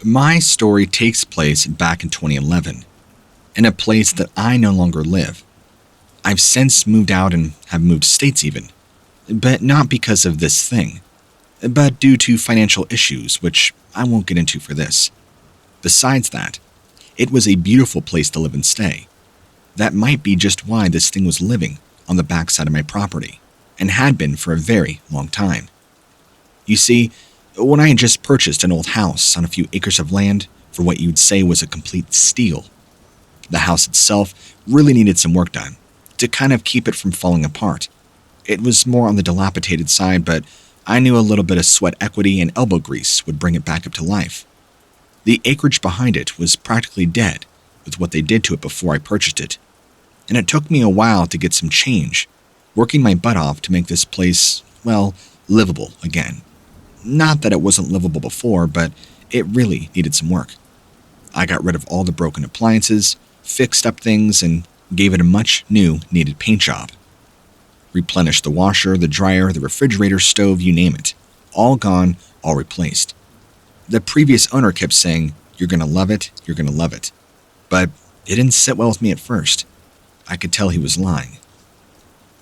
My story takes place back in 2011, in a place that I no longer live. I've since moved out and have moved states even, but not because of this thing, but due to financial issues, which I won't get into for this. Besides that, it was a beautiful place to live and stay. That might be just why this thing was living on the backside of my property, and had been for a very long time. You see, when I had just purchased an old house on a few acres of land for what you'd say was a complete steal, the house itself really needed some work done to kind of keep it from falling apart. It was more on the dilapidated side, but I knew a little bit of sweat equity and elbow grease would bring it back up to life. The acreage behind it was practically dead with what they did to it before I purchased it, and it took me a while to get some change, working my butt off to make this place, well, livable again. Not that it wasn't livable before, but it really needed some work. I got rid of all the broken appliances, fixed up things, and gave it a much needed paint job. Replenished the washer, the dryer, the refrigerator, stove, you name it. All gone, all replaced. The previous owner kept saying, "You're gonna love it, you're gonna love it." But it didn't sit well with me at first. I could tell he was lying.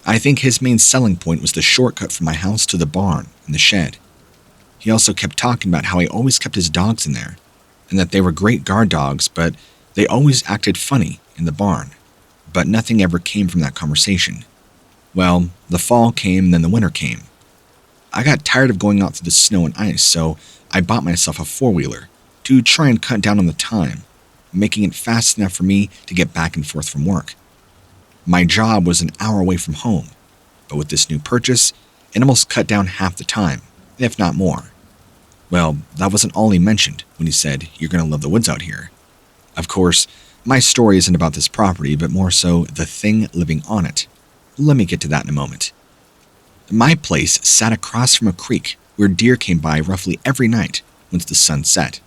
I think his main selling point was the shortcut from my house to the barn and the shed. He also kept talking about how he always kept his dogs in there, and that they were great guard dogs, but they always acted funny in the barn. But nothing ever came from that conversation. Well, the fall came, and then the winter came. I got tired of going out through the snow and ice, so I bought myself a four-wheeler to try and cut down on the time, making it fast enough for me to get back and forth from work. My job was an hour away from home, but with this new purchase, it almost cut down half the time, if not more. Well, that wasn't all he mentioned when he said, "You're gonna love the woods out here." Of course, my story isn't about this property, but more so the thing living on it. Let me get to that in a moment. My place sat across from a creek where deer came by roughly every night once the sun set.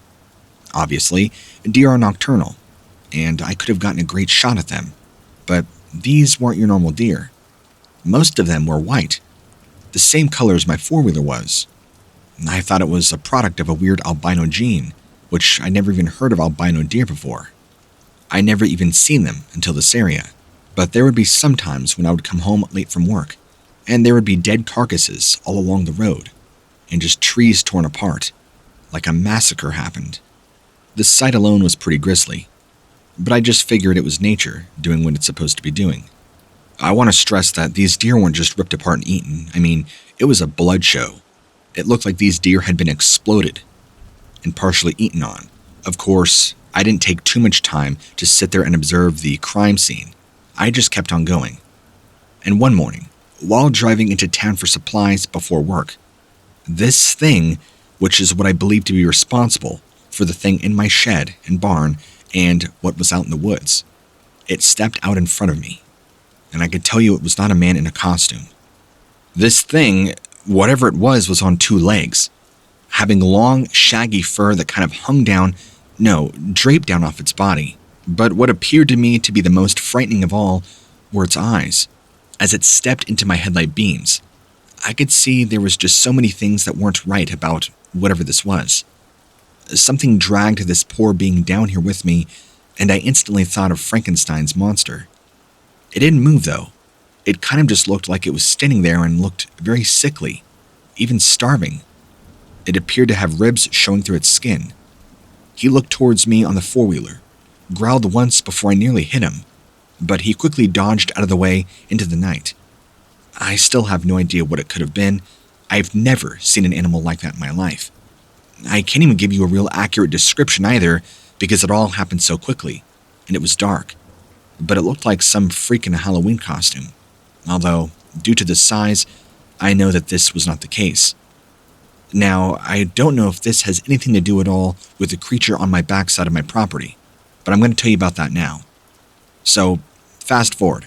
Obviously, deer are nocturnal, and I could have gotten a great shot at them, but these weren't your normal deer. Most of them were white, the same color as my four-wheeler was. I thought it was a product of a weird albino gene, which I'd never even heard of albino deer before. I never even seen them until this area, but there would be some times when I would come home late from work, and there would be dead carcasses all along the road, and just trees torn apart, like a massacre happened. The sight alone was pretty grisly, but I just figured it was nature doing what it's supposed to be doing. I want to stress that these deer weren't just ripped apart and eaten. I mean, it was a blood show. It looked like these deer had been exploded and partially eaten on. Of course, I didn't take too much time to sit there and observe the crime scene. I just kept on going. And one morning, while driving into town for supplies before work, this thing, which is what I believe to be responsible for the thing in my shed and barn and what was out in the woods, it stepped out in front of me. And I could tell you it was not a man in a costume. This thing, whatever it was on two legs, having long, shaggy fur that kind of draped down off its body. But what appeared to me to be the most frightening of all were its eyes. As it stepped into my headlight beams, I could see there was just so many things that weren't right about whatever this was. Something dragged this poor being down here with me, and I instantly thought of Frankenstein's monster. It didn't move, though. It kind of just looked like it was standing there and looked very sickly, even starving. It appeared to have ribs showing through its skin. He looked towards me on the four-wheeler, growled once before I nearly hit him, but he quickly dodged out of the way into the night. I still have no idea what it could have been. I've never seen an animal like that in my life. I can't even give you a real accurate description either, because it all happened so quickly, and it was dark. But it looked like some freak in a Halloween costume. Although, due to the size, I know that this was not the case. Now, I don't know if this has anything to do at all with the creature on my backside of my property, but I'm going to tell you about that now. So, fast forward.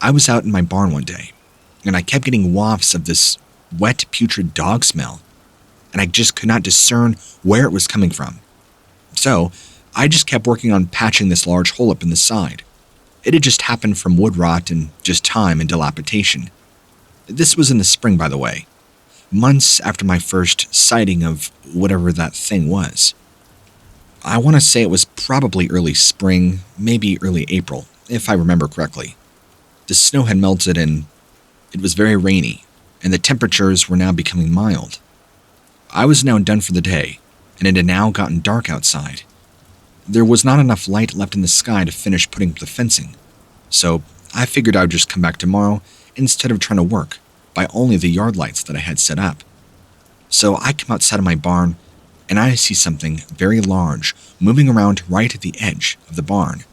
I was out in my barn one day, and I kept getting wafts of this wet, putrid dog smell, and I just could not discern where it was coming from. So, I just kept working on patching this large hole up in the side. It had just happened from wood rot and just time and dilapidation. This was in the spring, by the way, months after my first sighting of whatever that thing was. I want to say it was probably early spring, maybe early April, if I remember correctly. The snow had melted and it was very rainy, and the temperatures were now becoming mild. I was now done for the day, and it had now gotten dark outside. There was not enough light left in the sky to finish putting up the fencing, so I figured I would just come back tomorrow instead of trying to work by only the yard lights that I had set up. So I come outside of my barn, and I see something very large moving around right at the edge of the barn.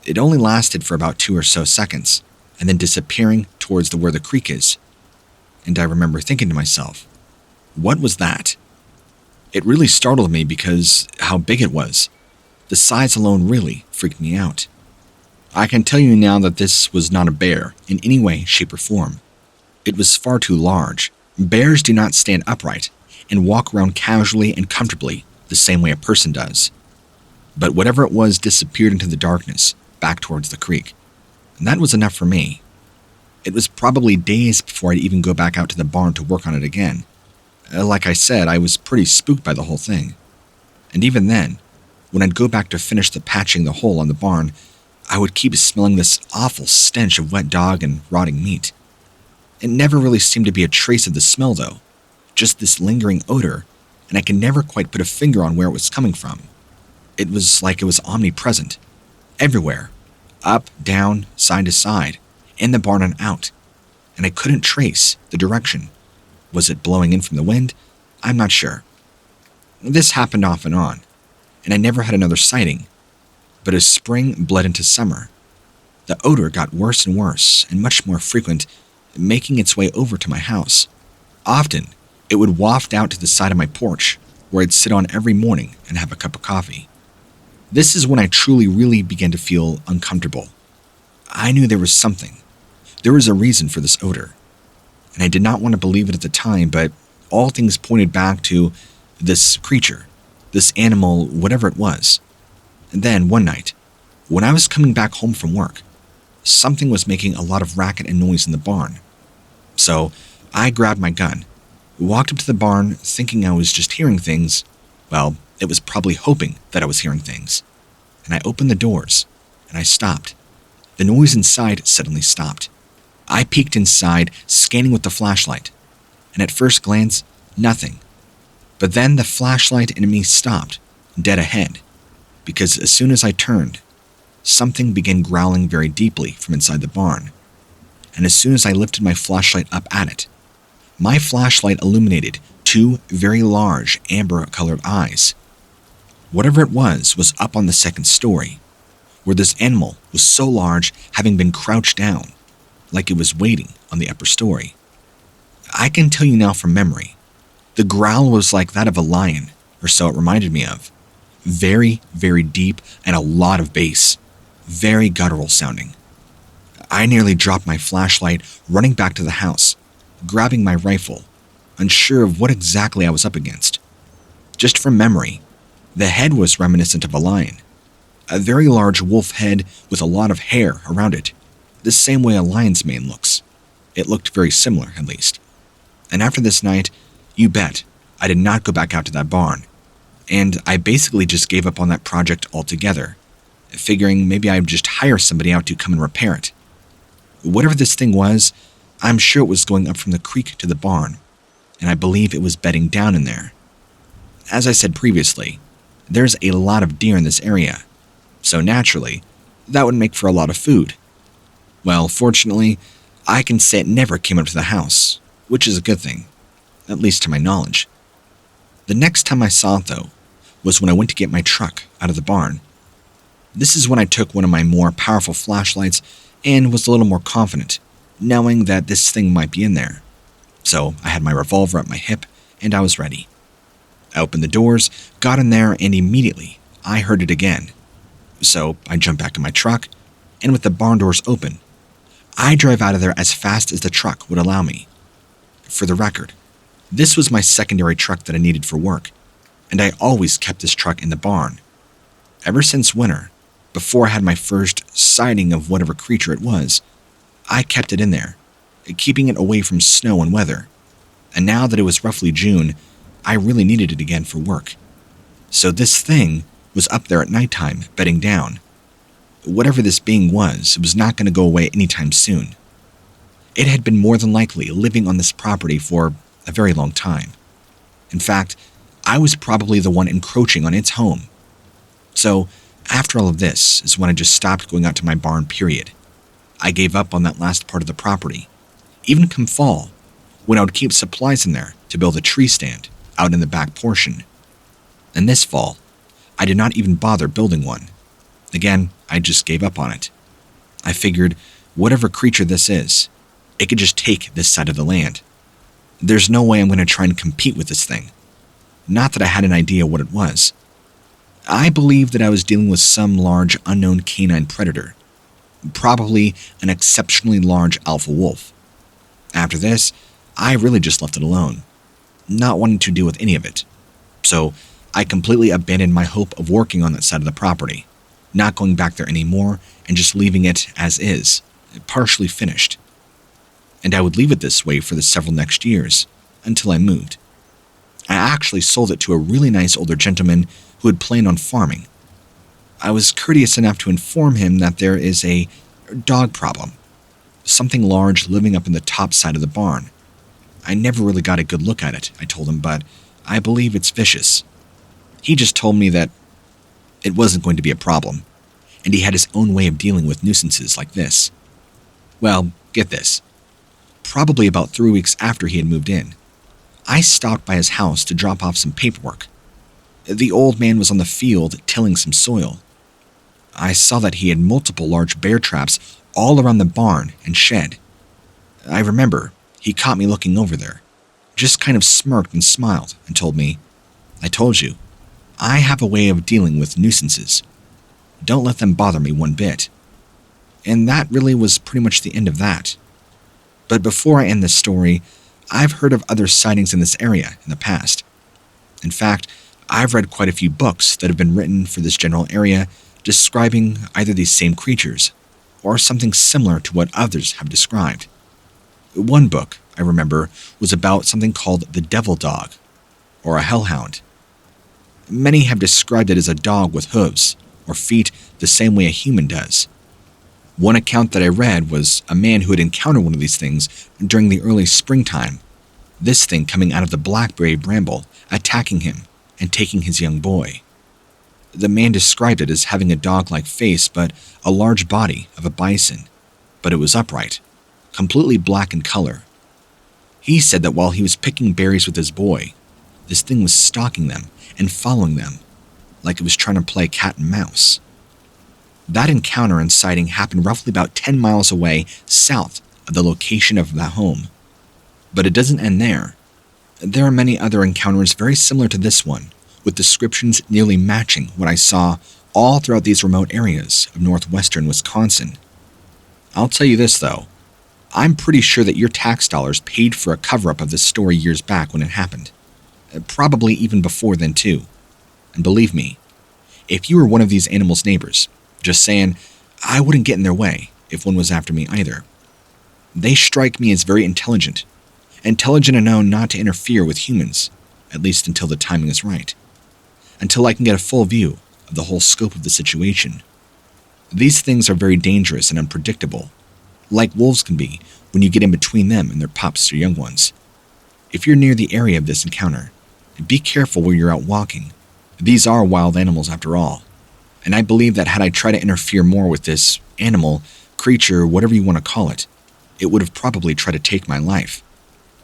It only lasted for about 2 or so seconds, and then disappearing towards where the creek is. And I remember thinking to myself, what was that? It really startled me because how big it was. The size alone really freaked me out. I can tell you now that this was not a bear in any way, shape, or form. It was far too large. Bears do not stand upright and walk around casually and comfortably the same way a person does. But whatever it was disappeared into the darkness, back towards the creek. And that was enough for me. It was probably days before I'd even go back out to the barn to work on it again. Like I said, I was pretty spooked by the whole thing. And even then, when I'd go back to finish the patching the hole on the barn, I would keep smelling this awful stench of wet dog and rotting meat. It never really seemed to be a trace of the smell though, just this lingering odor, and I could never quite put a finger on where it was coming from. It was like it was omnipresent, everywhere, up, down, side to side, in the barn and out, and I couldn't trace the direction. Was it blowing in from the wind? I'm not sure. This happened off and on, and I never had another sighting. But as spring bled into summer, the odor got worse and worse and much more frequent, making its way over to my house. Often, it would waft out to the side of my porch, where I'd sit on every morning and have a cup of coffee. This is when I truly really began to feel uncomfortable. I knew there was something. There was a reason for this odor. And I did not want to believe it at the time, but all things pointed back to this creature, this animal, whatever it was. And then, one night, when I was coming back home from work, something was making a lot of racket and noise in the barn. So, I grabbed my gun, walked up to the barn thinking I was just hearing things. Well, it was probably hoping that I was hearing things. And I opened the doors, and I stopped. The noise inside suddenly stopped. I peeked inside, scanning with the flashlight, and at first glance, nothing. But then the flashlight in me stopped, dead ahead, because as soon as I turned, something began growling very deeply from inside the barn. And as soon as I lifted my flashlight up at it, my flashlight illuminated 2 very large amber-colored eyes. Whatever it was up on the 2nd story, where this animal was so large, having been crouched down, like it was waiting on the upper story. I can tell you now from memory, the growl was like that of a lion, or so it reminded me of. Very, very deep and a lot of bass. Very guttural sounding. I nearly dropped my flashlight, running back to the house, grabbing my rifle, unsure of what exactly I was up against. Just from memory, the head was reminiscent of a lion. A very large wolf head with a lot of hair around it, the same way a lion's mane looks. It looked very similar, at least. And after this night, you bet, I did not go back out to that barn. And I basically just gave up on that project altogether, figuring maybe I'd just hire somebody out to come and repair it. Whatever this thing was, I'm sure it was going up from the creek to the barn, and I believe it was bedding down in there. As I said previously, there's a lot of deer in this area, so naturally, that would make for a lot of food. Well, fortunately, I can say it never came up to the house, which is a good thing, at least to my knowledge. The next time I saw it, though, was when I went to get my truck out of the barn. This is when I took one of my more powerful flashlights and was a little more confident, knowing that this thing might be in there. So I had my revolver at my hip, and I was ready. I opened the doors, got in there, and immediately I heard it again. So I jumped back in my truck, and with the barn doors open, I drove out of there as fast as the truck would allow me. For the record, this was my secondary truck that I needed for work, and I always kept this truck in the barn. Ever since winter, before I had my first sighting of whatever creature it was, I kept it in there, keeping it away from snow and weather. And now that it was roughly June, I really needed it again for work. So this thing was up there at nighttime, bedding down. Whatever this being was, it was not going to go away anytime soon. It had been more than likely living on this property for a very long time. In fact, I was probably the one encroaching on its home. So, after all of this is when I just stopped going out to my barn, period. I gave up on that last part of the property. Even come fall, when I would keep supplies in there to build a tree stand out in the back portion. And this fall, I did not even bother building one. Again, I just gave up on it. I figured, whatever creature this is, it could just take this side of the land. There's no way I'm going to try and compete with this thing. Not that I had an idea what it was. I believed that I was dealing with some large unknown canine predator, probably an exceptionally large alpha wolf. After this, I really just left it alone, not wanting to deal with any of it. So I completely abandoned my hope of working on that side of the property, not going back there anymore and just leaving it as is, partially finished. And I would leave it this way for the several next years, until I moved. I actually sold it to a really nice older gentleman who had planned on farming. I was courteous enough to inform him that there is a dog problem, something large living up in the top side of the barn. I never really got a good look at it, I told him, but I believe it's vicious. He just told me that it wasn't going to be a problem, and he had his own way of dealing with nuisances like this. Well, get this. Probably about 3 weeks after he had moved in, I stopped by his house to drop off some paperwork. The old man was on the field tilling some soil. I saw that he had multiple large bear traps all around the barn and shed. I remember he caught me looking over there, just kind of smirked and smiled and told me, "I told you, I have a way of dealing with nuisances. Don't let them bother me one bit." And that really was pretty much the end of that. But before I end this story, I've heard of other sightings in this area in the past. In fact, I've read quite a few books that have been written for this general area describing either these same creatures or something similar to what others have described. One book, I remember, was about something called the devil dog, or a hellhound. Many have described it as a dog with hooves or feet the same way a human does. One account that I read was a man who had encountered one of these things during the early springtime, this thing coming out of the blackberry bramble, attacking him and taking his young boy. The man described it as having a dog-like face but a large body of a bison, but it was upright, completely black in color. He said that while he was picking berries with his boy, this thing was stalking them and following them, like it was trying to play cat and mouse. That encounter and sighting happened roughly about 10 miles away south of the location of the home. But it doesn't end there. There are many other encounters very similar to this one, with descriptions nearly matching what I saw all throughout these remote areas of northwestern Wisconsin. I'll tell you this though, I'm pretty sure that your tax dollars paid for a cover-up of this story years back when it happened. Probably even before then too. And believe me, if you were one of these animals' neighbors, just saying, I wouldn't get in their way if one was after me either. They strike me as very intelligent enough not to interfere with humans, at least until the timing is right, until I can get a full view of the whole scope of the situation. These things are very dangerous and unpredictable, like wolves can be when you get in between them and their pups or young ones. If you're near the area of this encounter, be careful where you're out walking. These are wild animals after all. And I believe that had I tried to interfere more with this animal, creature, whatever you want to call it, it would have probably tried to take my life.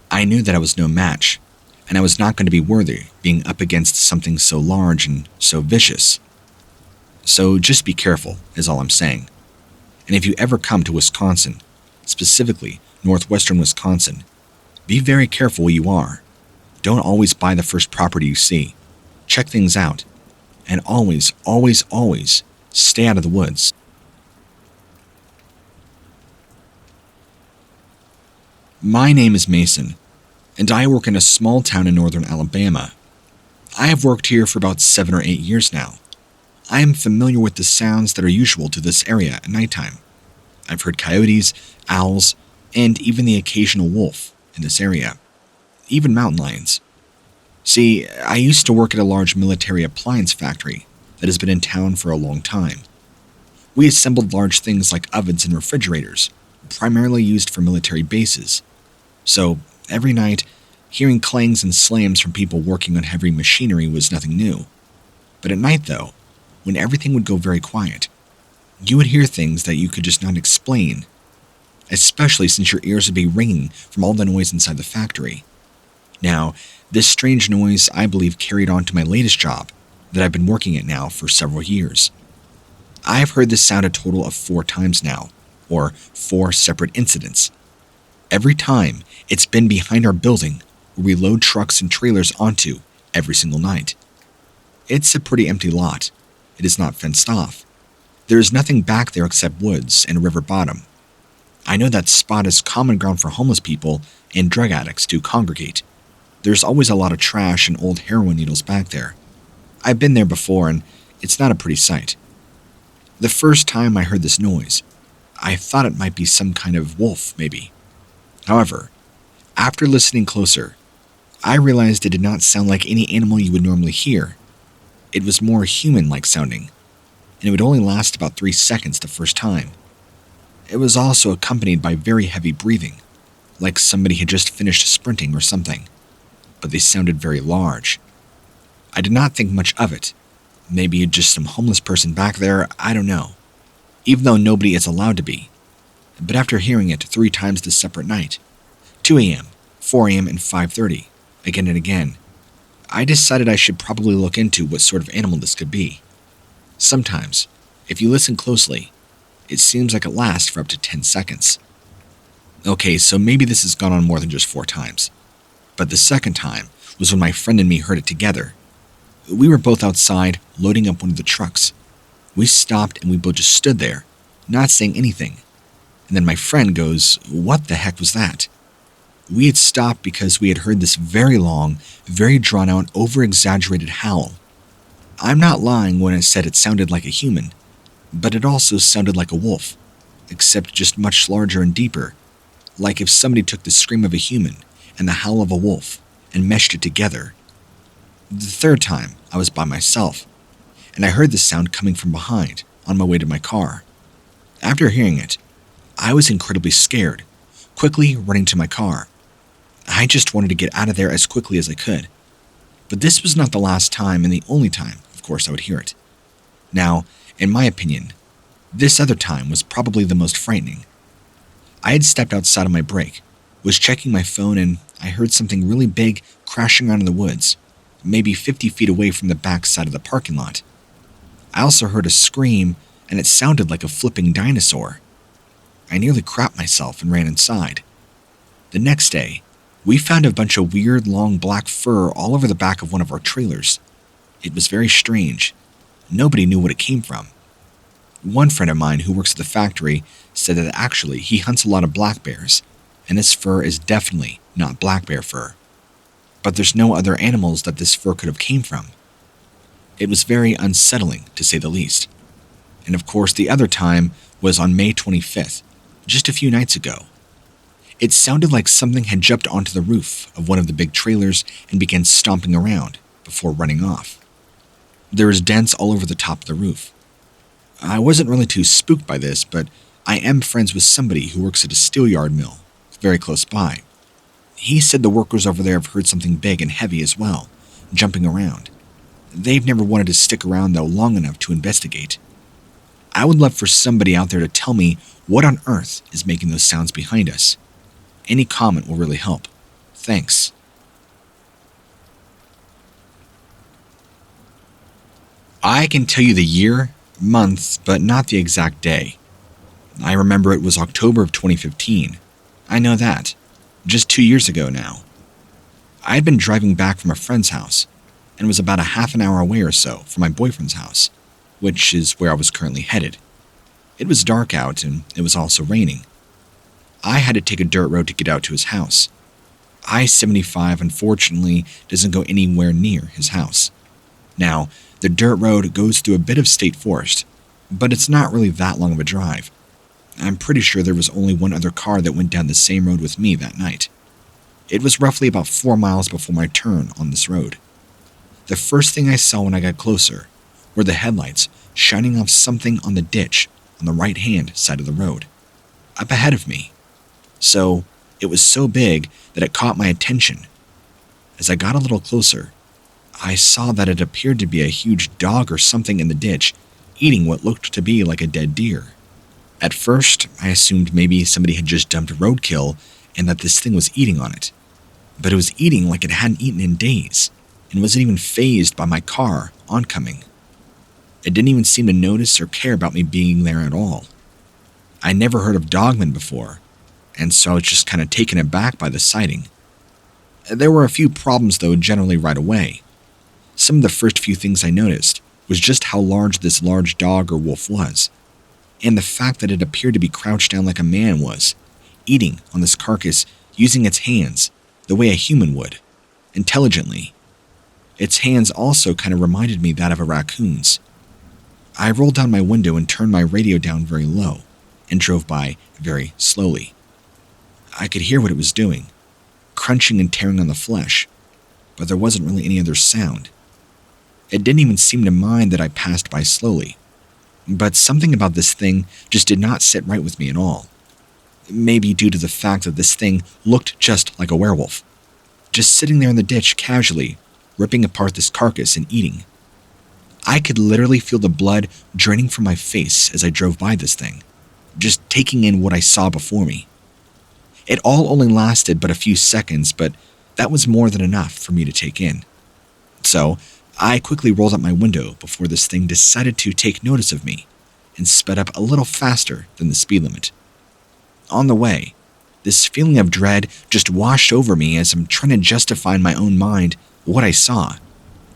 I knew that I was no match, and I was not going to be worthy being up against something so large and so vicious. So just be careful, is all I'm saying. And if you ever come to Wisconsin, specifically northwestern Wisconsin, be very careful where you are. Don't always buy the first property you see. Check things out. And always, always, always stay out of the woods. My name is Mason, and I work in a small town in northern Alabama. I have worked here for about 7 or 8 years now. I am familiar with the sounds that are usual to this area at nighttime. I've heard coyotes, owls, and even the occasional wolf in this area, even mountain lions. See, I used to work at a large military appliance factory, that has been in town for a long time. We assembled large things like ovens and refrigerators, primarily used for military bases. So, every night, hearing clangs and slams from people working on heavy machinery was nothing new. But at night, though, when everything would go very quiet, you would hear things that you could just not explain, especially since your ears would be ringing from all the noise inside the factory. Now, this strange noise, I believe, carried on to my latest job that I've been working at now for several years. I've heard this sound a total of 4 times now, or 4 separate incidents. Every time, it's been behind our building where we load trucks and trailers onto every single night. It's a pretty empty lot. It is not fenced off. There is nothing back there except woods and a river bottom. I know that spot is common ground for homeless people and drug addicts to congregate. There's always a lot of trash and old heroin needles back there. I've been there before, and it's not a pretty sight. The first time I heard this noise, I thought it might be some kind of wolf, maybe. However, after listening closer, I realized it did not sound like any animal you would normally hear. It was more human-like sounding, and it would only last about 3 seconds the first time. It was also accompanied by very heavy breathing, like somebody had just finished sprinting or something, but they sounded very large. I did not think much of it. Maybe just some homeless person back there, I don't know, even though nobody is allowed to be. But after hearing it 3 times this separate night, 2 a.m., 4 a.m., and 5:30, again and again, I decided I should probably look into what sort of animal this could be. Sometimes, if you listen closely, it seems like it lasts for up to 10 seconds. Okay, so maybe this has gone on more than just 4 times. But the second time was when my friend and me heard it together. We were both outside, loading up one of the trucks. We stopped and we both just stood there, not saying anything. And then my friend goes, "What the heck was that?" We had stopped because we had heard this very long, very drawn-out, over-exaggerated howl. I'm not lying when I said it sounded like a human, but it also sounded like a wolf, except just much larger and deeper, like if somebody took the scream of a human and the howl of a wolf and meshed it together. The third time, I was by myself, and I heard the sound coming from behind on my way to my car. After hearing it, I was incredibly scared, quickly running to my car. I just wanted to get out of there as quickly as I could. But this was not the last time and the only time, of course, I would hear it. Now, in my opinion, this other time was probably the most frightening. I had stepped outside on my break, was checking my phone, and I heard something really big crashing around in the woods, maybe 50 feet away from the back side of the parking lot. I also heard a scream, and it sounded like a flipping dinosaur. I nearly crapped myself and ran inside. The next day, we found a bunch of weird long black fur all over the back of one of our trailers. It was very strange. Nobody knew what it came from. One friend of mine who works at the factory said that actually he hunts a lot of black bears, and this fur is definitely not black bear fur. But there's no other animals that this fur could have came from. It was very unsettling, to say the least. And of course, the other time was on May 25th, just a few nights ago. It sounded like something had jumped onto the roof of one of the big trailers and began stomping around before running off. There was dents all over the top of the roof. I wasn't really too spooked by this, but I am friends with somebody who works at a steelyard mill very close by. He said the workers over there have heard something big and heavy as well, jumping around. They've never wanted to stick around though long enough to investigate. I would love for somebody out there to tell me what on earth is making those sounds behind us. Any comment will really help. Thanks. I can tell you the year, month, but not the exact day. I remember it was October of 2015. I know that. Just 2 years ago now. I had been driving back from a friend's house and was about a half an hour away or so from my boyfriend's house, which is where I was currently headed. It was dark out and it was also raining. I had to take a dirt road to get out to his house. I-75 unfortunately doesn't go anywhere near his house. Now, the dirt road goes through a bit of state forest, but it's not really that long of a drive. I'm pretty sure there was only one other car that went down the same road with me that night. It was roughly about 4 miles before my turn on this road. The first thing I saw when I got closer were the headlights shining off something on the ditch on the right-hand side of the road, up ahead of me. So, it was so big that it caught my attention. As I got a little closer, I saw that it appeared to be a huge dog or something in the ditch, eating what looked to be like a dead deer. At first, I assumed maybe somebody had just dumped roadkill and that this thing was eating on it. But it was eating like it hadn't eaten in days, and wasn't even fazed by my car oncoming. It didn't even seem to notice or care about me being there at all. I never heard of Dogman before, and so I was just kind of taken aback by the sighting. There were a few problems though generally right away. Some of the first few things I noticed was just how large this large dog or wolf was, and the fact that it appeared to be crouched down like a man was, eating on this carcass using its hands the way a human would, intelligently. Its hands also kind of reminded me that of a raccoon's. I rolled down my window and turned my radio down very low and drove by very slowly. I could hear what it was doing, crunching and tearing on the flesh, but there wasn't really any other sound. It didn't even seem to mind that I passed by slowly, but something about this thing just did not sit right with me at all. Maybe due to the fact that this thing looked just like a werewolf, just sitting there in the ditch casually, ripping apart this carcass and eating. I could literally feel the blood draining from my face as I drove by this thing, just taking in what I saw before me. It all only lasted but a few seconds, but that was more than enough for me to take in. So, I quickly rolled up my window before this thing decided to take notice of me and sped up a little faster than the speed limit. On the way, this feeling of dread just washed over me as I'm trying to justify in my own mind what I saw,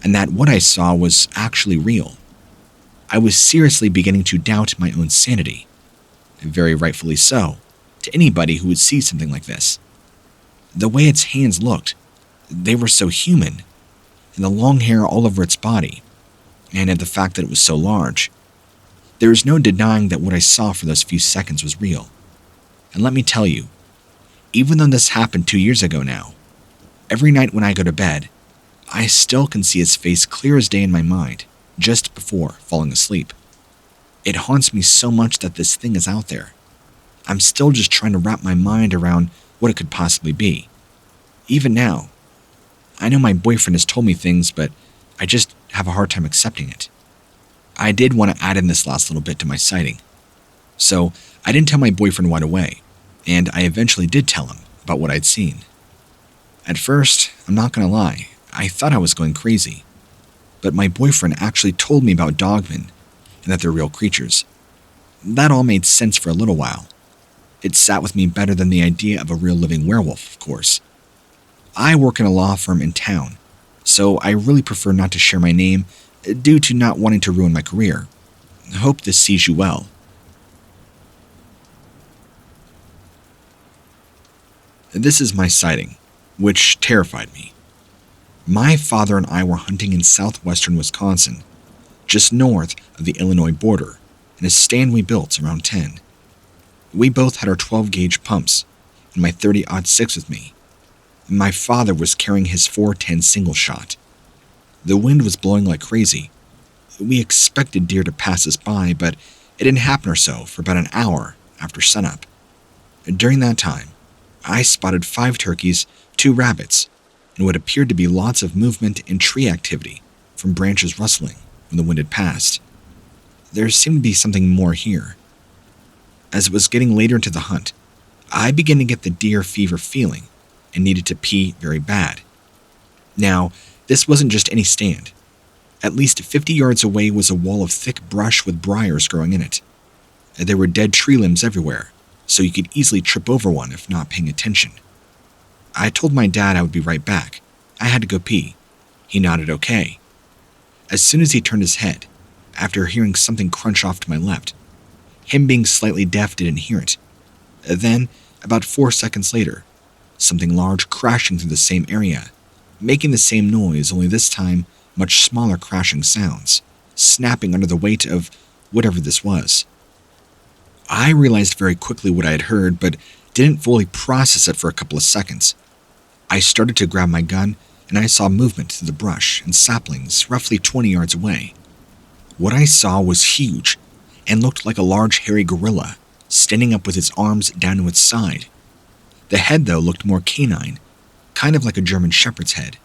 and that what I saw was actually real. I was seriously beginning to doubt my own sanity, and very rightfully so, to anybody who would see something like this. The way its hands looked, they were so human, and the long hair all over its body, and at the fact that it was so large. There is no denying that what I saw for those few seconds was real. And let me tell you, even though this happened 2 years ago now, every night when I go to bed, I still can see its face clear as day in my mind, just before falling asleep. It haunts me so much that this thing is out there. I'm still just trying to wrap my mind around what it could possibly be. Even now, I know my boyfriend has told me things, but I just have a hard time accepting it. I did want to add in this last little bit to my sighting. So, I didn't tell my boyfriend right away, and I eventually did tell him about what I'd seen. At first, I'm not gonna lie, I thought I was going crazy. But my boyfriend actually told me about Dogman, and that they're real creatures. That all made sense for a little while. It sat with me better than the idea of a real living werewolf, of course. I work in a law firm in town, so I really prefer not to share my name due to not wanting to ruin my career. I hope this sees you well. This is my sighting, which terrified me. My father and I were hunting in southwestern Wisconsin, just north of the Illinois border, in a stand we built around 10. We both had our 12-gauge pumps, and my 30-06 with me. And my father was carrying his 410 single shot. The wind was blowing like crazy. We expected deer to pass us by, but it didn't happen or so for about an hour after sunup. During that time, I spotted 5 turkeys, 2 rabbits, and what appeared to be lots of movement and tree activity from branches rustling when the wind had passed. There seemed to be something more here. As it was getting later into the hunt, I began to get the deer fever feeling and needed to pee very bad. Now, this wasn't just any stand. At least 50 yards away was a wall of thick brush with briars growing in it. There were dead tree limbs everywhere, so you could easily trip over one if not paying attention. I told my dad I would be right back. I had to go pee. He nodded okay. As soon as he turned his head, after hearing something crunch off to my left, him being slightly deaf didn't hear it. Then, about 4 seconds later, something large crashing through the same area, making the same noise, only this time much smaller crashing sounds, snapping under the weight of whatever this was. I realized very quickly what I had heard, but didn't fully process it for a couple of seconds. I started to grab my gun, and I saw movement through the brush and saplings roughly 20 yards away. What I saw was huge and looked like a large hairy gorilla standing up with its arms down to its side. The head, though, looked more canine, kind of like a German shepherd's head.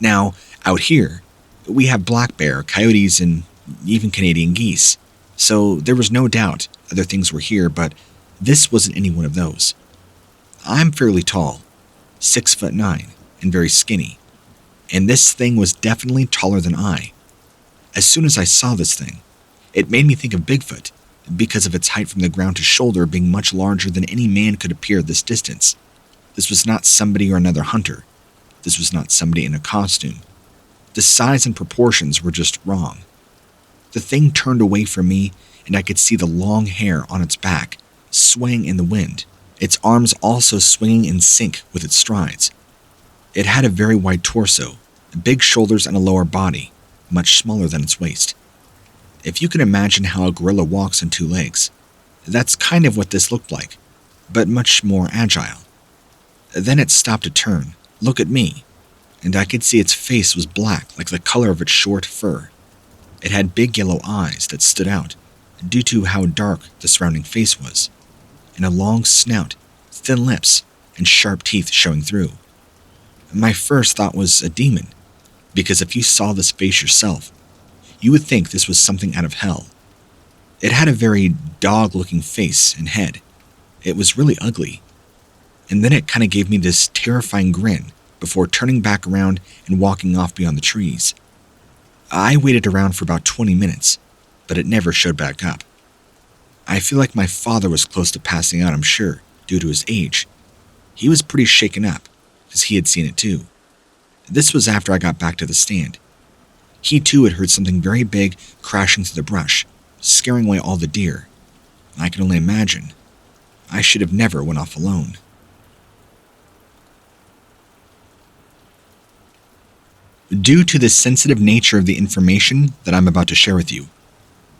Now, out here, we have black bear, coyotes, and even Canadian geese, so there was no doubt other things were here, but this wasn't any one of those. I'm fairly tall, 6'9", and very skinny, and this thing was definitely taller than I. As soon as I saw this thing, it made me think of Bigfoot, because of its height from the ground to shoulder being much larger than any man could appear at this distance. This was not somebody or another hunter. This was not somebody in a costume. The size and proportions were just wrong. The thing turned away from me, and I could see the long hair on its back, swaying in the wind, its arms also swinging in sync with its strides. It had a very wide torso, big shoulders, and a lower body, much smaller than its waist. If you can imagine how a gorilla walks on two legs, that's kind of what this looked like, but much more agile. Then it stopped to turn, look at me, and I could see its face was black like the color of its short fur. It had big yellow eyes that stood out due to how dark the surrounding face was, and a long snout, thin lips, and sharp teeth showing through. My first thought was a demon, because if you saw this face yourself, you would think this was something out of hell. It had a very dog-looking face and head. It was really ugly. And then it kind of gave me this terrifying grin before turning back around and walking off beyond the trees. I waited around for about 20 minutes, but it never showed back up. I feel like my father was close to passing out, I'm sure, due to his age. He was pretty shaken up, because he had seen it too. This was after I got back to the stand. He too had heard something very big crashing through the brush, scaring away all the deer. I can only imagine. I should have never went off alone. Due to the sensitive nature of the information that I'm about to share with you,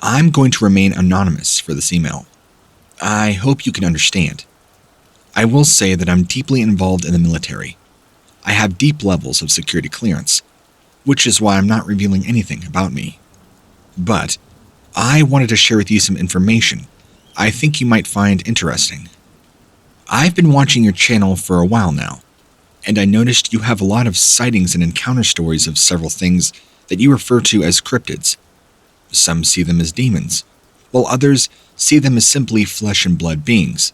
I'm going to remain anonymous for this email. I hope you can understand. I will say that I'm deeply involved in the military. I have deep levels of security clearance, which is why I'm not revealing anything about me. But I wanted to share with you some information I think you might find interesting. I've been watching your channel for a while now, and I noticed you have a lot of sightings and encounter stories of several things that you refer to as cryptids. Some see them as demons, while others see them as simply flesh and blood beings.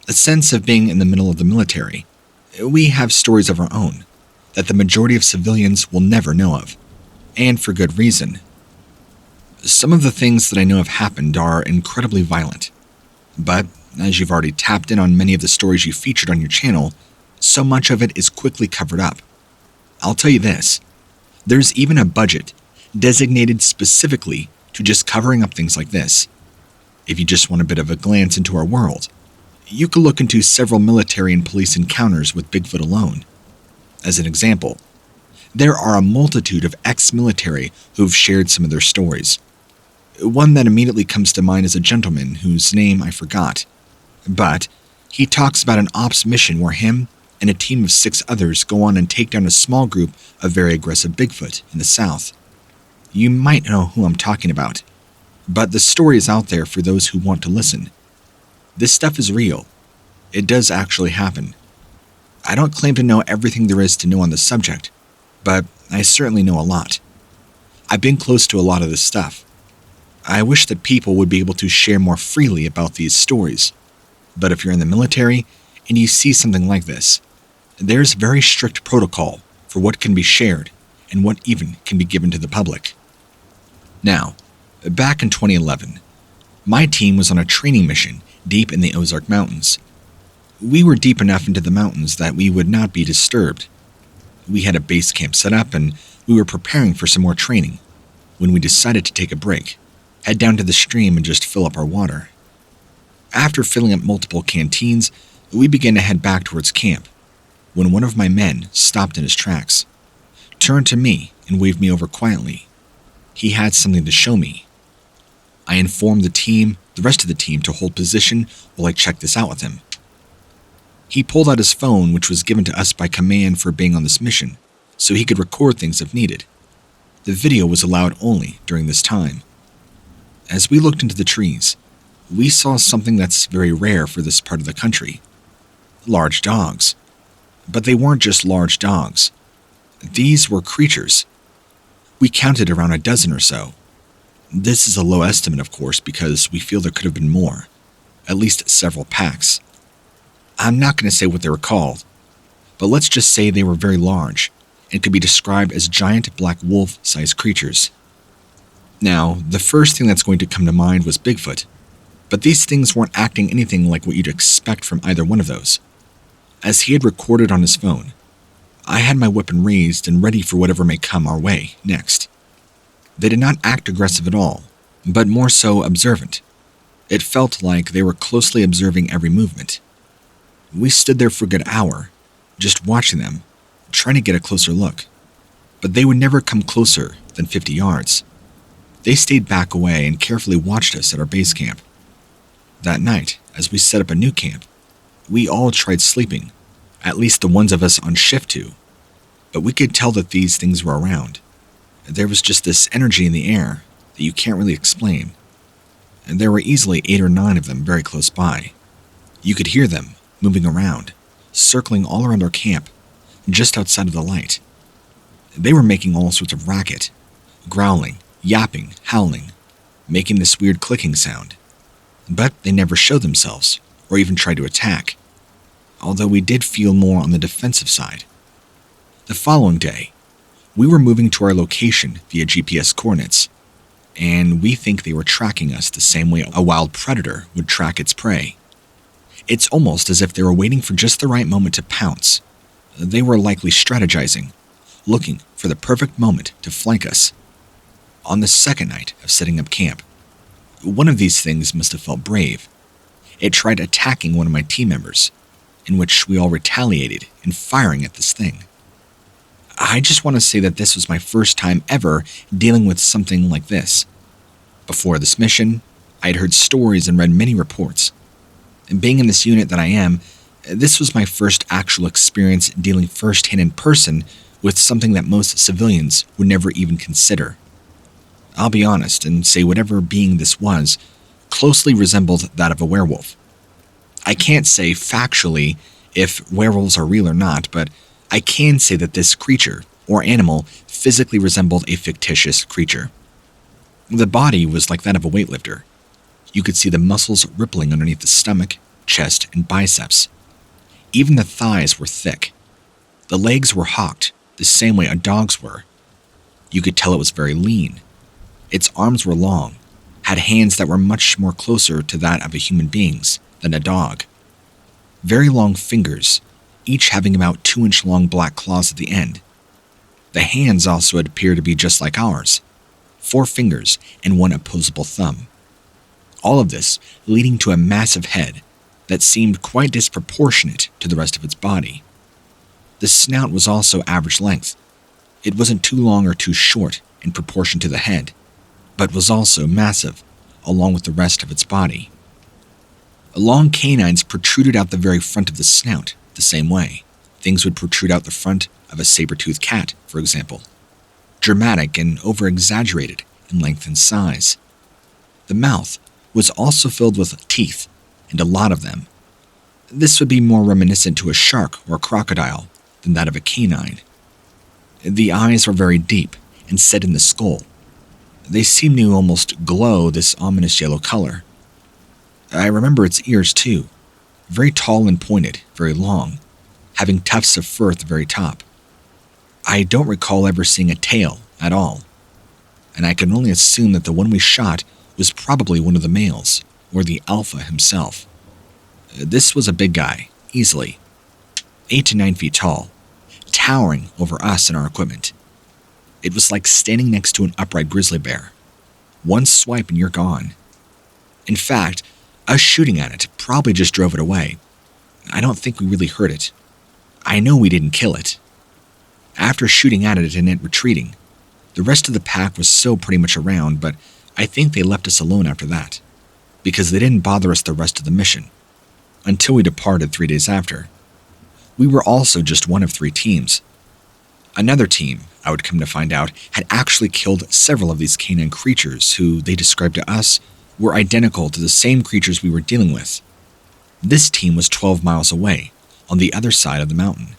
A sense of being in the middle of the military, we have stories of our own that the majority of civilians will never know of, and for good reason. Some of the things that I know have happened are incredibly violent, but as you've already tapped in on many of the stories you featured on your channel, so much of it is quickly covered up. I'll tell you this, there's even a budget designated specifically to just covering up things like this. If you just want a bit of a glance into our world, you could look into several military and police encounters with Bigfoot alone. As an example, there are a multitude of ex-military who've shared some of their stories. One that immediately comes to mind is a gentleman whose name I forgot, but he talks about an ops mission where him and a team of 6 others go on and take down a small group of very aggressive Bigfoot in the south. You might know who I'm talking about, but the story is out there for those who want to listen. This stuff is real. It does actually happen. I don't claim to know everything there is to know on the subject, but I certainly know a lot. I've been close to a lot of this stuff. I wish that people would be able to share more freely about these stories, but if you're in the military and you see something like this, there's very strict protocol for what can be shared and what even can be given to the public. Now, back in 2011, my team was on a training mission deep in the Ozark Mountains. We were deep enough into the mountains that we would not be disturbed. We had a base camp set up and we were preparing for some more training when we decided to take a break, head down to the stream and just fill up our water. After filling up multiple canteens, we began to head back towards camp when one of my men stopped in his tracks, turned to me and waved me over quietly. He had something to show me. I informed the rest of the team to hold position while I checked this out with him. He pulled out his phone, which was given to us by command for being on this mission, so he could record things if needed. The video was allowed only during this time, As we looked into the trees, we saw something that's very rare for this part of the country. Large dogs. But they weren't just large dogs. These were creatures. We counted around a dozen or so. This is a low estimate, of course, because we feel there could have been more. At least several packs. I'm not going to say what they were called, but let's just say they were very large and could be described as giant black wolf-sized creatures. Now, the first thing that's going to come to mind was Bigfoot, but these things weren't acting anything like what you'd expect from either one of those. As he had recorded on his phone, I had my weapon raised and ready for whatever may come our way next. They did not act aggressive at all, but more so observant. It felt like they were closely observing every movement. We stood there for a good hour, just watching them, trying to get a closer look. But they would never come closer than 50 yards. They stayed back away and carefully watched us at our base camp. That night, as we set up a new camp, we all tried sleeping, at least the ones of us on shift too. But we could tell that these things were around. There was just this energy in the air that you can't really explain. And there were easily 8 or 9 of them very close by. You could hear them moving around, circling all around our camp, just outside of the light. They were making all sorts of racket, growling, yapping, howling, making this weird clicking sound. But they never showed themselves, or even tried to attack, although we did feel more on the defensive side. The following day, we were moving to our location via GPS coordinates, and we think they were tracking us the same way a wild predator would track its prey. It's almost as if they were waiting for just the right moment to pounce. They were likely strategizing, looking for the perfect moment to flank us. On the second night of setting up camp, one of these things must have felt brave. It tried attacking one of my team members, in which we all retaliated in firing at this thing. I just want to say that this was my first time ever dealing with something like this. Before this mission, I had heard stories and read many reports. And being in this unit that I am, this was my first actual experience dealing firsthand in person with something that most civilians would never even consider. I'll be honest and say whatever being this was closely resembled that of a werewolf. I can't say factually if werewolves are real or not, but I can say that this creature, or animal, physically resembled a fictitious creature. The body was like that of a weightlifter. You could see the muscles rippling underneath the stomach, chest, and biceps. Even the thighs were thick. The legs were hocked, the same way a dog's were. You could tell it was very lean. Its arms were long, had hands that were much more closer to that of a human being's than a dog. Very long fingers, each having about 2-inch long black claws at the end. The hands also appeared to be just like ours, 4 fingers and 1 opposable thumb. All of this leading to a massive head that seemed quite disproportionate to the rest of its body. The snout was also average length. It wasn't too long or too short in proportion to the head, but was also massive, along with the rest of its body. Long canines protruded out the very front of the snout the same way. Things would protrude out the front of a saber-toothed cat, for example. Dramatic and over-exaggerated in length and size. The mouth was also filled with teeth, and a lot of them. This would be more reminiscent to a shark or a crocodile than that of a canine. The eyes were very deep and set in the skull. They seemed to almost glow this ominous yellow color. I remember its ears too, very tall and pointed, very long, having tufts of fur at the very top. I don't recall ever seeing a tail at all, and I can only assume that the one we shot was probably one of the males, or the alpha himself. This was a big guy, easily, 8 to 9 feet tall, towering over us and our equipment. It was like standing next to an upright grizzly bear. One swipe and you're gone. In fact, us shooting at it probably just drove it away. I don't think we really hurt it. I know we didn't kill it. After shooting at it and it retreating, the rest of the pack was still pretty much around, but I think they left us alone after that, because they didn't bother us the rest of the mission, until we departed 3 days after. We were also just one of 3 teams. Another team, I would come to find out, had actually killed several of these canine creatures who they described to us were identical to the same creatures we were dealing with. This team was 12 miles away, on the other side of the mountain.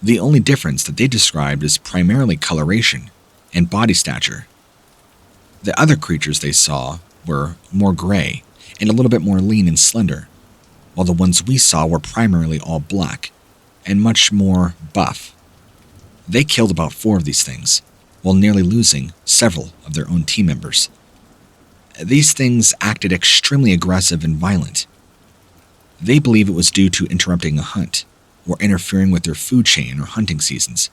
The only difference that they described is primarily coloration and body stature. The other creatures they saw were more gray and a little bit more lean and slender, while the ones we saw were primarily all black and much more buff. They killed about 4 of these things, while nearly losing several of their own team members. These things acted extremely aggressive and violent. They believe it was due to interrupting a hunt, or interfering with their food chain or hunting seasons.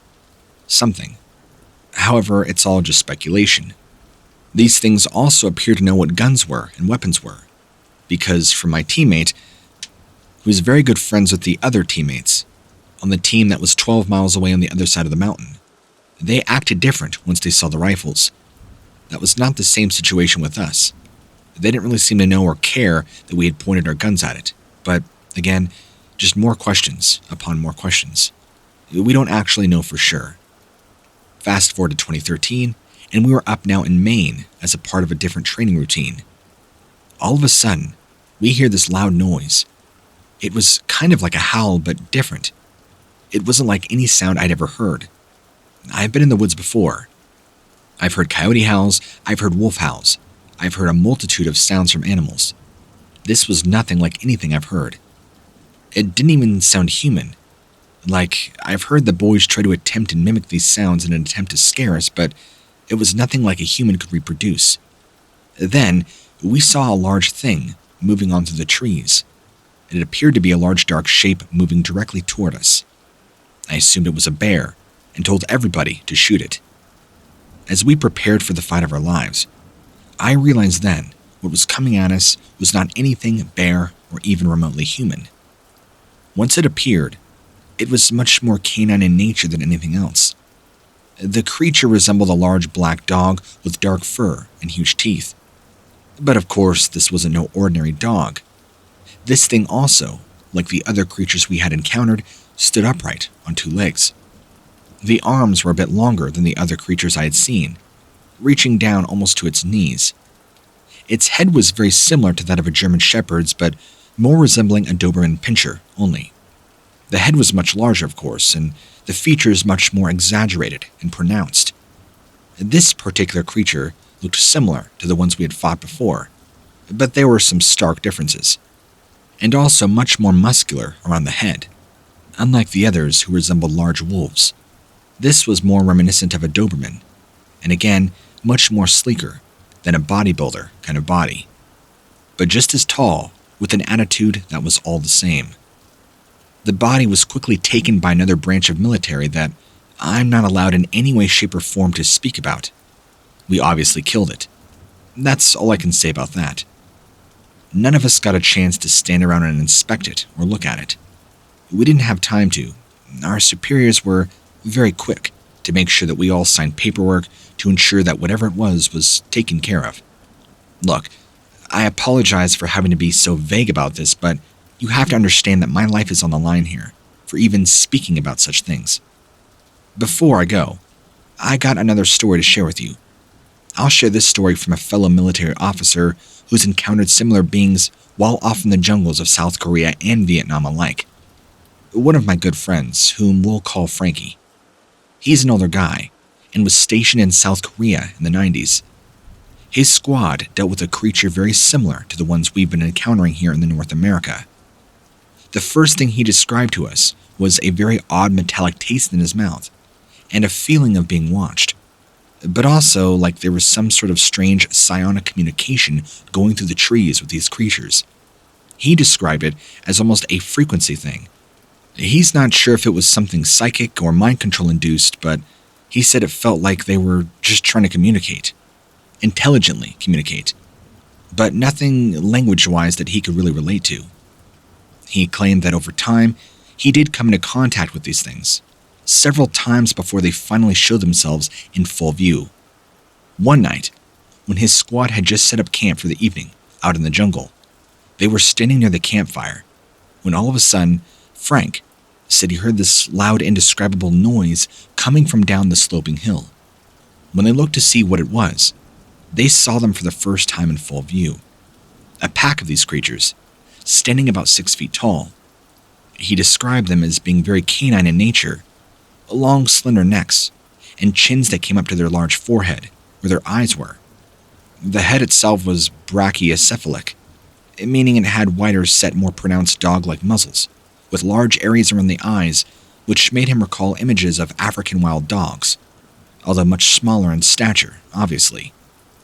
Something. However, it's all just speculation. These things also appear to know what guns were and weapons were, because from my teammate, who was very good friends with the other teammates, on the team that was 12 miles away on the other side of the mountain, they acted different once they saw the rifles. That was not the same situation with us. They didn't really seem to know or care that we had pointed our guns at it, but again, just more questions upon more questions. We don't actually know for sure. Fast forward to 2013, and we were up now in Maine as a part of a different training routine. All of a sudden, we hear this loud noise. It was kind of like a howl, but different. It wasn't like any sound I'd ever heard. I've been in the woods before. I've heard coyote howls, I've heard wolf howls, I've heard a multitude of sounds from animals. This was nothing like anything I've heard. It didn't even sound human. Like, I've heard the boys try to attempt and mimic these sounds in an attempt to scare us, but it was nothing like a human could reproduce. Then, we saw a large thing moving on through the trees. It appeared to be a large dark shape moving directly toward us. I assumed it was a bear and told everybody to shoot it. As we prepared for the fight of our lives, I realized then what was coming at us was not anything bear or even remotely human. Once it appeared, it was much more canine in nature than anything else. The creature resembled a large black dog with dark fur and huge teeth. But of course, this wasn't no ordinary dog. This thing also, like the other creatures we had encountered, stood upright on 2 legs. The arms were a bit longer than the other creatures I had seen, reaching down almost to its knees. Its head was very similar to that of a German Shepherd's, but more resembling a Doberman Pinscher only. The head was much larger, of course, and the features much more exaggerated and pronounced. This particular creature looked similar to the ones we had fought before, but there were some stark differences, and also much more muscular around the head. Unlike the others who resembled large wolves, this was more reminiscent of a Doberman, and again, much more sleeker than a bodybuilder kind of body, but just as tall, with an attitude that was all the same. The body was quickly taken by another branch of military that I'm not allowed in any way, shape, or form to speak about. We obviously killed it. That's all I can say about that. None of us got a chance to stand around and inspect it or look at it. We didn't have time to. Our superiors were very quick to make sure that we all signed paperwork to ensure that whatever it was taken care of. Look, I apologize for having to be so vague about this, but you have to understand that my life is on the line here for even speaking about such things. Before I go, I got another story to share with you. I'll share this story from a fellow military officer who's encountered similar beings while off in the jungles of South Korea and Vietnam alike. One of my good friends, whom we'll call Frankie. He's an older guy and was stationed in South Korea in the 90s. His squad dealt with a creature very similar to the ones we've been encountering here in North America. The first thing he described to us was a very odd metallic taste in his mouth and a feeling of being watched, but also like there was some sort of strange psionic communication going through the trees with these creatures. He described it as almost a frequency thing. He's not sure if it was something psychic or mind control induced, but he said it felt like they were just trying to communicate. Intelligently communicate, but nothing language-wise that he could really relate to. He claimed that over time, he did come into contact with these things, several times before they finally showed themselves in full view. One night, when his squad had just set up camp for the evening, out in the jungle, they were standing near the campfire, when all of a sudden, Frank, said he heard this loud, indescribable noise coming from down the sloping hill. When they looked to see what it was, they saw them for the first time in full view. A pack of these creatures, standing about 6 feet tall. He described them as being very canine in nature, long, slender necks, and chins that came up to their large forehead, where their eyes were. The head itself was brachycephalic, meaning it had wider set, more pronounced dog-like muzzles, with large areas around the eyes, which made him recall images of African wild dogs, although much smaller in stature, obviously,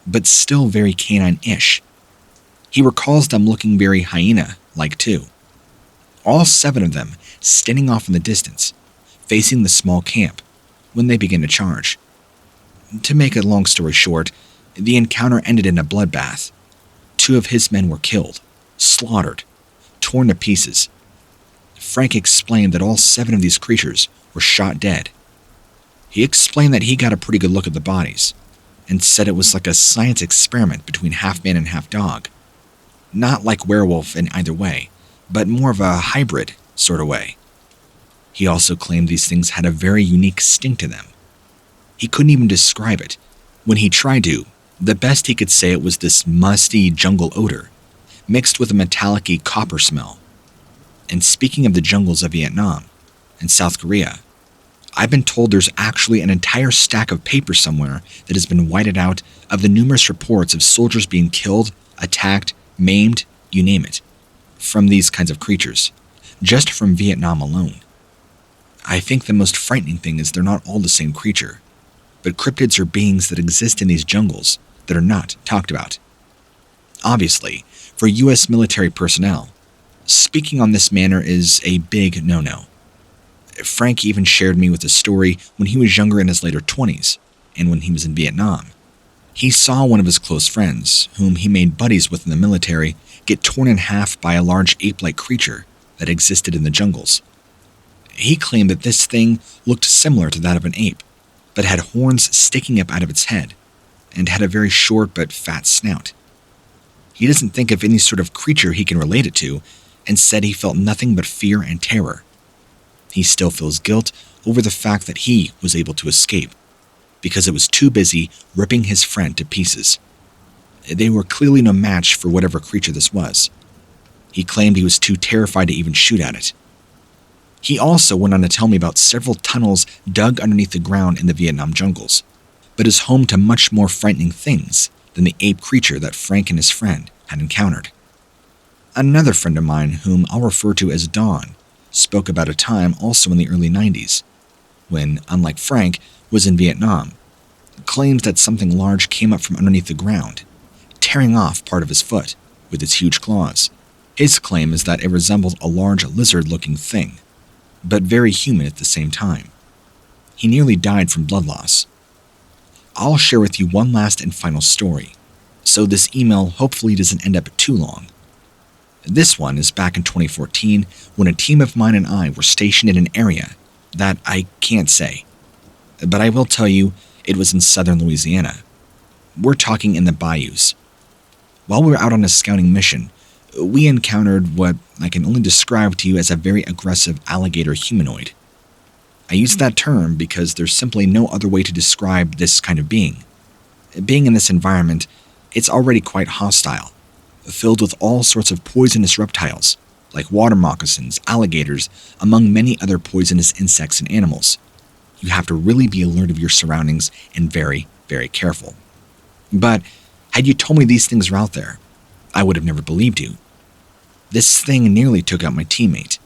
but still very canine-ish. He recalls them looking very hyena-like too. All 7 of them standing off in the distance, facing the small camp, when they began to charge. To make a long story short, the encounter ended in a bloodbath. 2 of his men were killed, slaughtered, torn to pieces. Frank explained that all 7 of these creatures were shot dead. He explained that he got a pretty good look at the bodies, and said it was like a science experiment between half man and half dog. Not like werewolf in either way, but more of a hybrid sort of way. He also claimed these things had a very unique stink to them. He couldn't even describe it. When he tried to, the best he could say it was this musty jungle odor, mixed with a metallic-y copper smell. And speaking of the jungles of Vietnam and South Korea, I've been told there's actually an entire stack of paper somewhere that has been whited out of the numerous reports of soldiers being killed, attacked, maimed, you name it, from these kinds of creatures, just from Vietnam alone. I think the most frightening thing is they're not all the same creature, but cryptids are beings that exist in these jungles that are not talked about. Obviously, for US military personnel, speaking on this manner is a big no-no. Frank even shared me with a story when he was younger in his later 20s, and when he was in Vietnam. He saw one of his close friends, whom he made buddies with in the military, get torn in half by a large ape-like creature that existed in the jungles. He claimed that this thing looked similar to that of an ape, but had horns sticking up out of its head, and had a very short but fat snout. He doesn't think of any sort of creature he can relate it to, and said he felt nothing but fear and terror. He still feels guilt over the fact that he was able to escape, because it was too busy ripping his friend to pieces. They were clearly no match for whatever creature this was. He claimed he was too terrified to even shoot at it. He also went on to tell me about several tunnels dug underneath the ground in the Vietnam jungles, but is home to much more frightening things than the ape creature that Frank and his friend had encountered. Another friend of mine, whom I'll refer to as Dawn, spoke about a time also in the early 90s, when, unlike Frank, was in Vietnam, claims that something large came up from underneath the ground, tearing off part of his foot with its huge claws. His claim is that it resembled a large lizard-looking thing, but very human at the same time. He nearly died from blood loss. I'll share with you one last and final story, so this email hopefully doesn't end up too long. This one is back in 2014 when a team of mine and I were stationed in an area that I can't say, but I will tell you it was in southern Louisiana. We're talking in the bayous. While we were out on a scouting mission, we encountered what I can only describe to you as a very aggressive alligator humanoid. I use that term because there's simply no other way to describe this kind of being. Being in this environment, it's already quite hostile, filled with all sorts of poisonous reptiles, like water moccasins, alligators, among many other poisonous insects and animals. You have to really be alert of your surroundings and very, very careful. But had you told me these things were out there, I would have never believed you. This thing nearly took out my teammate.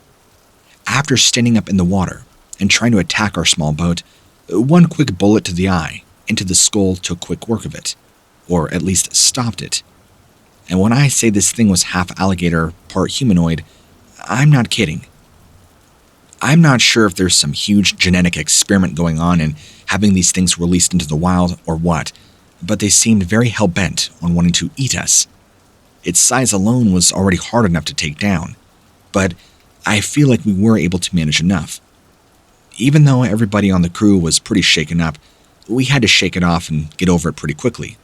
After standing up in the water and trying to attack our small boat, one quick bullet to the eye and to the skull took quick work of it, or at least stopped it. And when I say this thing was half alligator, part humanoid, I'm not kidding. I'm not sure if there's some huge genetic experiment going on in having these things released into the wild or what, but they seemed very hell-bent on wanting to eat us. Its size alone was already hard enough to take down, but I feel like we were able to manage enough. Even though everybody on the crew was pretty shaken up, we had to shake it off and get over it pretty quickly,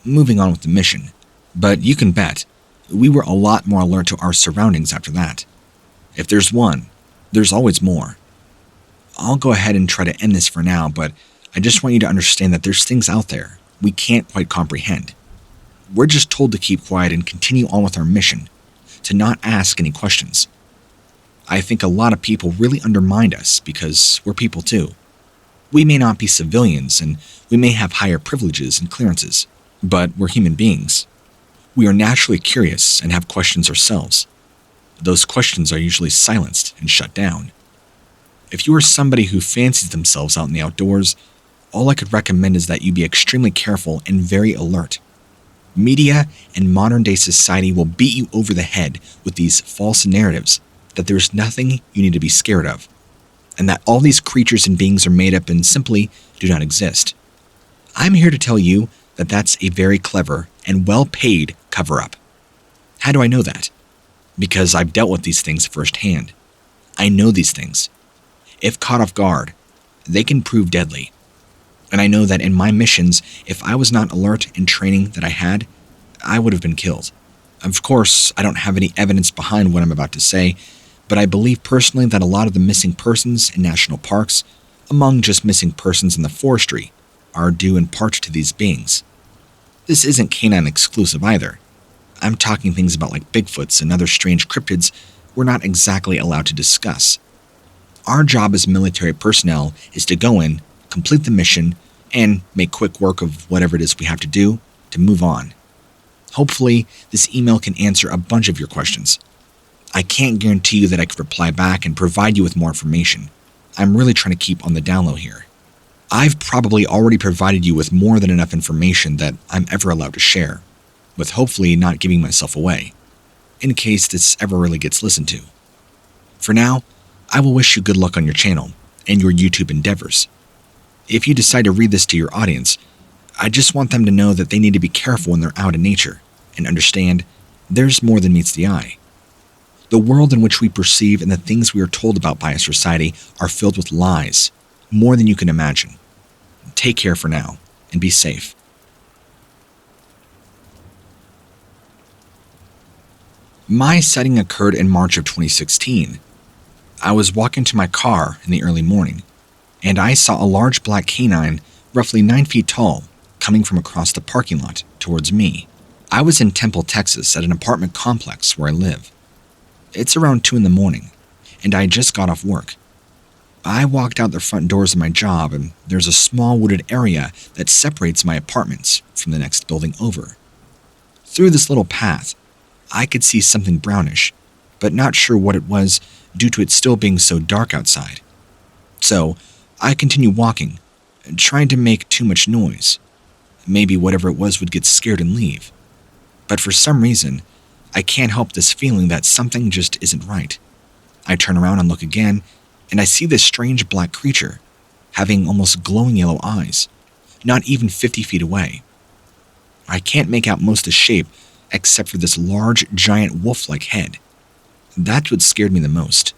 moving on with the mission. But you can bet, we were a lot more alert to our surroundings after that. If there's one, there's always more. I'll go ahead and try to end this for now, but I just want you to understand that there's things out there we can't quite comprehend. We're just told to keep quiet and continue on with our mission, to not ask any questions. I think a lot of people really undermine us because we're people too. We may not be civilians and we may have higher privileges and clearances, but we're human beings. We are naturally curious and have questions ourselves. Those questions are usually silenced and shut down. If you are somebody who fancies themselves out in the outdoors, all I could recommend is that you be extremely careful and very alert. Media and modern-day society will beat you over the head with these false narratives that there's nothing you need to be scared of, and that all these creatures and beings are made up and simply do not exist. I'm here to tell you that that's a very clever and well-paid cover-up. How do I know that? Because I've dealt with these things firsthand. I know these things. If caught off guard, they can prove deadly. And I know that in my missions, if I was not alert in training that I had, I would have been killed. Of course, I don't have any evidence behind what I'm about to say, but I believe personally that a lot of the missing persons in national parks, among just missing persons in the forestry, are due in part to these beings. This isn't canine exclusive either. I'm talking things about like Bigfoots and other strange cryptids we're not exactly allowed to discuss. Our job as military personnel is to go in, complete the mission, and make quick work of whatever it is we have to do to move on. Hopefully, this email can answer a bunch of your questions. I can't guarantee you that I could reply back and provide you with more information. I'm really trying to keep on the down low here. I've probably already provided you with more than enough information that I'm ever allowed to share, with hopefully not giving myself away, in case this ever really gets listened to. For now, I will wish you good luck on your channel and your YouTube endeavors. If you decide to read this to your audience, I just want them to know that they need to be careful when they're out in nature and understand there's more than meets the eye. The world in which we perceive and the things we are told about by a society are filled with lies, more than you can imagine. Take care for now, and be safe. My sighting occurred in March of 2016. I was walking to my car in the early morning, and I saw a large black canine, roughly 9 feet tall, coming from across the parking lot towards me. I was in Temple, Texas at an apartment complex where I live. It's around 2 in the morning, and I just got off work. I walked out the front doors of my job, and there's a small wooded area that separates my apartments from the next building over. Through this little path, I could see something brownish, but not sure what it was due to it still being so dark outside. So, I continued walking, trying to make too much noise. Maybe whatever it was would get scared and leave. But for some reason, I can't help this feeling that something just isn't right. I turn around and look again, and I see this strange black creature, having almost glowing yellow eyes, not even 50 feet away. I can't make out most of the shape except for this large, giant wolf-like head. That's what scared me the most.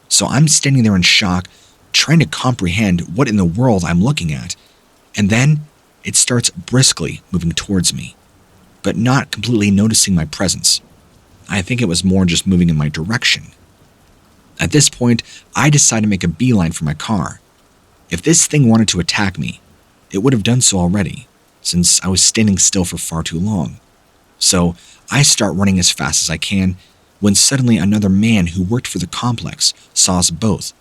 So I'm standing there in shock, trying to comprehend what in the world I'm looking at, and then it starts briskly moving towards me, but not completely noticing my presence. I think it was more just moving in my direction. At this point, I decide to make a beeline for my car. If this thing wanted to attack me, it would have done so already, since I was standing still for far too long. So I start running as fast as I can, when suddenly another man who worked for the complex saw us both,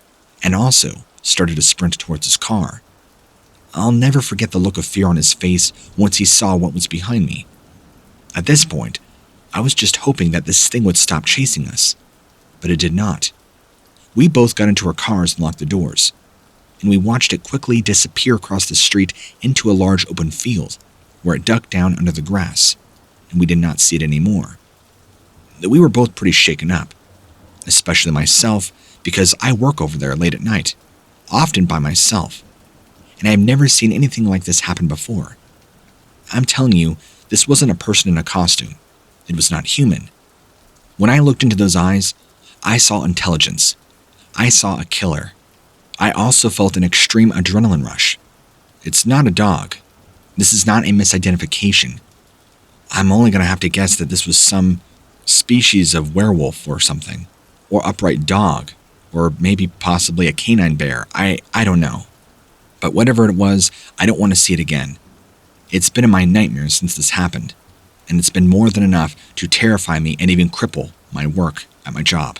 and also started to sprint towards his car. I'll never forget the look of fear on his face once he saw what was behind me. At this point, I was just hoping that this thing would stop chasing us, but it did not. We both got into our cars and locked the doors, and we watched it quickly disappear across the street into a large open field, where it ducked down under the grass, and we did not see it anymore. We were both pretty shaken up, especially myself, because I work over there late at night, often by myself, and I have never seen anything like this happen before. I'm telling you, this wasn't a person in a costume. It was not human. When I looked into those eyes, I saw intelligence. I saw a killer. I also felt an extreme adrenaline rush. It's not a dog. This is not a misidentification. I'm only going to have to guess that this was some species of werewolf or something, or upright dog, or maybe possibly a canine bear. I don't know. But whatever it was, I don't want to see it again. It's been in my nightmares since this happened, and it's been more than enough to terrify me and even cripple my work at my job.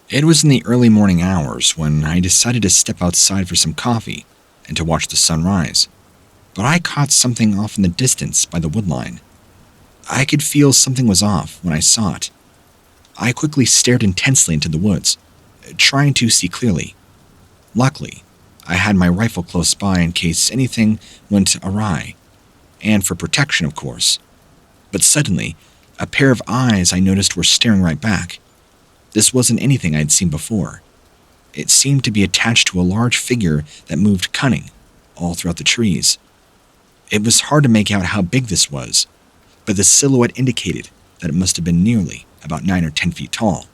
It was in the early morning hours when I decided to step outside for some coffee and to watch the sun rise, but I caught something off in the distance by the woodline. I could feel something was off when I saw it. I quickly stared intensely into the woods, trying to see clearly. Luckily, I had my rifle close by in case anything went awry, and for protection, of course. But suddenly, a pair of eyes I noticed were staring right back. This wasn't anything I'd seen before. It seemed to be attached to a large figure that moved cunning all throughout the trees. It was hard to make out how big this was, but the silhouette indicated that it must have been nearly about 9 or 10 feet tall.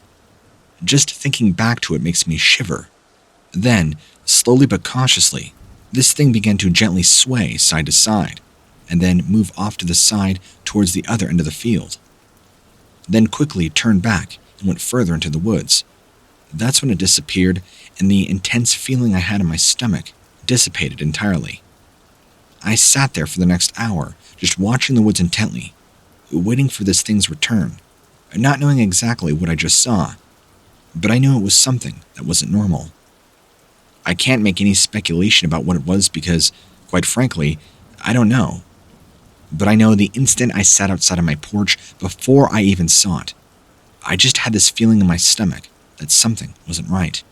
Just thinking back to it makes me shiver. Then, slowly but cautiously, this thing began to gently sway side to side, and then move off to the side towards the other end of the field. Then quickly turned back and went further into the woods. That's when it disappeared, and the intense feeling I had in my stomach dissipated entirely. I sat there for the next hour, just watching the woods intently, waiting for this thing's return, not knowing exactly what I just saw, but I knew it was something that wasn't normal. I can't make any speculation about what it was because, quite frankly, I don't know. But I know the instant I sat outside of my porch, before I even saw it, I just had this feeling in my stomach that something wasn't right.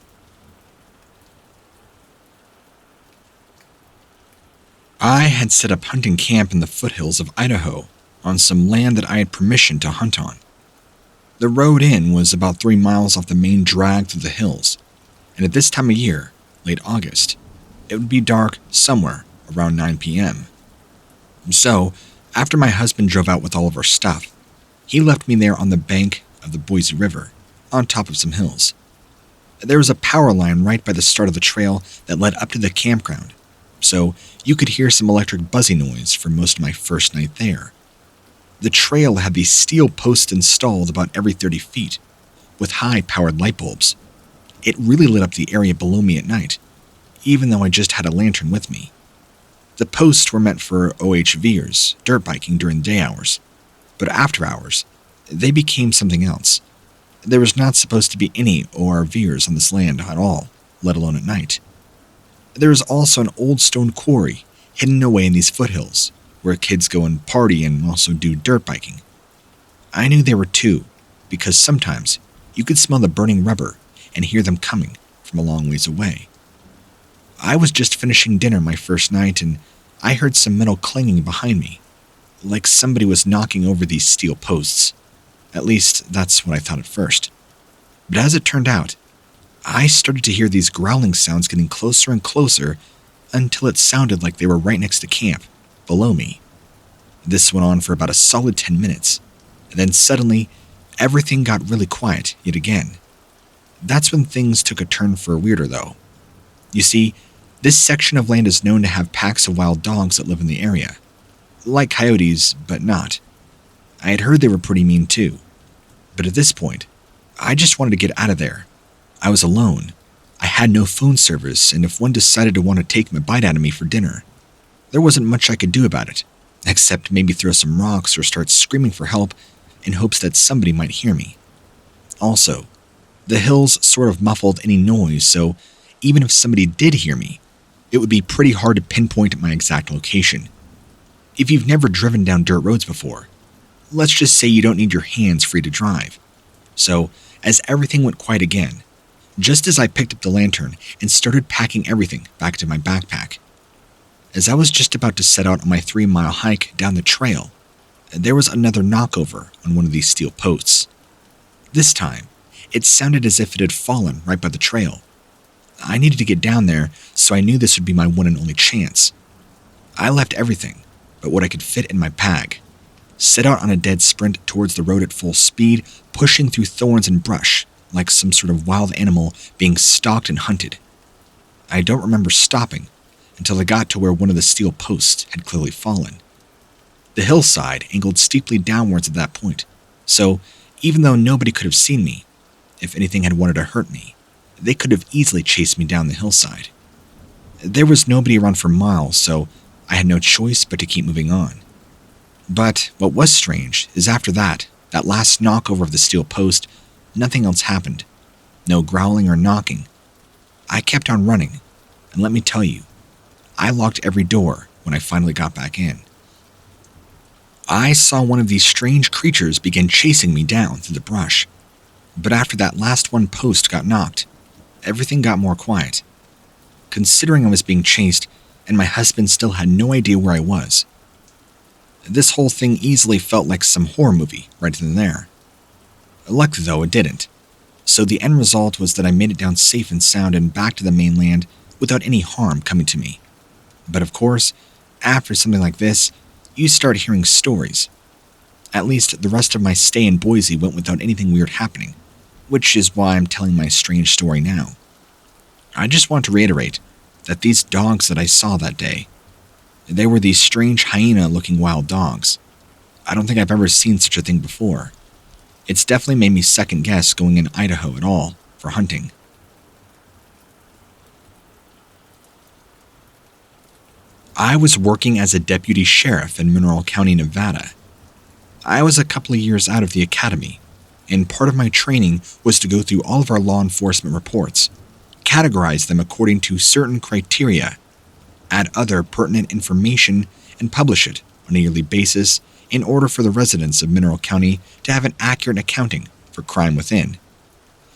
I had set up hunting camp in the foothills of Idaho on some land that I had permission to hunt on. The road in was about 3 miles off the main drag through the hills, and at this time of year, late August, it would be dark somewhere around 9 p.m. So, after my husband drove out with all of our stuff, he left me there on the bank of the Boise River, on top of some hills. There was a power line right by the start of the trail that led up to the campground, so you could hear some electric buzzing noise for most of my first night there. The trail had these steel posts installed about every 30 feet, with high-powered light bulbs. It really lit up the area below me at night, even though I just had a lantern with me. The posts were meant for OHVers, dirt biking during the day hours, but after hours, they became something else. There was not supposed to be any ORVers on this land at all, let alone at night. There is also an old stone quarry hidden away in these foothills, where kids go and party and also do dirt biking. I knew there were two, because sometimes you could smell the burning rubber and hear them coming from a long ways away. I was just finishing dinner my first night and I heard some metal clanging behind me, like somebody was knocking over these steel posts. At least, that's what I thought at first. But as it turned out, I started to hear these growling sounds getting closer and closer until it sounded like they were right next to camp, below me. This went on for about a solid 10 minutes, and then suddenly, everything got really quiet yet again. That's when things took a turn for weirder, though. You see, this section of land is known to have packs of wild dogs that live in the area. Like coyotes, but not. I had heard they were pretty mean too. But at this point, I just wanted to get out of there. I was alone. I had no phone service, and if one decided to want to take a bite out of me for dinner, there wasn't much I could do about it, except maybe throw some rocks or start screaming for help in hopes that somebody might hear me. Also, the hills sort of muffled any noise, so even if somebody did hear me, it would be pretty hard to pinpoint my exact location. If you've never driven down dirt roads before, let's just say you don't need your hands free to drive. So, as everything went quiet again, just as I picked up the lantern and started packing everything back into my backpack, as I was just about to set out on my 3-mile hike down the trail, there was another knockover on one of these steel posts. This time, it sounded as if it had fallen right by the trail. I needed to get down there, so I knew this would be my one and only chance. I left everything but what I could fit in my pack, set out on a dead sprint towards the road at full speed, pushing through thorns and brush like some sort of wild animal being stalked and hunted. I don't remember stopping until I got to where one of the steel posts had clearly fallen. The hillside angled steeply downwards at that point, so Even though nobody could have seen me, if anything had wanted to hurt me, they could have easily chased me down the hillside. There was nobody around for miles, so I had no choice but to keep moving on. But what was strange is after that last knockover of the steel post, nothing else happened. No growling or knocking. I kept on running, and let me tell you, I locked every door when I finally got back in. I saw one of these strange creatures begin chasing me down through the brush. But after that last one post got knocked, everything got more quiet. Considering I was being chased, and my husband still had no idea where I was. This whole thing easily felt like some horror movie right then and there. Luckily though, it didn't. So the end result was that I made it down safe and sound and back to the mainland without any harm coming to me. But of course, after something like this, you start hearing stories. At least the rest of my stay in Boise went without anything weird happening, which is why I'm telling my strange story now. I just want to reiterate that these dogs that I saw that day, they were these strange hyena-looking wild dogs. I don't think I've ever seen such a thing before. It's definitely made me second-guess going in Idaho at all for hunting. I was working as a deputy sheriff in Mineral County, Nevada. I was a couple of years out of the academy, and part of my training was to go through all of our law enforcement reports, categorize them according to certain criteria, add other pertinent information, and publish it on a yearly basis in order for the residents of Mineral County to have an accurate accounting for crime within.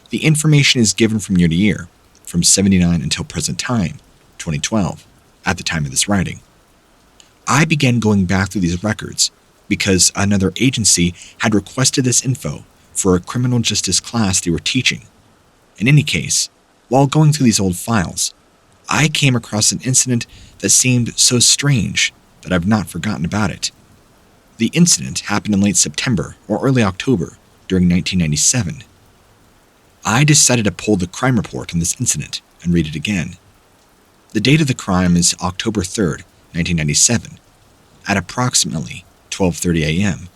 The information is given from year to year, from 79 until present time, 2012, at the time of this writing. I began going back through these records because another agency had requested this info for a criminal justice class they were teaching. In any case, while going through these old files, I came across an incident that seemed so strange that I've not forgotten about it. The incident happened in late September or early October during 1997. I decided to pull the crime report on this incident and read it again. The date of the crime is October 3rd, 1997, at approximately 12:30 a.m.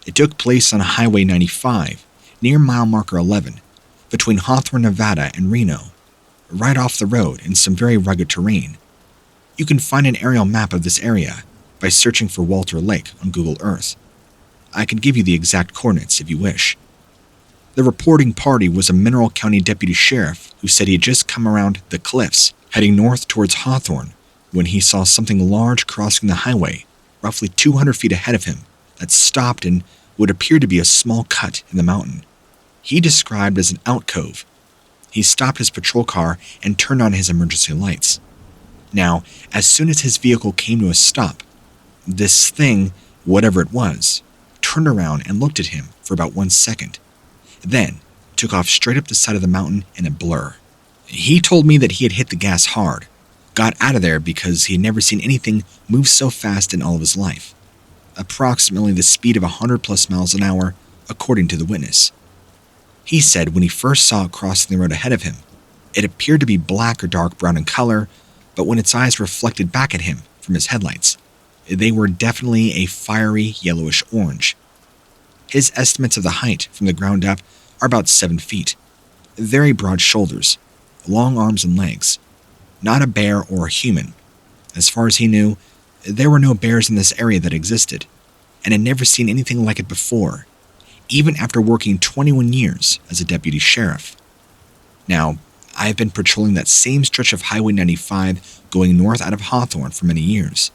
It took place on Highway 95, near mile marker 11, between Hawthorne, Nevada and Reno, right off the road in some very rugged terrain. You can find an aerial map of this area by searching for Walter Lake on Google Earth. I can give you the exact coordinates if you wish. The reporting party was a Mineral County deputy sheriff who said he had just come around the cliffs, heading north towards Hawthorne, when he saw something large crossing the highway, roughly 200 feet ahead of him, that stopped in what appeared to be a small cut in the mountain. He described as an alcove. He stopped his patrol car and turned on his emergency lights. Now, as soon as his vehicle came to a stop, this thing, whatever it was, turned around and looked at him for about 1 second, then took off straight up the side of the mountain in a blur. He told me that he had hit the gas hard, got out of there because he had never seen anything move so fast in all of his life, approximately the speed of 100 plus miles an hour, according to the witness. He said when he first saw it crossing the road ahead of him, it appeared to be black or dark brown in color, but when its eyes reflected back at him from his headlights, they were definitely a fiery yellowish orange. His estimates of the height from the ground up are about 7 feet, very broad shoulders, long arms and legs, not a bear or a human. As far as he knew, there were no bears in this area that existed, and had never seen anything like it before, even after working 21 years as a deputy sheriff. Now, I have been patrolling that same stretch of Highway 95 going north out of Hawthorne for many years.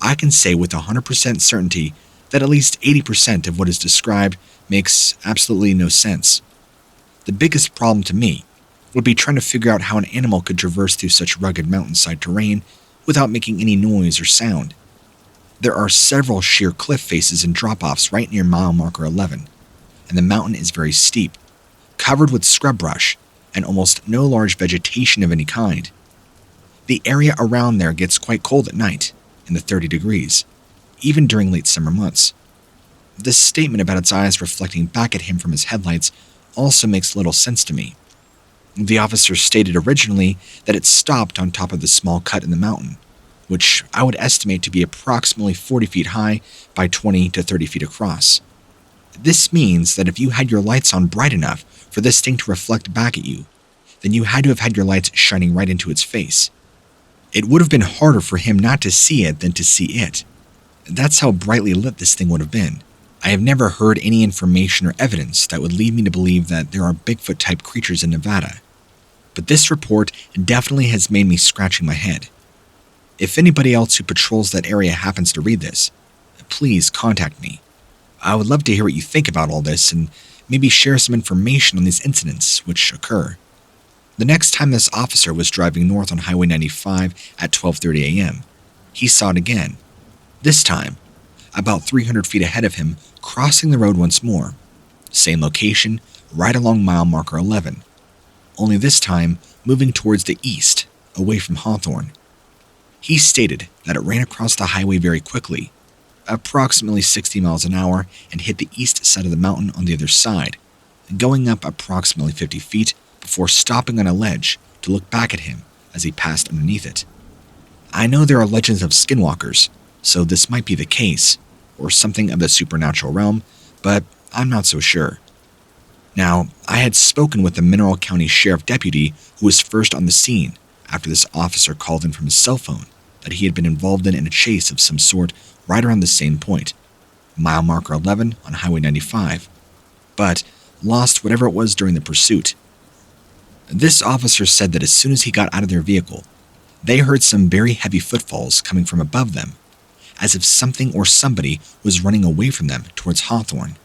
I can say with 100% certainty that at least 80% of what is described makes absolutely no sense. The biggest problem to me would be trying to figure out how an animal could traverse through such rugged mountainside terrain without making any noise or sound. There are several sheer cliff faces and drop-offs right near mile marker 11, and the mountain is very steep, covered with scrub brush and almost no large vegetation of any kind. The area around there gets quite cold at night, in the 30 degrees, even during late summer months. This statement about its eyes reflecting back at him from his headlights also makes little sense to me. The officer stated originally that it stopped on top of the small cut in the mountain, which I would estimate to be approximately 40 feet high by 20 to 30 feet across. This means that if you had your lights on bright enough for this thing to reflect back at you, then you had to have had your lights shining right into its face. It would have been harder for him not to see it than to see it. That's how brightly lit this thing would have been. I have never heard any information or evidence that would lead me to believe that there are Bigfoot-type creatures in Nevada. But this report definitely has made me scratching my head. If anybody else who patrols that area happens to read this, please contact me. I would love to hear what you think about all this and maybe share some information on these incidents which occur. The next time this officer was driving north on Highway 95 at 12:30 a.m., he saw it again. This time, about 300 feet ahead of him, crossing the road once more. Same location, right along mile marker 11. Only this time, moving towards the east, away from Hawthorne. He stated that it ran across the highway very quickly, approximately 60 miles an hour, and hit the east side of the mountain on the other side, going up approximately 50 feet before stopping on a ledge to look back at him as he passed underneath it. I know there are legends of skinwalkers, so this might be the case, or something of the supernatural realm, but I'm not so sure. Now, I had spoken with the Mineral County Sheriff Deputy who was first on the scene after this officer called in from his cell phone that he had been involved in a chase of some sort right around the same point, mile marker 11 on Highway 95, but lost whatever it was during the pursuit. This officer said that as soon as he got out of their vehicle, they heard some very heavy footfalls coming from above them, as if something or somebody was running away from them towards Hawthorne.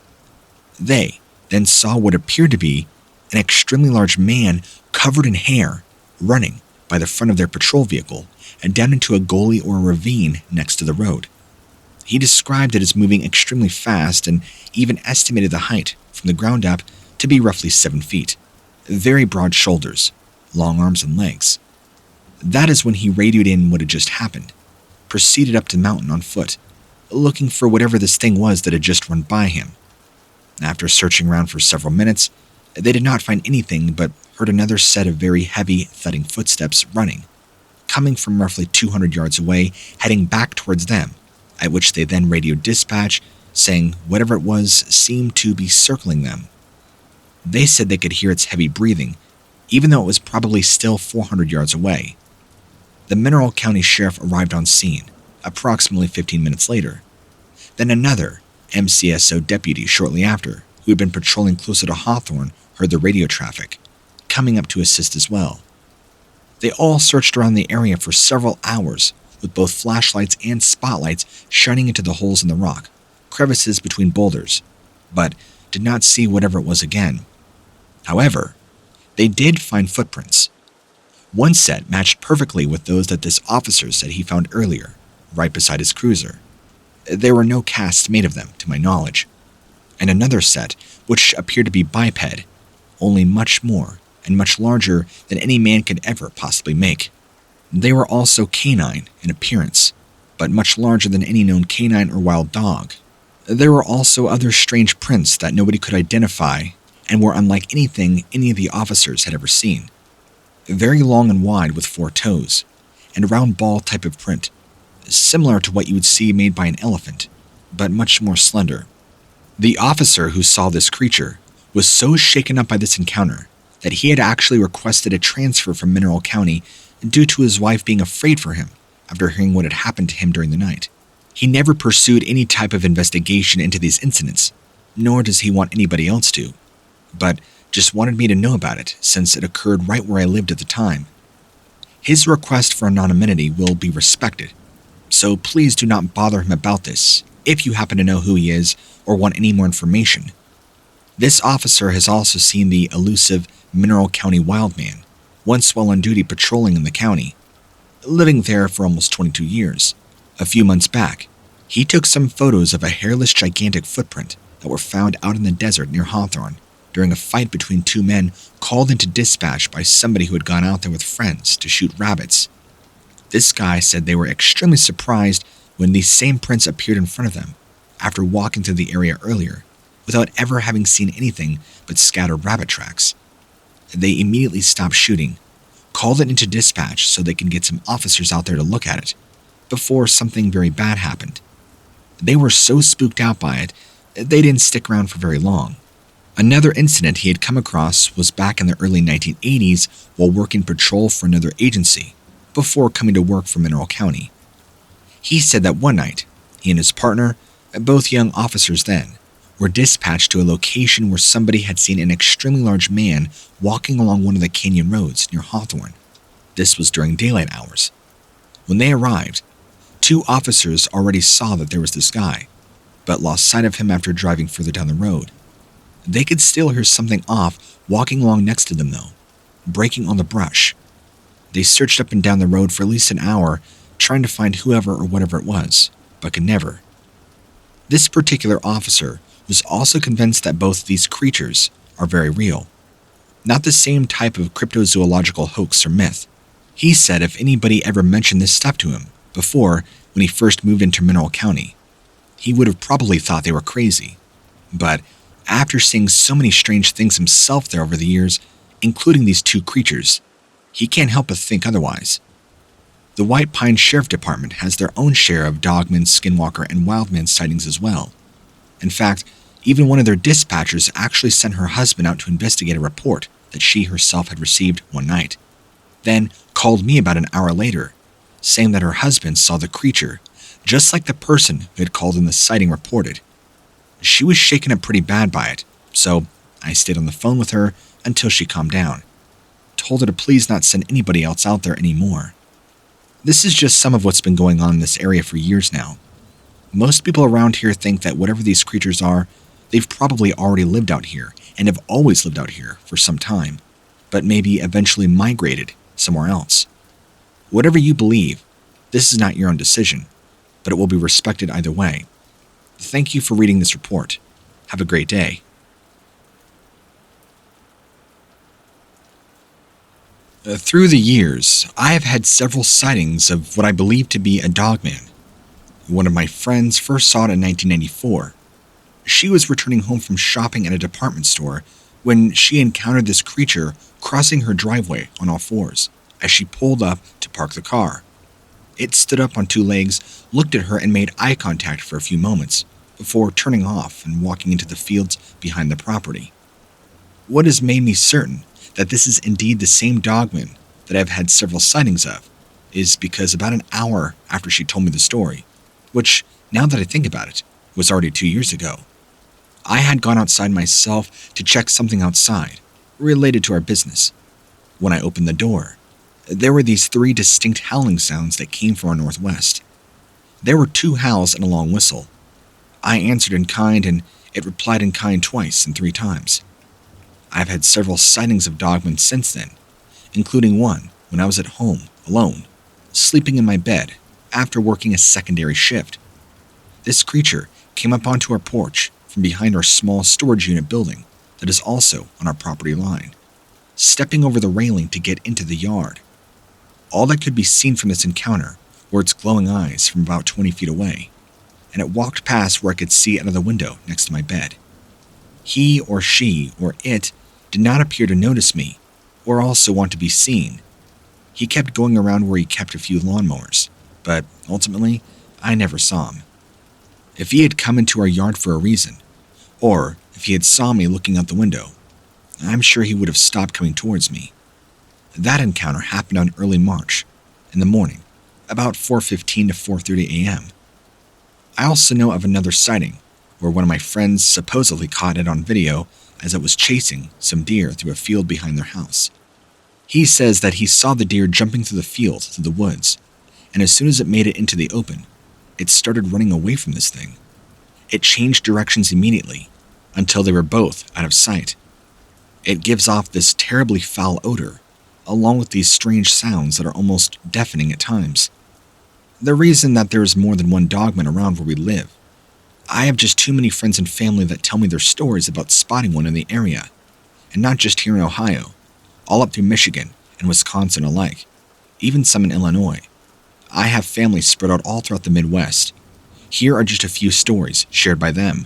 They then saw what appeared to be an extremely large man covered in hair running by the front of their patrol vehicle and down into a gully or a ravine next to the road. He described it as moving extremely fast and even estimated the height from the ground up to be roughly 7 feet. Very broad shoulders, long arms and legs. That is when he radioed in what had just happened, proceeded up the mountain on foot, looking for whatever this thing was that had just run by him. After searching around for several minutes, they did not find anything but heard another set of very heavy, thudding footsteps running, coming from roughly 200 yards away, heading back towards them, at which they then radioed dispatch, saying whatever it was seemed to be circling them. They said they could hear its heavy breathing, even though it was probably still 400 yards away. The Mineral County Sheriff arrived on scene, approximately 15 minutes later. Then another MCSO deputy shortly after, who had been patrolling closer to Hawthorne, heard the radio traffic, coming up to assist as well. They all searched around the area for several hours, with both flashlights and spotlights shining into the holes in the rock, crevices between boulders, but did not see whatever it was again. However, they did find footprints. One set matched perfectly with those that this officer said he found earlier, right beside his cruiser. There were no casts made of them, to my knowledge. And another set, which appeared to be biped, only much more and much larger than any man could ever possibly make. They were also canine in appearance, but much larger than any known canine or wild dog. There were also other strange prints that nobody could identify and were unlike anything any of the officers had ever seen. Very long and wide with 4 toes, and a round ball type of print, similar to what you would see made by an elephant, but much more slender. The officer who saw this creature was so shaken up by this encounter that he had actually requested a transfer from Mineral County due to his wife being afraid for him after hearing what had happened to him during the night. He never pursued any type of investigation into these incidents, nor does he want anybody else to, but just wanted me to know about it since it occurred right where I lived at the time. His request for anonymity will be respected, so please do not bother him about this if you happen to know who he is or want any more information. This officer has also seen the elusive Mineral County Wildman, once while on duty patrolling in the county, living there for almost 22 years. A few months back, he took some photos of a hairless gigantic footprint that were found out in the desert near Hawthorne during a fight between 2 men called into dispatch by somebody who had gone out there with friends to shoot rabbits. This guy said they were extremely surprised when these same prints appeared in front of them after walking through the area earlier, without ever having seen anything but scattered rabbit tracks. They immediately stopped shooting, called it into dispatch so they can get some officers out there to look at it, before something very bad happened. They were so spooked out by it They didn't stick around for very long. Another incident he had come across was back in the early 1980s while working patrol for another agency, before coming to work for Mineral County. He said that one night, he and his partner, both young officers then, were dispatched to a location where somebody had seen an extremely large man walking along one of the canyon roads near Hawthorne. This was during daylight hours. When they arrived, 2 officers already saw that there was this guy, but lost sight of him after driving further down the road. They could still hear something off walking along next to them though, breaking on the brush. They searched up and down the road for at least an hour, trying to find whoever or whatever it was, but could never. This particular officer was also convinced that both these creatures are very real, not the same type of cryptozoological hoax or myth. He said if anybody ever mentioned this stuff to him before when he first moved into Mineral County, he would have probably thought they were crazy. But after seeing so many strange things himself there over the years, including these 2 creatures, he can't help but think otherwise. The White Pine Sheriff Department has their own share of Dogman, Skinwalker, and Wildman sightings as well. In fact, even one of their dispatchers actually sent her husband out to investigate a report that she herself had received one night, then called me about an hour later, saying that her husband saw the creature, just like the person who had called in the sighting reported. She was shaken up pretty bad by it, so I stayed on the phone with her until she calmed down, told her to please not send anybody else out there anymore. This is just some of what's been going on in this area for years now. Most people around here think that whatever these creatures are, they've probably already lived out here and have always lived out here for some time, but maybe eventually migrated somewhere else. Whatever you believe, this is not your own decision, but it will be respected either way. Thank you for reading this report. Have a great day. Through the years, I have had several sightings of what I believe to be a dogman. One of my friends first saw it in 1994. She was returning home from shopping at a department store when she encountered this creature crossing her driveway on all fours as she pulled up to park the car. It stood up on 2 legs, looked at her, and made eye contact for a few moments before turning off and walking into the fields behind the property. What has made me certain that this is indeed the same dogman that I've had several sightings of is because about an hour after she told me the story, which, now that I think about it, was already 2 years ago, I had gone outside myself to check something outside, related to our business. When I opened the door, there were these 3 distinct howling sounds that came from our northwest. There were 2 howls and a long whistle. I answered in kind, and it replied in kind twice and 3 times. I've had several sightings of dogmen since then, including one when I was at home, alone, sleeping in my bed after working a secondary shift. This creature came up onto our porch from behind our small storage unit building that is also on our property line, stepping over the railing to get into the yard. All that could be seen from this encounter were its glowing eyes from about 20 feet away, and it walked past where I could see out of the window next to my bed. He or she or it did not appear to notice me or also want to be seen. He kept going around where he kept a few lawnmowers, but ultimately, I never saw him. If he had come into our yard for a reason, or if he had saw me looking out the window, I'm sure he would have stopped coming towards me. That encounter happened on early March, in the morning, about 4:15 to 4:30 a.m. I also know of another sighting where one of my friends supposedly caught it on video as it was chasing some deer through a field behind their house. He says that he saw the deer jumping through the field to the woods, and as soon as it made it into the open, it started running away from this thing. It changed directions immediately, until they were both out of sight. It gives off this terribly foul odor, along with these strange sounds that are almost deafening at times. The reason that there is more than one dogman around where we live, I have just too many friends and family that tell me their stories about spotting one in the area, and not just here in Ohio, all up through Michigan and Wisconsin alike, even some in Illinois. I have family spread out all throughout the Midwest. Here are just a few stories shared by them.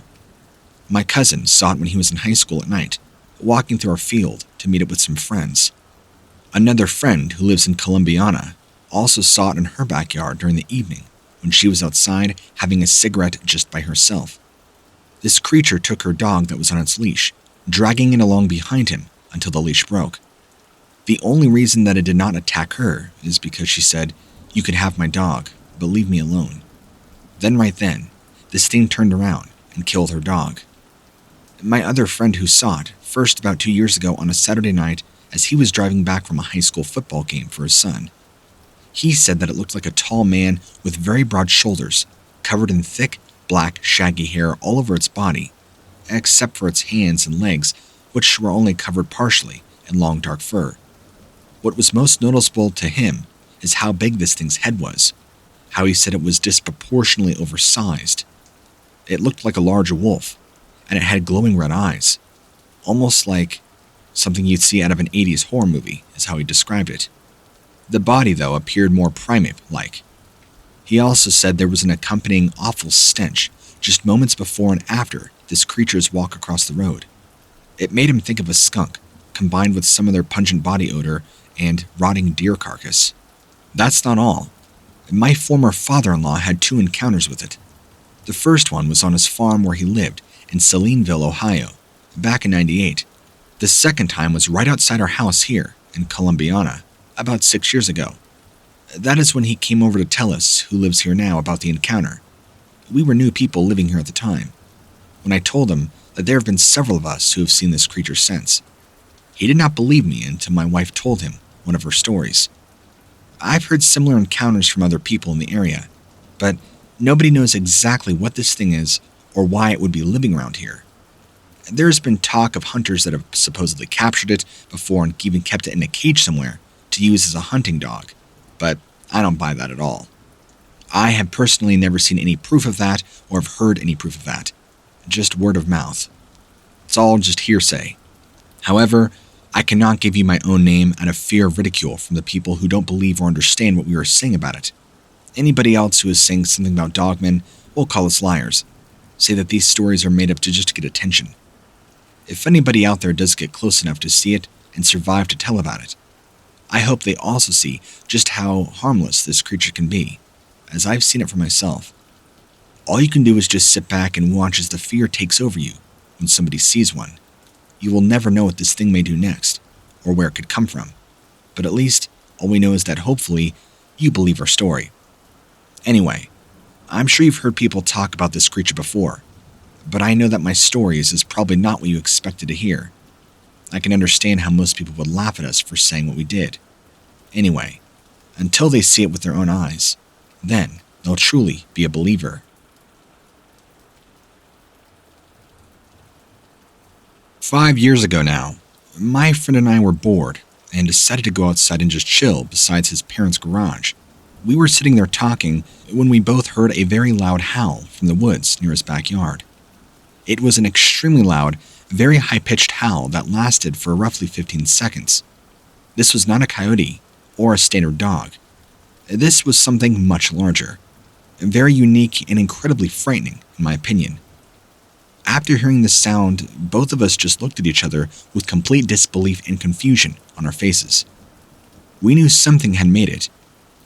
My cousin saw it when he was in high school at night, walking through our field to meet it with some friends. Another friend who lives in Columbiana also saw it in her backyard during the evening when she was outside having a cigarette just by herself. This creature took her dog that was on its leash, dragging it along behind him until the leash broke. The only reason that it did not attack her is because she said, "You can have my dog, but leave me alone." Right then, this thing turned around and killed her dog. My other friend who saw it first about 2 years ago on a Saturday night as he was driving back from a high school football game for his son. He said that it looked like a tall man with very broad shoulders, covered in thick, black, shaggy hair all over its body, except for its hands and legs, which were only covered partially in long dark fur. What was most noticeable to him is how big this thing's head was, how he said it was disproportionately oversized. It looked like a large wolf, and it had glowing red eyes, almost like something you'd see out of an 80s horror movie, is how he described it. The body, though, appeared more primate-like. He also said there was an accompanying awful stench just moments before and after this creature's walk across the road. It made him think of a skunk, combined with some of their pungent body odor and rotting deer carcass. That's not all. My former father-in-law had 2 encounters with it. The first one was on his farm where he lived in Salineville, Ohio, back in '98. The second time was right outside our house here in Columbiana, about 6 years ago. That is when he came over to tell us, who lives here now, about the encounter. We were new people living here at the time. When I told him that there have been several of us who have seen this creature since, he did not believe me until my wife told him one of her stories. I've heard similar encounters from other people in the area, but nobody knows exactly what this thing is or why it would be living around here. There's been talk of hunters that have supposedly captured it before and even kept it in a cage somewhere to use as a hunting dog, but I don't buy that at all. I have personally never seen any proof of that or have heard any proof of that, just word of mouth. It's all just hearsay. However, I cannot give you my own name out of fear of ridicule from the people who don't believe or understand what we are saying about it. Anybody else who is saying something about Dogman will call us liars, say that these stories are made up to just get attention. If anybody out there does get close enough to see it and survive to tell about it, I hope they also see just how harmless this creature can be, as I've seen it for myself. All you can do is just sit back and watch as the fear takes over you when somebody sees one. You will never know what this thing may do next, or where it could come from, but at least all we know is that hopefully you believe our story. Anyway, I'm sure you've heard people talk about this creature before, but I know that my stories is probably not what you expected to hear. I can understand how most people would laugh at us for saying what we did. Anyway, until they see it with their own eyes, then they'll truly be a believer. "5 years ago now, my friend and I were bored and decided to go outside and just chill beside his parents' garage. We were sitting there talking when we both heard a very loud howl from the woods near his backyard. It was an extremely loud, very high-pitched howl that lasted for roughly 15 seconds. This was not a coyote or a standard dog. This was something much larger, very unique and incredibly frightening, in my opinion. After hearing the sound, both of us just looked at each other with complete disbelief and confusion on our faces. We knew something had made it.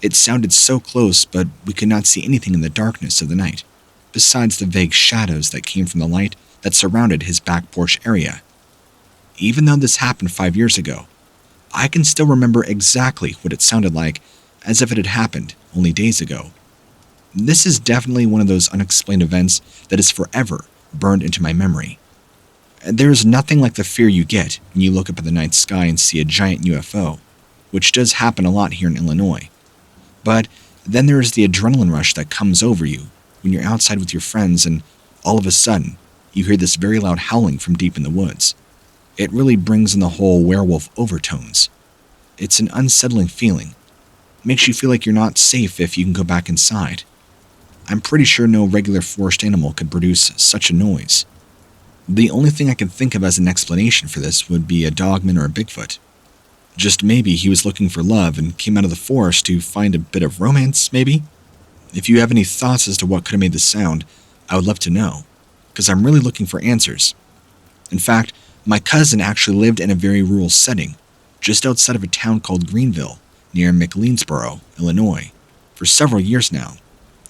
It sounded so close, but we could not see anything in the darkness of the night, besides the vague shadows that came from the light that surrounded his back porch area. Even though this happened 5 years ago, I can still remember exactly what it sounded like, as if it had happened only days ago. This is definitely one of those unexplained events that is forever burned into my memory. There is nothing like the fear you get when you look up at the night sky and see a giant UFO, which does happen a lot here in Illinois. But then there is the adrenaline rush that comes over you when you're outside with your friends and all of a sudden you hear this very loud howling from deep in the woods. It really brings in the whole werewolf overtones. It's an unsettling feeling. It makes you feel like you're not safe if you can go back inside. I'm pretty sure no regular forest animal could produce such a noise. The only thing I can think of as an explanation for this would be a Dogman or a Bigfoot. Just maybe he was looking for love and came out of the forest to find a bit of romance, maybe? If you have any thoughts as to what could have made this sound, I would love to know, because I'm really looking for answers. In fact, my cousin actually lived in a very rural setting, just outside of a town called Greenville, near McLeansboro, Illinois, for several years now,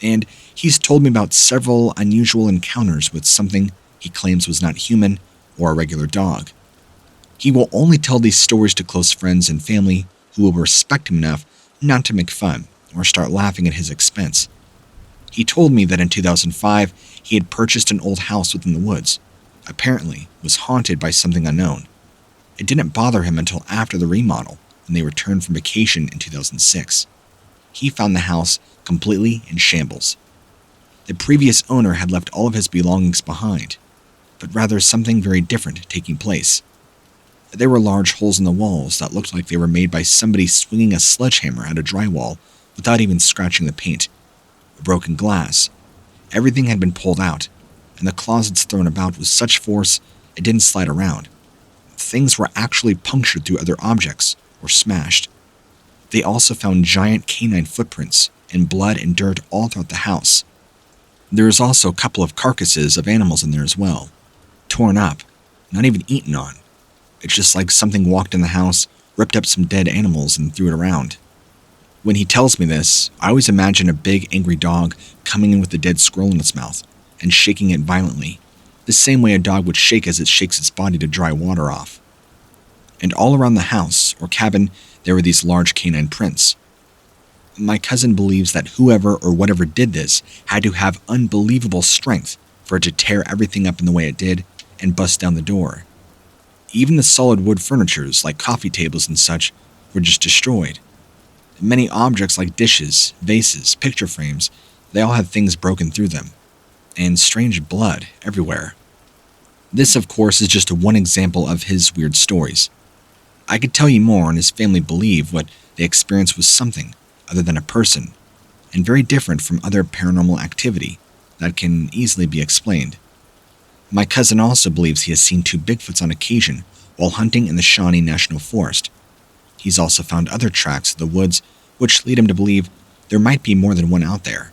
and he's told me about several unusual encounters with something he claims was not human or a regular dog. He will only tell these stories to close friends and family who will respect him enough not to make fun or start laughing at his expense. He told me that in 2005, he had purchased an old house within the woods, apparently was haunted by something unknown. It didn't bother him until after the remodel, when they returned from vacation in 2006. He found the house completely in shambles. The previous owner had left all of his belongings behind, but rather something very different taking place. There were large holes in the walls that looked like they were made by somebody swinging a sledgehammer at a drywall without even scratching the paint. Broken glass. Everything had been pulled out, and the closets thrown about with such force it didn't slide around. Things were actually punctured through other objects or smashed. They also found giant canine footprints and blood and dirt all throughout the house. There was also a couple of carcasses of animals in there as well, torn up, not even eaten on. It's just like something walked in the house, ripped up some dead animals and threw it around. When he tells me this, I always imagine a big angry dog coming in with a dead squirrel in its mouth and shaking it violently, the same way a dog would shake as it shakes its body to dry water off. And all around the house or cabin, there were these large canine prints. My cousin believes that whoever or whatever did this had to have unbelievable strength for it to tear everything up in the way it did and bust down the door. Even the solid wood furnitures like coffee tables and such were just destroyed. Many objects like dishes, vases, picture frames, they all had things broken through them, and strange blood everywhere. This, of course, is just one example of his weird stories. I could tell you more, and his family believe what they experienced was something other than a person, and very different from other paranormal activity that can easily be explained. My cousin also believes he has seen 2 Bigfoots on occasion while hunting in the Shawnee National Forest. He's also found other tracks in the woods which lead him to believe there might be more than one out there,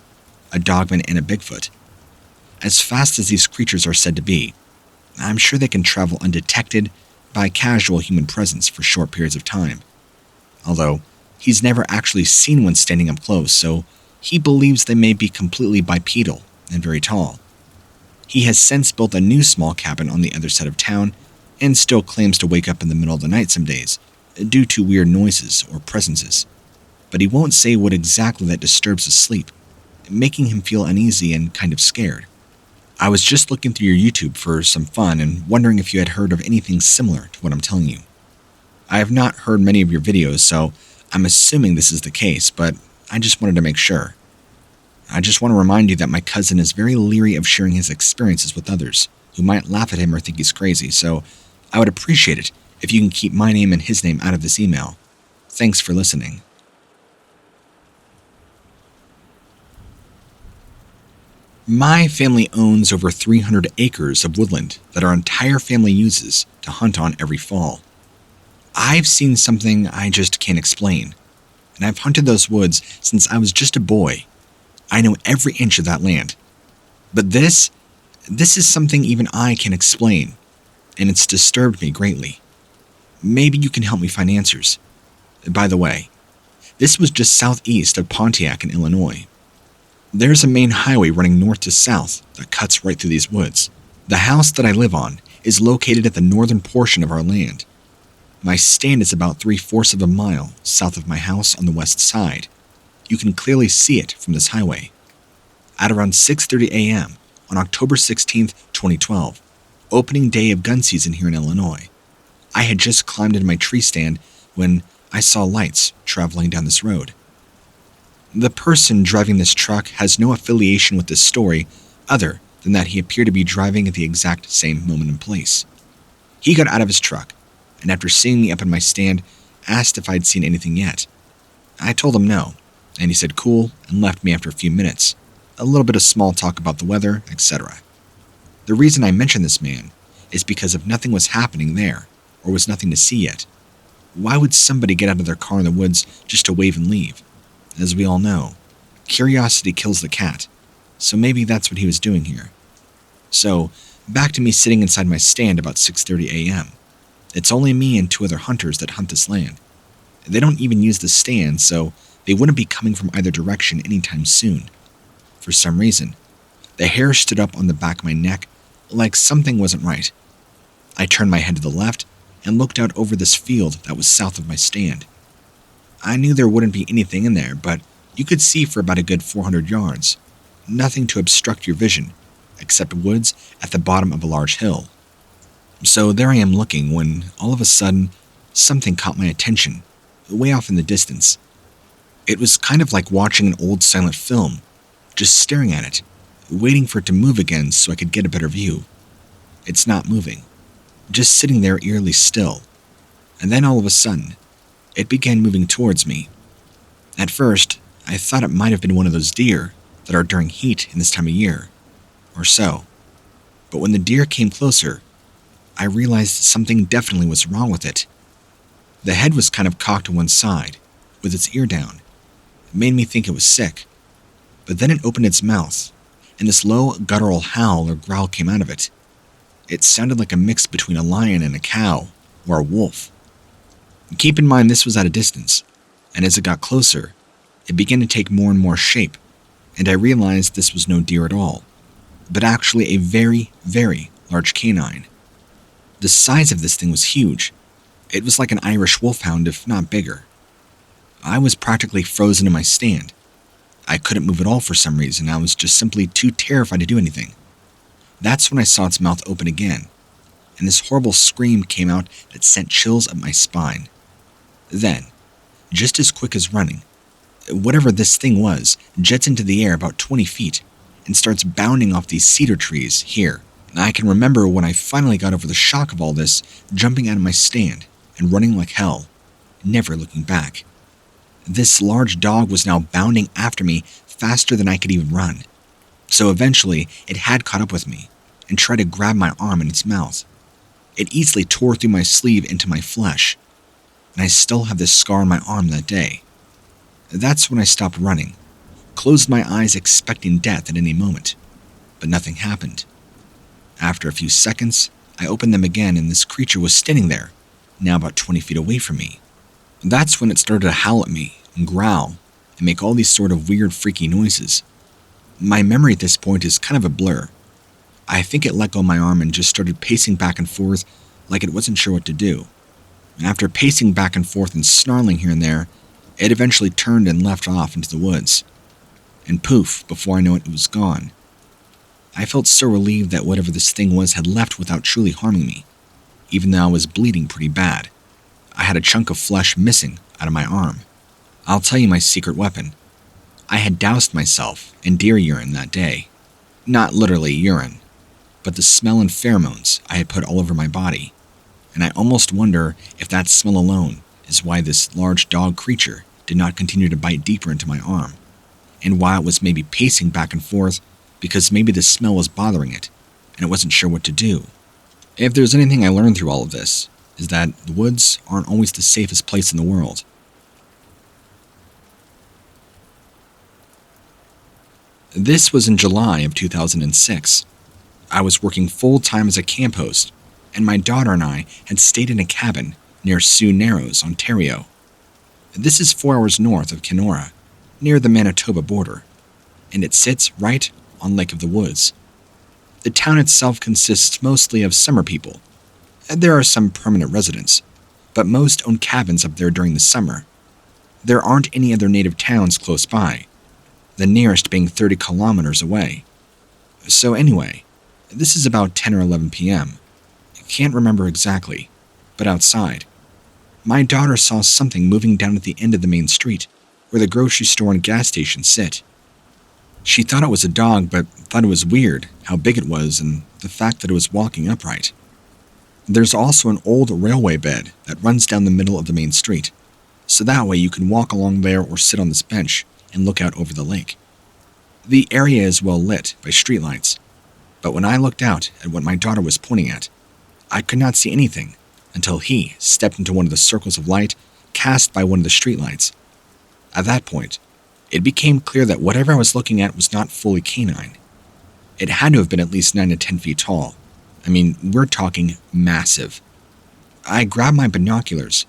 a Dogman and a Bigfoot. As fast as these creatures are said to be, I'm sure they can travel undetected by casual human presence for short periods of time. Although, he's never actually seen one standing up close, so he believes they may be completely bipedal and very tall. He has since built a new small cabin on the other side of town and still claims to wake up in the middle of the night some days due to weird noises or presences. But he won't say what exactly that disturbs his sleep, making him feel uneasy and kind of scared. I was just looking through your YouTube for some fun and wondering if you had heard of anything similar to what I'm telling you. I have not heard many of your videos, so I'm assuming this is the case, but I just wanted to make sure. I just want to remind you that my cousin is very leery of sharing his experiences with others who might laugh at him or think he's crazy, so I would appreciate it if you can keep my name and his name out of this email. Thanks for listening. My family owns over 300 acres of woodland that our entire family uses to hunt on every fall. I've seen something I just can't explain, and I've hunted those woods since I was just a boy. I know every inch of that land. But this is something even I can explain, and it's disturbed me greatly. Maybe you can help me find answers. By the way, this was just southeast of Pontiac in Illinois. There's a main highway running north to south that cuts right through these woods. The house that I live on is located at the northern portion of our land. My stand is about 3/4 of a mile south of my house on the west side. You can clearly see it from this highway. At around 6:30 a.m. on October 16th, 2012, opening day of gun season here in Illinois, I had just climbed into my tree stand when I saw lights traveling down this road. The person driving this truck has no affiliation with this story other than that he appeared to be driving at the exact same moment and place. He got out of his truck, and after seeing me up in my stand, asked if I'd seen anything yet. I told him no, and he said cool and left me after a few minutes, a little bit of small talk about the weather, etc. The reason I mention this man is because if nothing was happening there, or was nothing to see yet, why would somebody get out of their car in the woods just to wave and leave? As we all know, curiosity kills the cat, so maybe that's what he was doing here. So, back to me sitting inside my stand about 6:30 a.m. It's only me and 2 other hunters that hunt this land. They don't even use the stand, so they wouldn't be coming from either direction anytime soon. For some reason, the hair stood up on the back of my neck like something wasn't right. I turned my head to the left and looked out over this field that was south of my stand. I knew there wouldn't be anything in there, but you could see for about a good 400 yards. Nothing to obstruct your vision, except woods at the bottom of a large hill. So there I am looking when, all of a sudden, something caught my attention, way off in the distance. It was kind of like watching an old silent film, just staring at it, waiting for it to move again so I could get a better view. It's not moving, just sitting there eerily still. And then all of a sudden, it began moving towards me. At first, I thought it might have been one of those deer that are during heat in this time of year, or so. But when the deer came closer, I realized something definitely was wrong with it. The head was kind of cocked to one side, with its ear down. It made me think it was sick. But then it opened its mouth, and this low, guttural howl or growl came out of it. It sounded like a mix between a lion and a cow, or a wolf. Keep in mind this was at a distance, and as it got closer, it began to take more and more shape, and I realized this was no deer at all, but actually a very, very large canine. The size of this thing was huge. It was like an Irish wolfhound, if not bigger. I was practically frozen in my stand. I couldn't move at all for some reason. I was just simply too terrified to do anything. That's when I saw its mouth open again, and this horrible scream came out that sent chills up my spine. Then, just as quick as running, whatever this thing was jets into the air about 20 feet and starts bounding off these cedar trees here. I can remember when I finally got over the shock of all this, jumping out of my stand and running like hell, never looking back. This large dog was now bounding after me faster than I could even run. So eventually, it had caught up with me and tried to grab my arm in its mouth. It easily tore through my sleeve into my flesh, and I still have this scar on my arm that day. That's when I stopped running, closed my eyes expecting death at any moment, but nothing happened. After a few seconds, I opened them again and this creature was standing there, now about 20 feet away from me. That's when it started to howl at me and growl and make all these sort of weird freaky noises. My memory at this point is kind of a blur. I think it let go of my arm and just started pacing back and forth like it wasn't sure what to do. After pacing back and forth and snarling here and there, it eventually turned and left off into the woods. And poof, before I know it, it was gone. I felt so relieved that whatever this thing was had left without truly harming me, even though I was bleeding pretty bad. I had a chunk of flesh missing out of my arm. I'll tell you my secret weapon. I had doused myself in deer urine that day. Not literally urine, but the smell and pheromones I had put all over my body. And I almost wonder if that smell alone is why this large dog creature did not continue to bite deeper into my arm, and why it was maybe pacing back and forth because maybe the smell was bothering it, and it wasn't sure what to do. If there's anything I learned through all of this, is that the woods aren't always the safest place in the world. This was in July of 2006. I was working full-time as a camp host, and my daughter and I had stayed in a cabin near Sioux Narrows, Ontario. This is 4 hours north of Kenora, near the Manitoba border, and it sits right on Lake of the Woods. The town itself consists mostly of summer people. There are some permanent residents, but most own cabins up there during the summer. There aren't any other native towns close by, the nearest being 30 kilometers away. So anyway, this is about 10 or 11 p.m. I can't remember exactly, but outside, my daughter saw something moving down at the end of the main street, where the grocery store and gas station sit. She thought it was a dog, but thought it was weird how big it was and the fact that it was walking upright. There's also an old railway bed that runs down the middle of the main street, so that way you can walk along there or sit on this bench and look out over the lake. The area is well lit by streetlights, but when I looked out at what my daughter was pointing at, I could not see anything until he stepped into one of the circles of light cast by one of the streetlights. At that point, it became clear that whatever I was looking at was not fully canine. It had to have been at least 9 to 10 feet tall. I mean, we're talking massive. I grabbed my binoculars,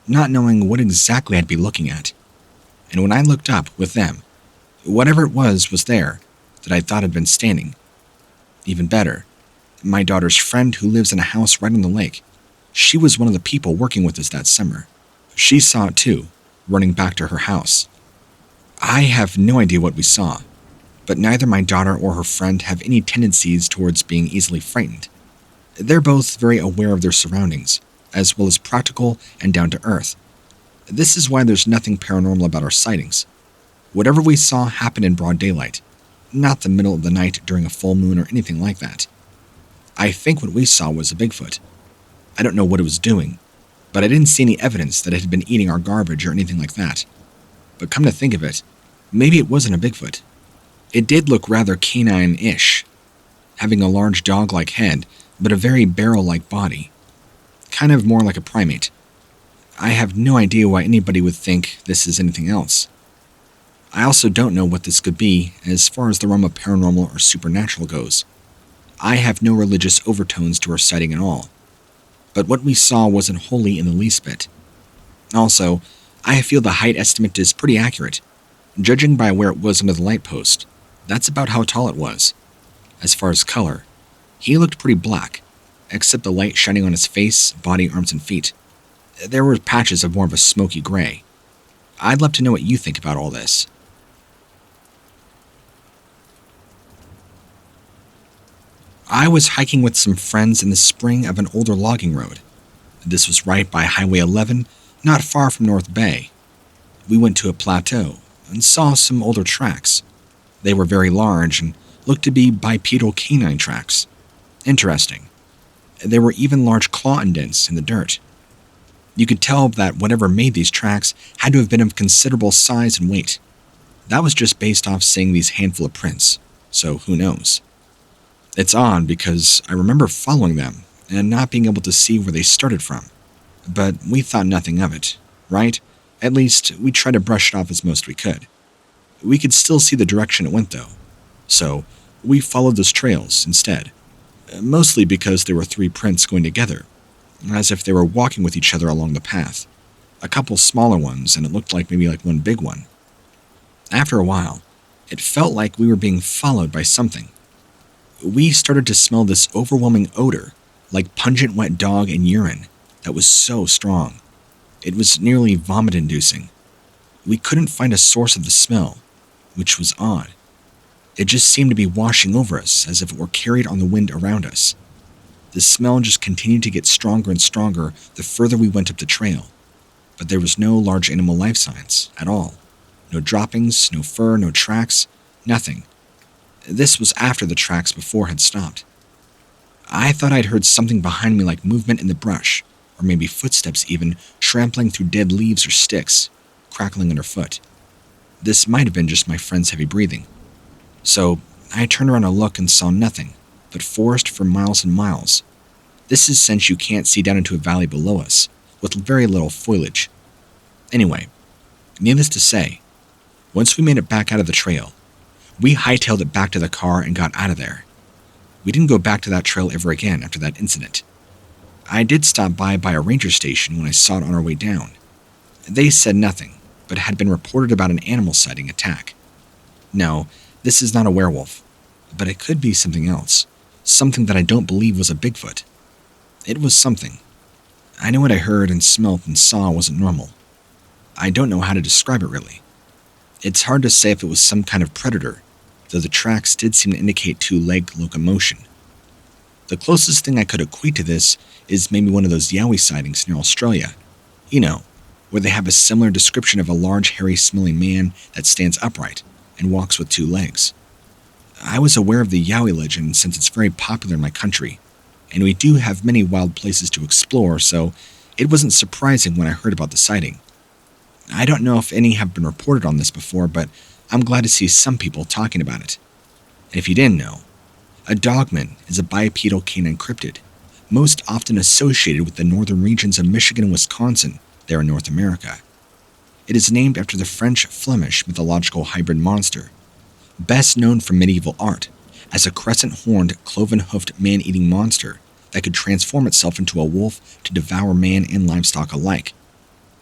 not knowing what exactly I'd be looking at. And when I looked up with them, whatever it was there that I thought had been standing. Even better, My daughter's friend who lives in a house right on the lake. She was one of the people working with us that summer. She saw it too, running back to her house. I have no idea what we saw, but neither my daughter or her friend have any tendencies towards being easily frightened. They're both very aware of their surroundings, as well as practical and down to earth. This is why there's nothing paranormal about our sightings. Whatever we saw happened in broad daylight, not the middle of the night during a full moon or anything like that. I think what we saw was a Bigfoot. I don't know what it was doing, but I didn't see any evidence that it had been eating our garbage or anything like that. But come to think of it, maybe it wasn't a Bigfoot. It did look rather canine-ish, having a large dog-like head, but a very barrel-like body. Kind of more like a primate. I have no idea why anybody would think this is anything else. I also don't know what this could be as far as the realm of paranormal or supernatural goes. I have no religious overtones to our sighting at all. But what we saw wasn't wholly in the least bit. Also, I feel the height estimate is pretty accurate. Judging by where it was under the light post, that's about how tall it was. As far as color, he looked pretty black, except the light shining on his face, body, arms, and feet. There were patches of more of a smoky gray. I'd love to know what you think about all this. I was hiking with some friends in the spring of an older logging road. This was right by Highway 11, not far from North Bay. We went to a plateau and saw some older tracks. They were very large and looked to be bipedal canine tracks. Interesting. There were even large claw indents in the dirt. You could tell that whatever made these tracks had to have been of considerable size and weight. That was just based off seeing these handful of prints, so who knows. It's odd because I remember following them and not being able to see where they started from. But we thought nothing of it, right? At least, we tried to brush it off as most we could. We could still see the direction it went though, so we followed those trails instead. Mostly because there were 3 prints going together, as if they were walking with each other along the path. A couple smaller ones, and it looked like maybe one big one. After a while, it felt like we were being followed by something. We started to smell this overwhelming odor, like pungent wet dog and urine, that was so strong. It was nearly vomit-inducing. We couldn't find a source of the smell, which was odd. It just seemed to be washing over us as if it were carried on the wind around us. The smell just continued to get stronger and stronger the further we went up the trail, but there was no large animal life signs at all. No droppings, no fur, no tracks, nothing. This was after the tracks before had stopped. I thought I'd heard something behind me like movement in the brush, or maybe footsteps even, trampling through dead leaves or sticks, crackling underfoot. This might have been just my friend's heavy breathing. So I turned around to look and saw nothing but forest for miles and miles. This is since you can't see down into a valley below us, with very little foliage. Anyway, needless to say, once we made it back out of the trail, we hightailed it back to the car and got out of there. We didn't go back to that trail ever again after that incident. I did stop by a ranger station when I saw it on our way down. They said nothing, but had been reported about an animal sighting attack. No, this is not a werewolf, but it could be something else. Something that I don't believe was a Bigfoot. It was something. I know what I heard and smelt and saw wasn't normal. I don't know how to describe it really. It's hard to say if it was some kind of predator, though the tracks did seem to indicate 2-leg locomotion. The closest thing I could equate to this is maybe one of those Yowie sightings near Australia. You know, where they have a similar description of a large hairy-smelling man that stands upright and walks with 2 legs. I was aware of the Yowie legend since it's very popular in my country, and we do have many wild places to explore, so it wasn't surprising when I heard about the sighting. I don't know if any have been reported on this before, but I'm glad to see some people talking about it. And if you didn't know, a Dogman is a bipedal canine cryptid, most often associated with the northern regions of Michigan and Wisconsin, there in North America. It is named after the French-Flemish mythological hybrid monster, best known from medieval art as a crescent-horned, cloven-hoofed man-eating monster that could transform itself into a wolf to devour man and livestock alike.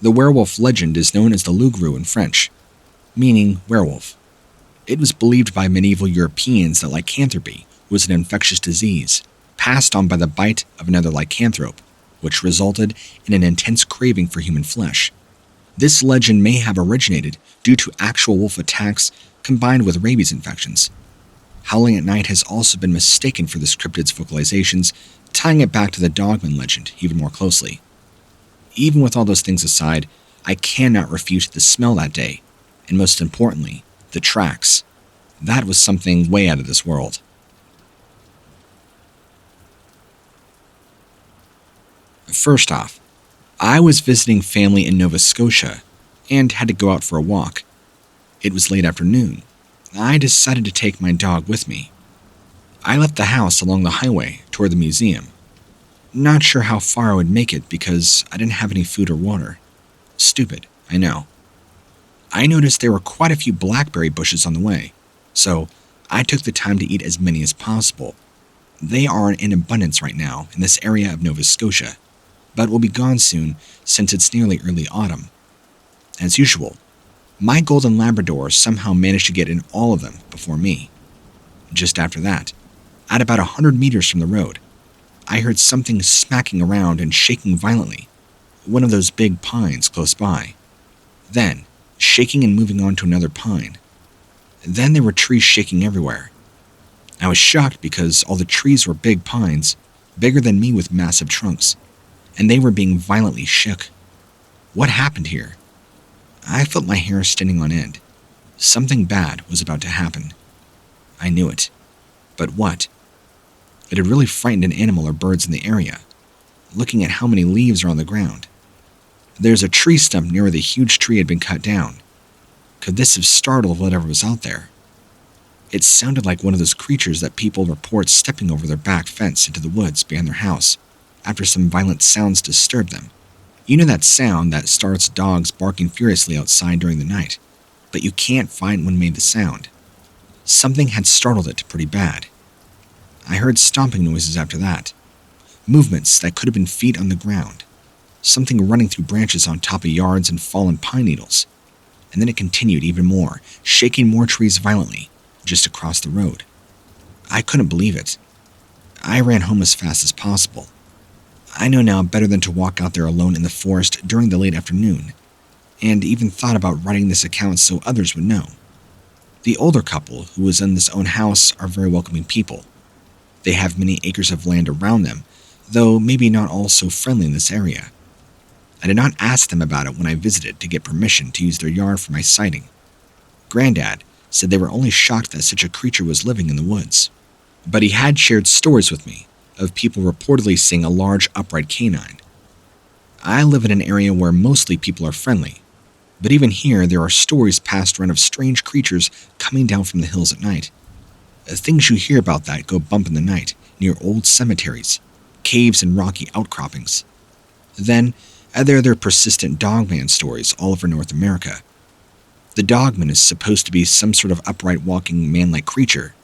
The Werewolf Legend is known as the Loup-garou in French, meaning werewolf. It was believed by medieval Europeans that lycanthropy was an infectious disease, passed on by the bite of another lycanthrope, which resulted in an intense craving for human flesh. This legend may have originated due to actual wolf attacks combined with rabies infections. Howling at Night has also been mistaken for this cryptid's vocalizations, tying it back to the Dogman legend even more closely. Even with all those things aside, I cannot refute the smell that day, and most importantly, the tracks. That was something way out of this world. First off, I was visiting family in Nova Scotia and had to go out for a walk. It was late afternoon. I decided to take my dog with me. I left the house along the highway toward the museum. Not sure how far I would make it because I didn't have any food or water. Stupid, I know. I noticed there were quite a few blackberry bushes on the way, so I took the time to eat as many as possible. They are in abundance right now in this area of Nova Scotia, but will be gone soon since it's nearly early autumn. As usual, my golden Labrador somehow managed to get in all of them before me. Just after that, at about 100 meters from the road, I heard something smacking around and shaking violently, one of those big pines close by. Then, shaking and moving on to another pine. Then there were trees shaking everywhere. I was shocked because all the trees were big pines, bigger than me with massive trunks, and they were being violently shook. What happened here? I felt my hair standing on end. Something bad was about to happen. I knew it. But what? It had really frightened an animal or birds in the area, looking at how many leaves are on the ground. There's a tree stump near where the huge tree had been cut down. Could this have startled whatever was out there? It sounded like one of those creatures that people report stepping over their back fence into the woods behind their house after some violent sounds disturb them. You know that sound that starts dogs barking furiously outside during the night, but you can't find what made the sound. Something had startled it pretty bad. I heard stomping noises after that. Movements that could have been feet on the ground. Something running through branches on top of yards and fallen pine needles. And then it continued even more, shaking more trees violently, just across the road. I couldn't believe it. I ran home as fast as possible. I know now better than to walk out there alone in the forest during the late afternoon, and even thought about writing this account so others would know. The older couple who was in this own house are very welcoming people. They have many acres of land around them, though maybe not all so friendly in this area. I did not ask them about it when I visited to get permission to use their yard for my sighting. Granddad said they were only shocked that such a creature was living in the woods, but he had shared stories with me of people reportedly seeing a large upright canine. I live in an area where mostly people are friendly, but even here there are stories passed around of strange creatures coming down from the hills at night. Things you hear about that go bump in the night near old cemeteries, caves and rocky outcroppings. Then there are their persistent dogman stories all over North America. The dogman is supposed to be some sort of upright walking man-like creature,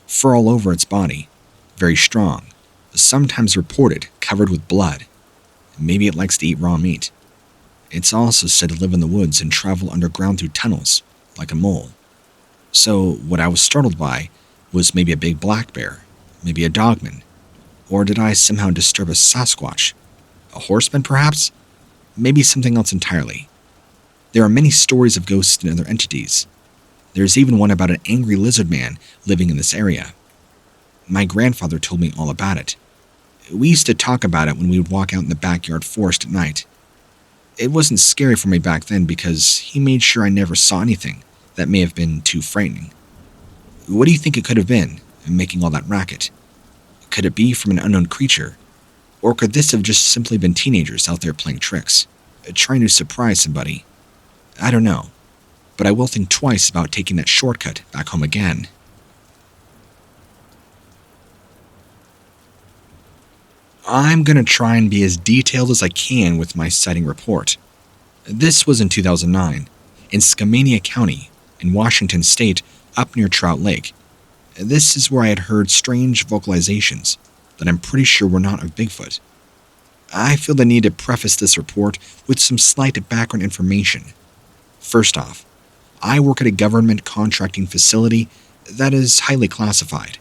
fur all over its body, very strong, sometimes reported covered with blood. Maybe it likes to eat raw meat. It's also said to live in the woods and travel underground through tunnels, like a mole. So what I was startled by was maybe a big black bear, maybe a dogman, or did I somehow disturb a Sasquatch? A horseman, perhaps? Maybe something else entirely. There are many stories of ghosts and other entities. There's even one about an angry lizard man living in this area. My grandfather told me all about it. We used to talk about it when we would walk out in the backyard forest at night. It wasn't scary for me back then because he made sure I never saw anything that may have been too frightening. What do you think it could have been, making all that racket? Could it be from an unknown creature? Or could this have just simply been teenagers out there playing tricks, trying to surprise somebody? I don't know, but I will think twice about taking that shortcut back home again. I'm going to try and be as detailed as I can with my sighting report. This was in 2009, in Skamania County, in Washington State, up near Trout Lake. This is where I had heard strange vocalizations that I'm pretty sure were not of Bigfoot. I feel the need to preface this report with some slight background information. First off, I work at a government contracting facility that is highly classified.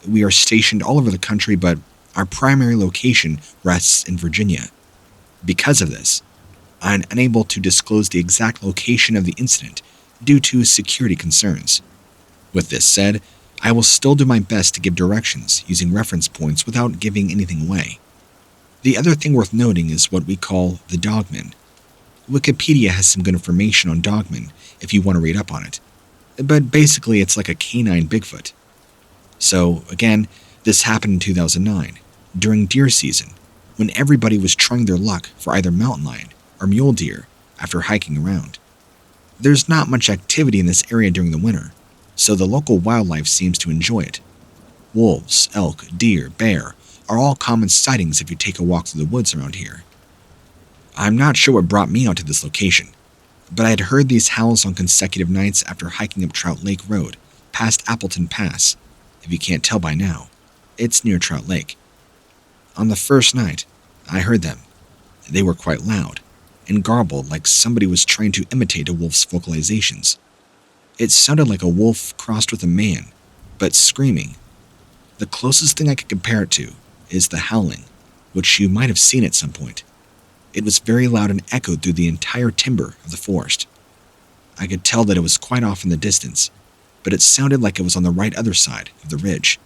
We are stationed all over the country, but Our primary location rests in Virginia. Because of this, I'm unable to disclose the exact location of the incident due to security concerns. With this said, I will still do my best to give directions using reference points without giving anything away. The other thing worth noting is what we call the Dogman. Wikipedia has some good information on Dogman if you want to read up on it, but basically it's like a canine Bigfoot. So, again, this happened in 2009, during deer season, when everybody was trying their luck for either mountain lion or mule deer after hiking around. There's not much activity in this area during the winter, so the local wildlife seems to enjoy it. Wolves, elk, deer, bear are all common sightings if you take a walk through the woods around here. I'm not sure what brought me onto this location, but I had heard these howls on consecutive nights after hiking up Trout Lake Road, past Appleton Pass. If you can't tell by now, it's near Trout Lake. On the first night, I heard them. They were quite loud and garbled like somebody was trying to imitate a wolf's vocalizations. It sounded like a wolf crossed with a man, but screaming. The closest thing I could compare it to is the howling, which you might have seen at some point. It was very loud and echoed through the entire timber of the forest. I could tell that it was quite off in the distance, but it sounded like it was on the right other side of the ridge.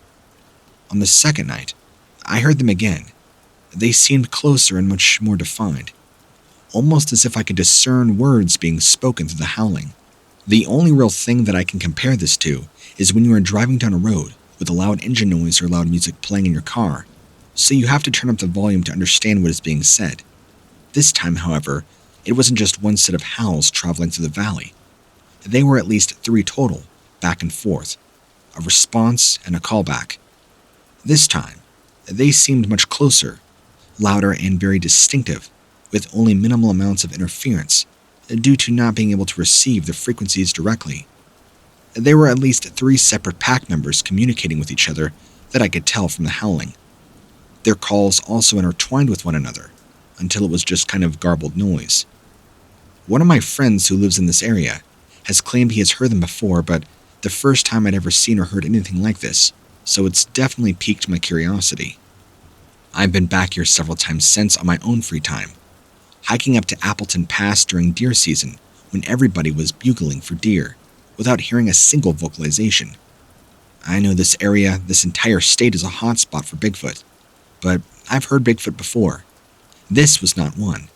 On the second night, I heard them again. They seemed closer and much more defined, almost as if I could discern words being spoken through the howling. The only real thing that I can compare this to is when you are driving down a road with a loud engine noise or loud music playing in your car, so you have to turn up the volume to understand what is being said. This time, however, it wasn't just one set of howls traveling through the valley. They were at least 3 total, back and forth, a response and a callback. This time, they seemed much closer, louder and very distinctive, with only minimal amounts of interference, due to not being able to receive the frequencies directly. There were at least 3 separate pack members communicating with each other that I could tell from the howling. Their calls also intertwined with one another, until it was just kind of garbled noise. One of my friends who lives in this area has claimed he has heard them before, but the first time I'd ever seen or heard anything like this, so it's definitely piqued my curiosity. I've been back here several times since on my own free time, hiking up to Appleton Pass during deer season when everybody was bugling for deer without hearing a single vocalization. I know this area, this entire state is a hotspot for Bigfoot, but I've heard Bigfoot before. This was not one.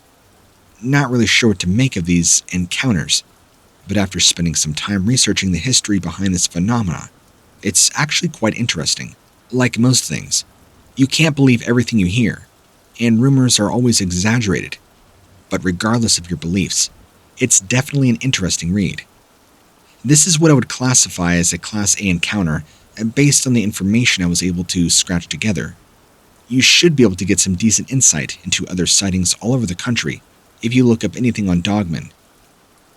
Not really sure what to make of these encounters, but after spending some time researching the history behind this phenomena, it's actually quite interesting. Like most things, you can't believe everything you hear, and rumors are always exaggerated. But regardless of your beliefs, it's definitely an interesting read. This is what I would classify as a Class A encounter based on the information I was able to scratch together. You should be able to get some decent insight into other sightings all over the country if you look up anything on Dogman.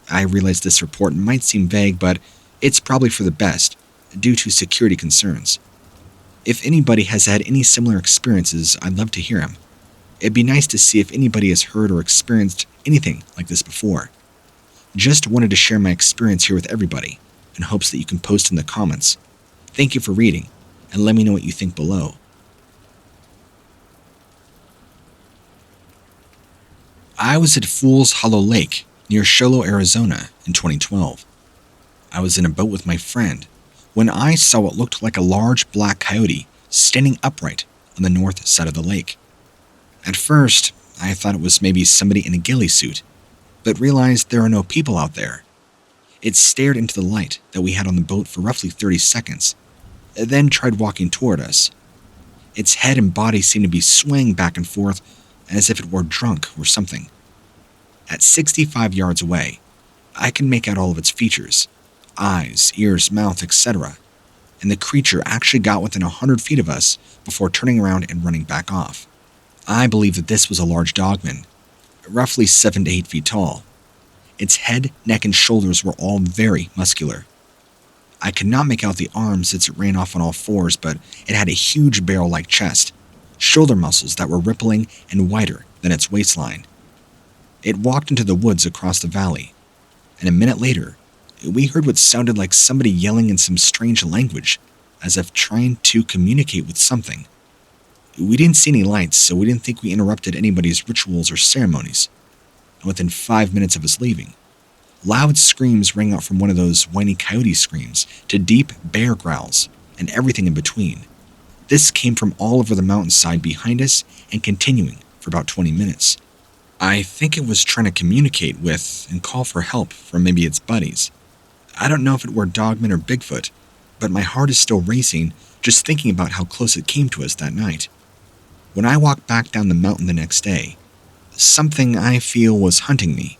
I realize this report might seem vague, but it's probably for the best, due to security concerns. If anybody has had any similar experiences, I'd love to hear them. It'd be nice to see if anybody has heard or experienced anything like this before. Just wanted to share my experience here with everybody, in hopes that you can post in the comments. Thank you for reading, and let me know what you think below. I was at Fool's Hollow Lake, near Sholo, Arizona, in 2012. I was in a boat with my friend when I saw what looked like a large black coyote standing upright on the north side of the lake. At first, I thought it was maybe somebody in a ghillie suit, but realized there are no people out there. It stared into the light that we had on the boat for roughly 30 seconds, then tried walking toward us. Its head and body seemed to be swaying back and forth as if it were drunk or something. At 65 yards away, I can make out all of its features, eyes, ears, mouth, etc., and the creature actually got within 100 feet of us before turning around and running back off. I believe that this was a large dogman, roughly 7 to 8 feet tall. Its head, neck, and shoulders were all very muscular. I could not make out the arms as it ran off on all fours, but it had a huge barrel-like chest, shoulder muscles that were rippling and wider than its waistline. It walked into the woods across the valley, and a minute later, we heard what sounded like somebody yelling in some strange language, as if trying to communicate with something. We didn't see any lights, so we didn't think we interrupted anybody's rituals or ceremonies. And within 5 minutes of us leaving, loud screams rang out from one of those whiny coyote screams to deep bear growls and everything in between. This came from all over the mountainside behind us and continuing for about 20 minutes. I think it was trying to communicate with and call for help from maybe its buddies. I don't know if it were Dogman or Bigfoot, but my heart is still racing just thinking about how close it came to us that night. When I walked back down the mountain the next day, something I feel was hunting me.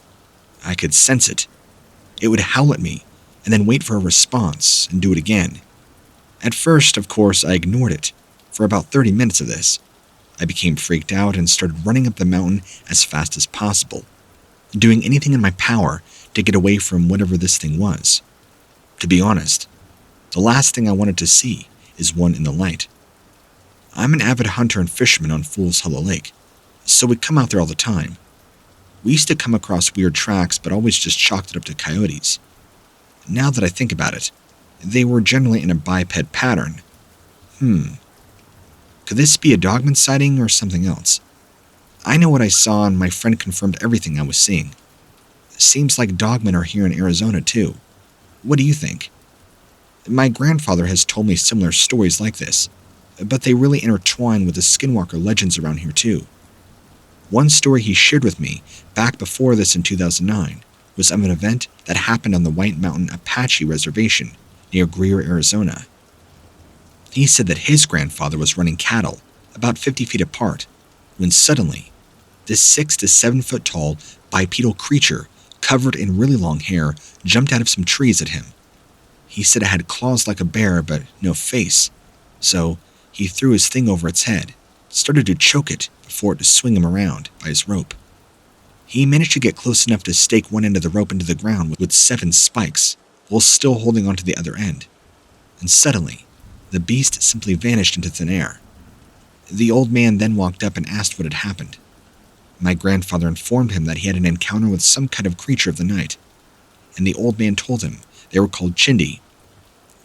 I could sense it. It would howl at me and then wait for a response and do it again. At first, of course, I ignored it. For about 30 minutes of this, I became freaked out and started running up the mountain as fast as possible, doing anything in my power to get away from whatever this thing was. To be honest, the last thing I wanted to see is one in the light. I'm an avid hunter and fisherman on Fool's Hollow Lake, so we'd come out there all the time. We used to come across weird tracks, but always just chalked it up to coyotes. Now that I think about it, they were generally in a biped pattern. Could this be a Dogman sighting or something else? I know what I saw and my friend confirmed everything I was seeing. Seems like Dogmen are here in Arizona too. What do you think? My grandfather has told me similar stories like this, but they really intertwine with the Skinwalker legends around here too. One story he shared with me back before this in 2009 was of an event that happened on the White Mountain Apache Reservation near Greer, Arizona. He said that his grandfather was running cattle about 50 feet apart when suddenly, this 6 to 7 foot tall bipedal creature covered in really long hair jumped out of some trees at him. He said it had claws like a bear but no face, so he threw his thing over its head, started to choke it before it to swing him around by his rope. He managed to get close enough to stake one end of the rope into the ground with 7 spikes, while still holding onto the other end. And suddenly, the beast simply vanished into thin air. The old man then walked up and asked what had happened. My grandfather informed him that he had an encounter with some kind of creature of the night, and the old man told him they were called Chindi.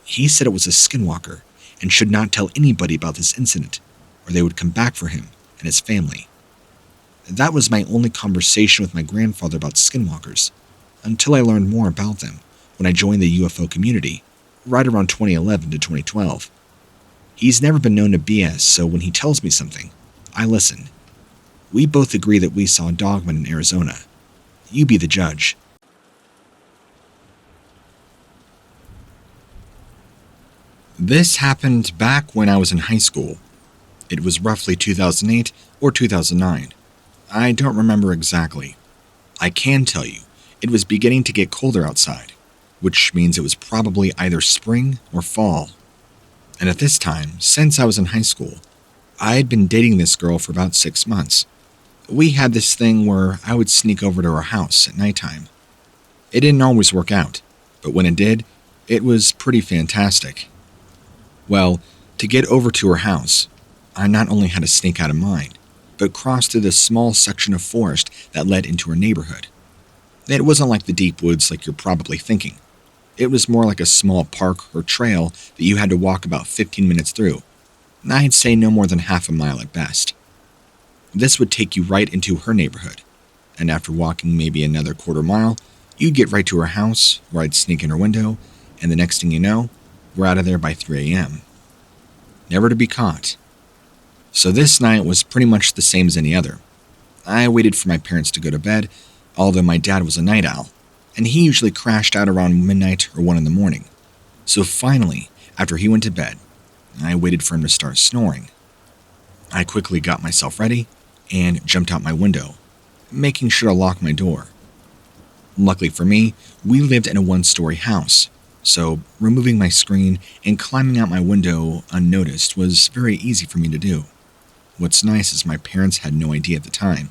He said it was a skinwalker and should not tell anybody about this incident, or they would come back for him and his family. That was my only conversation with my grandfather about skinwalkers, until I learned more about them when I joined the UFO community, right around 2011 to 2012. He's never been known to BS, so when he tells me something, I listen. We both agree that we saw Dogman in Arizona. You be the judge. This happened back when I was in high school. It was roughly 2008 or 2009. I don't remember exactly. I can tell you, it was beginning to get colder outside, which means it was probably either spring or fall. And at this time, since I was in high school, I had been dating this girl for about 6 months. We had this thing where I would sneak over to her house at nighttime. It didn't always work out, but when it did, it was pretty fantastic. Well, to get over to her house, I not only had to sneak out of mine, but cross through this small section of forest that led into her neighborhood. It wasn't like the deep woods like you're probably thinking. It was more like a small park or trail that you had to walk about 15 minutes through. I'd say no more than half a mile at best. This would take you right into her neighborhood, and after walking maybe another quarter mile, you'd get right to her house, where I'd sneak in her window, and the next thing you know, we're out of there by 3 a.m. Never to be caught. So this night was pretty much the same as any other. I waited for my parents to go to bed, although my dad was a night owl, and he usually crashed out around midnight or 1 in the morning. So finally, after he went to bed, I waited for him to start snoring. I quickly got myself ready and jumped out my window, making sure to lock my door. Luckily for me, we lived in a 1-story house, so removing my screen and climbing out my window unnoticed was very easy for me to do. What's nice is my parents had no idea at the time.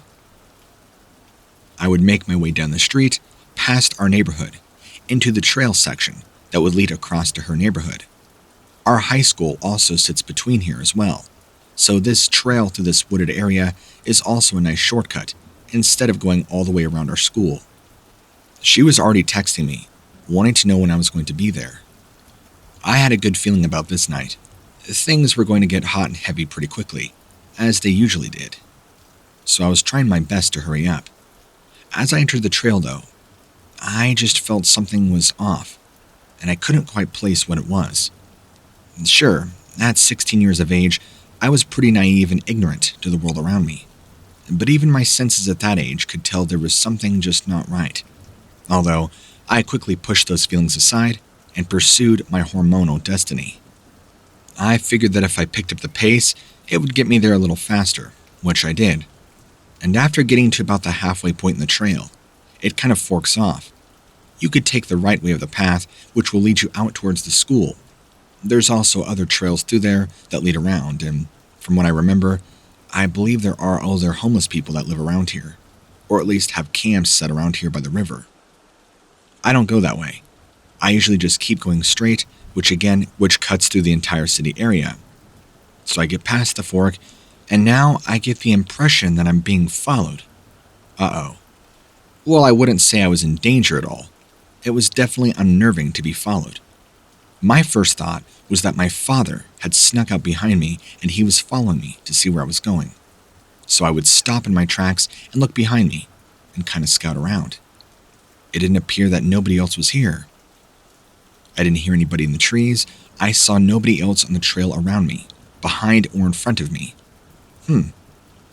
I would make my way down the street, past our neighborhood, into the trail section that would lead across to her neighborhood. Our high school also sits between here as well, so this trail through this wooded area is also a nice shortcut instead of going all the way around our school. She was already texting me, wanting to know when I was going to be there. I had a good feeling about this night. Things were going to get hot and heavy pretty quickly, as they usually did. So I was trying my best to hurry up. As I entered the trail, though, I just felt something was off, and I couldn't quite place what it was. Sure, at 16 years of age, I was pretty naive and ignorant to the world around me. But even my senses at that age could tell there was something just not right. Although, I quickly pushed those feelings aside and pursued my hormonal destiny. I figured that if I picked up the pace, it would get me there a little faster, which I did. And after getting to about the halfway point in the trail, it kind of forks off. You could take the right way of the path, which will lead you out towards the school. There's also other trails through there that lead around, and from what I remember, I believe there are other homeless people that live around here, or at least have camps set around here by the river. I don't go that way. I usually just keep going straight, which cuts through the entire city area. So I get past the fork, and now I get the impression that I'm being followed. Uh-oh. Well, I wouldn't say I was in danger at all. It was definitely unnerving to be followed. My first thought was that my father had snuck out behind me and he was following me to see where I was going. So I would stop in my tracks and look behind me and kind of scout around. It didn't appear that nobody else was here. I didn't hear anybody in the trees. I saw nobody else on the trail around me, behind or in front of me.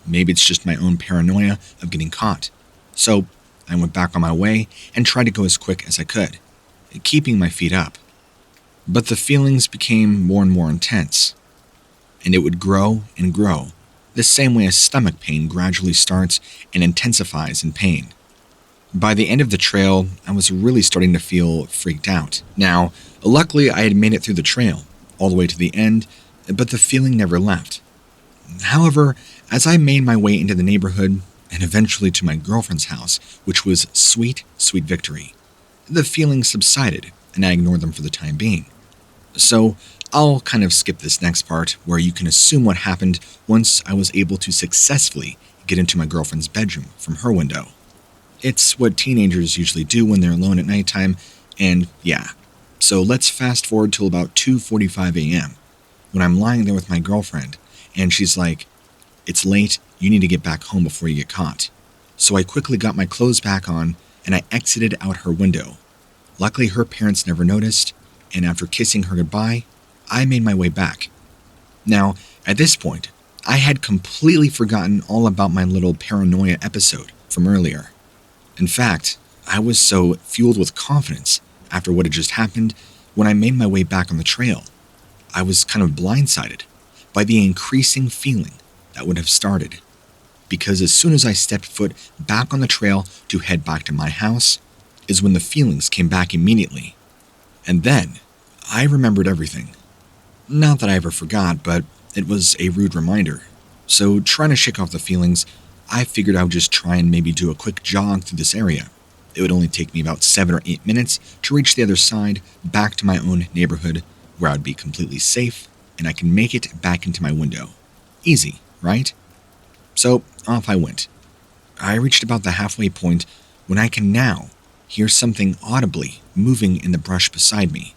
Maybe it's just my own paranoia of getting caught. So I went back on my way and tried to go as quick as I could, keeping my feet up. But the feelings became more and more intense, and it would grow and grow, the same way a stomach pain gradually starts and intensifies in pain. By the end of the trail, I was really starting to feel freaked out. Now, luckily I had made it through the trail, all the way to the end, but the feeling never left. However, as I made my way into the neighborhood, and eventually to my girlfriend's house, which was sweet, sweet victory, the feelings subsided, and I ignored them for the time being. So, I'll kind of skip this next part, where you can assume what happened once I was able to successfully get into my girlfriend's bedroom from her window. It's what teenagers usually do when they're alone at nighttime, and yeah. So let's fast forward till about 2:45 a.m., when I'm lying there with my girlfriend, and she's like, "It's late, you need to get back home before you get caught." So I quickly got my clothes back on, and I exited out her window. Luckily, her parents never noticed, and after kissing her goodbye, I made my way back. Now, at this point, I had completely forgotten all about my little paranoia episode from earlier. In fact, I was so fueled with confidence after what had just happened when I made my way back on the trail. I was kind of blindsided by the increasing feeling that would have started. Because as soon as I stepped foot back on the trail to head back to my house, is when the feelings came back immediately. And then, I remembered everything. Not that I ever forgot, but it was a rude reminder. So trying to shake off the feelings, I figured I would just try and maybe do a quick jog through this area. It would only take me about 7 or 8 minutes to reach the other side, back to my own neighborhood, where I would be completely safe, and I can make it back into my window. Easy, right? So off I went. I reached about the halfway point when I can now hear something audibly moving in the brush beside me.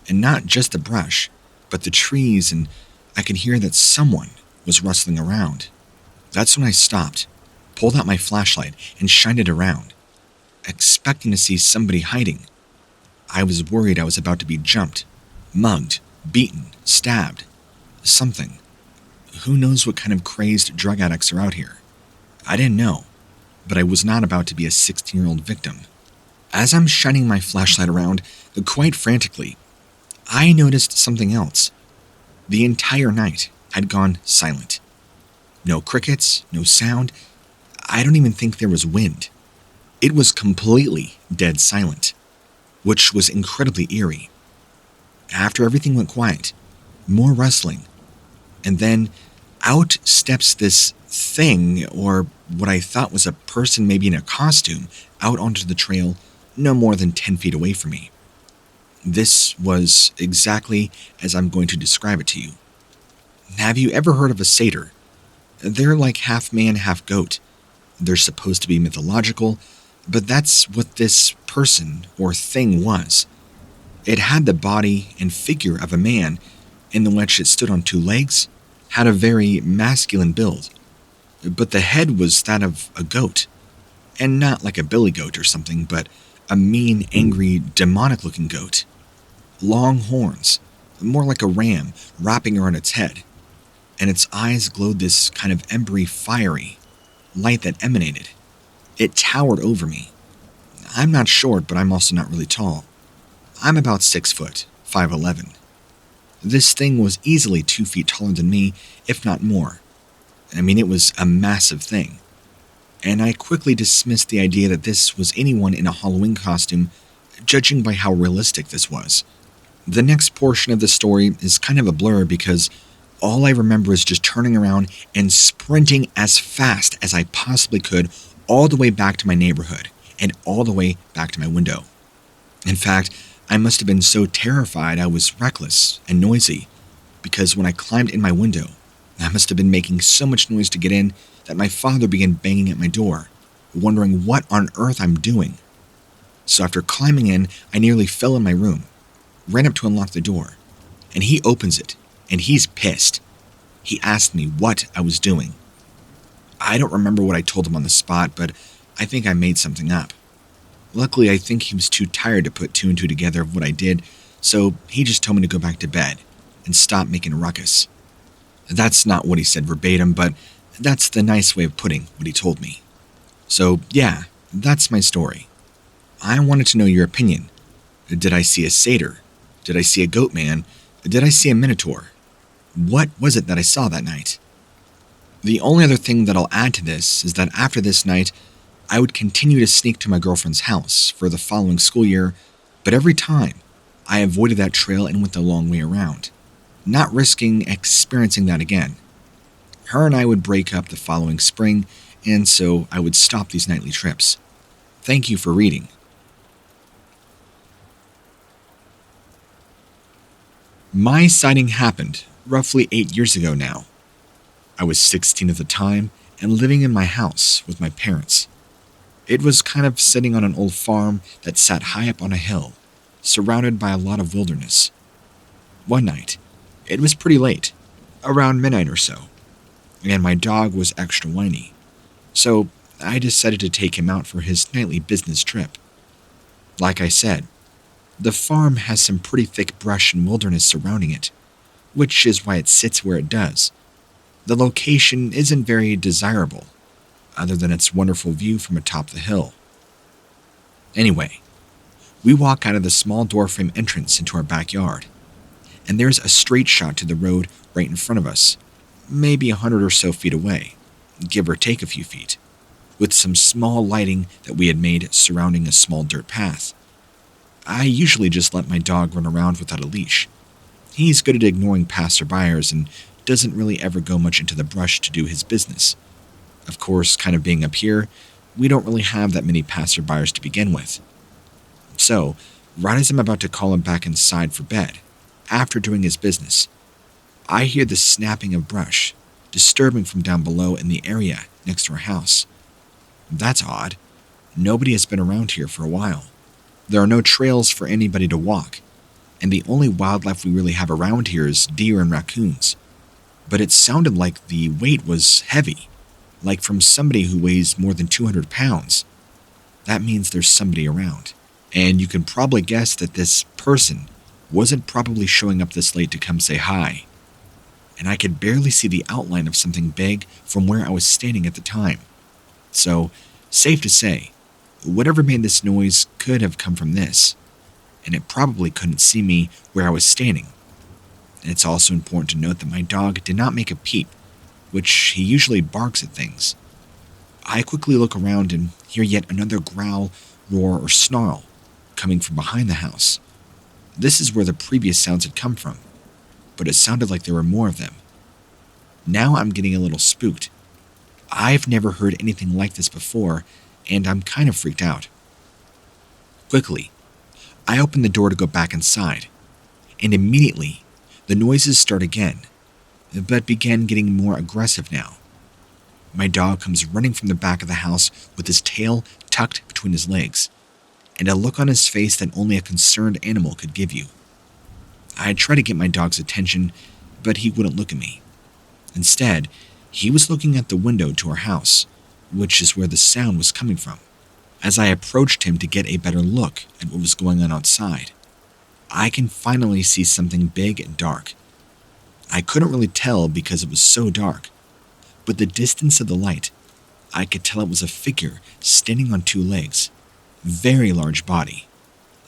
And not just the brush, but the trees, and I could hear that someone was rustling around. That's when I stopped, pulled out my flashlight, and shined it around, expecting to see somebody hiding. I was worried I was about to be jumped, mugged, beaten, stabbed. Something. Who knows what kind of crazed drug addicts are out here? I didn't know, but I was not about to be a 16-year-old victim. As I'm shining my flashlight around, quite frantically, I noticed something else. The entire night had gone silent. No crickets, no sound. I don't even think there was wind. It was completely dead silent, which was incredibly eerie. After everything went quiet, more rustling, and then out steps this thing, or what I thought was a person maybe in a costume, out onto the trail no more than 10 feet away from me. This was exactly as I'm going to describe it to you. Have you ever heard of a satyr? They're like half man, half goat. They're supposed to be mythological, but that's what this person or thing was. It had the body and figure of a man, in which it stood on 2 legs, had a very masculine build, but the head was that of a goat, and not like a billy goat or something, but a mean, angry, demonic-looking goat. Long horns, more like a ram, wrapping around its head, and its eyes glowed this kind of embery, fiery light that emanated. It towered over me. I'm not short, but I'm also not really tall. I'm about 6 foot, 5'11". This thing was easily 2 feet taller than me, if not more. I mean, it was a massive thing. And I quickly dismissed the idea that this was anyone in a Halloween costume, judging by how realistic this was. The next portion of the story is kind of a blur because all I remember is just turning around and sprinting as fast as I possibly could all the way back to my neighborhood and all the way back to my window. In fact, I must have been so terrified I was reckless and noisy, because when I climbed in my window, I must have been making so much noise to get in that my father began banging at my door, wondering what on earth I'm doing. So after climbing in, I nearly fell in my room, ran up to unlock the door, and he opens it, and he's pissed. He asked me what I was doing. I don't remember what I told him on the spot, but I think I made something up. Luckily, I think he was too tired to put 2 and 2 together of what I did, so he just told me to go back to bed and stop making a ruckus. That's not what he said verbatim, but that's the nice way of putting what he told me. So yeah, that's my story. I wanted to know your opinion. Did I see a satyr? Did I see a goat man? Did I see a minotaur? What was it that I saw that night? The only other thing that I'll add to this is that after this night, I would continue to sneak to my girlfriend's house for the following school year, but every time, I avoided that trail and went the long way around, not risking experiencing that again. Her and I would break up the following spring, and so I would stop these nightly trips. Thank you for reading. My sighting happened roughly 8 years ago now. I was 16 at the time and living in my house with my parents. It was kind of sitting on an old farm that sat high up on a hill, surrounded by a lot of wilderness. One night, it was pretty late, around midnight or so, and my dog was extra whiny, so I decided to take him out for his nightly business trip. Like I said, the farm has some pretty thick brush and wilderness surrounding it, which is why it sits where it does. The location isn't very desirable, other than its wonderful view from atop the hill. Anyway, we walk out of the small doorframe entrance into our backyard, and there's a straight shot to the road right in front of us, maybe 100 or so feet away, give or take a few feet, with some small lighting that we had made surrounding a small dirt path. I usually just let my dog run around without a leash. He's good at ignoring passerbyers and doesn't really ever go much into the brush to do his business. Of course, kind of being up here, we don't really have that many passerbyers to begin with. So, right as I'm about to call him back inside for bed, after doing his business, I hear the snapping of brush, disturbing from down below in the area next to our house. That's odd. Nobody has been around here for a while. There are no trails for anybody to walk, and the only wildlife we really have around here is deer and raccoons. But it sounded like the weight was heavy, like from somebody who weighs more than 200 pounds. That means there's somebody around. And you can probably guess that this person wasn't probably showing up this late to come say hi. And I could barely see the outline of something big from where I was standing at the time. So, safe to say, whatever made this noise could have come from this. And it probably couldn't see me where I was standing. And it's also important to note that my dog did not make a peep, which he usually barks at things. I quickly look around and hear yet another growl, roar, or snarl coming from behind the house. This is where the previous sounds had come from, but it sounded like there were more of them. Now I'm getting a little spooked. I've never heard anything like this before, and I'm kind of freaked out. Quickly, I open the door to go back inside, and immediately, the noises start again, but begin getting more aggressive now. My dog comes running from the back of the house with his tail tucked between his legs, and a look on his face that only a concerned animal could give you. I try to get my dog's attention, but he wouldn't look at me. Instead, he was looking at the window to our house, which is where the sound was coming from. As I approached him to get a better look at what was going on outside, I can finally see something big and dark. I couldn't really tell because it was so dark, but the distance of the light, I could tell it was a figure standing on two legs. Very large body.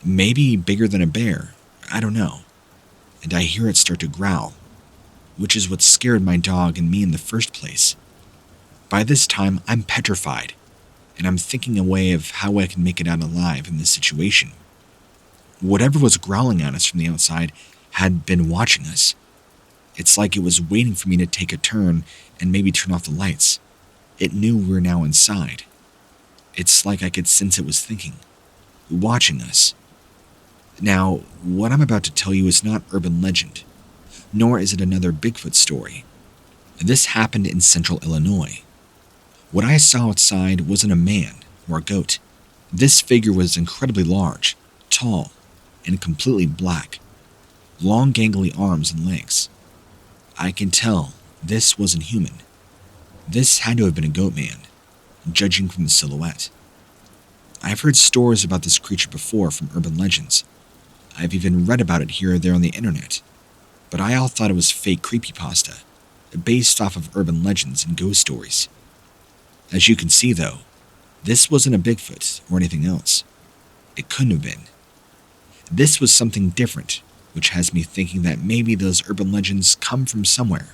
Maybe bigger than a bear, I don't know. And I hear it start to growl, which is what scared my dog and me in the first place. By this time, I'm petrified, and I'm thinking a way of how I can make it out alive in this situation. Whatever was growling at us from the outside had been watching us. It's like it was waiting for me to take a turn and maybe turn off the lights. It knew we were now inside. It's like I could sense it was thinking, watching us. Now, what I'm about to tell you is not urban legend, nor is it another Bigfoot story. This happened in central Illinois. What I saw outside wasn't a man or a goat. This figure was incredibly large, tall, and completely black. Long gangly arms and legs. I can tell this wasn't human. This had to have been a goatman, judging from the silhouette. I've heard stories about this creature before from urban legends. I've even read about it here or there on the internet, but I all thought it was fake creepypasta, based off of urban legends and ghost stories. As you can see though, this wasn't a Bigfoot or anything else. It couldn't have been. This was something different, which has me thinking that maybe those urban legends come from somewhere.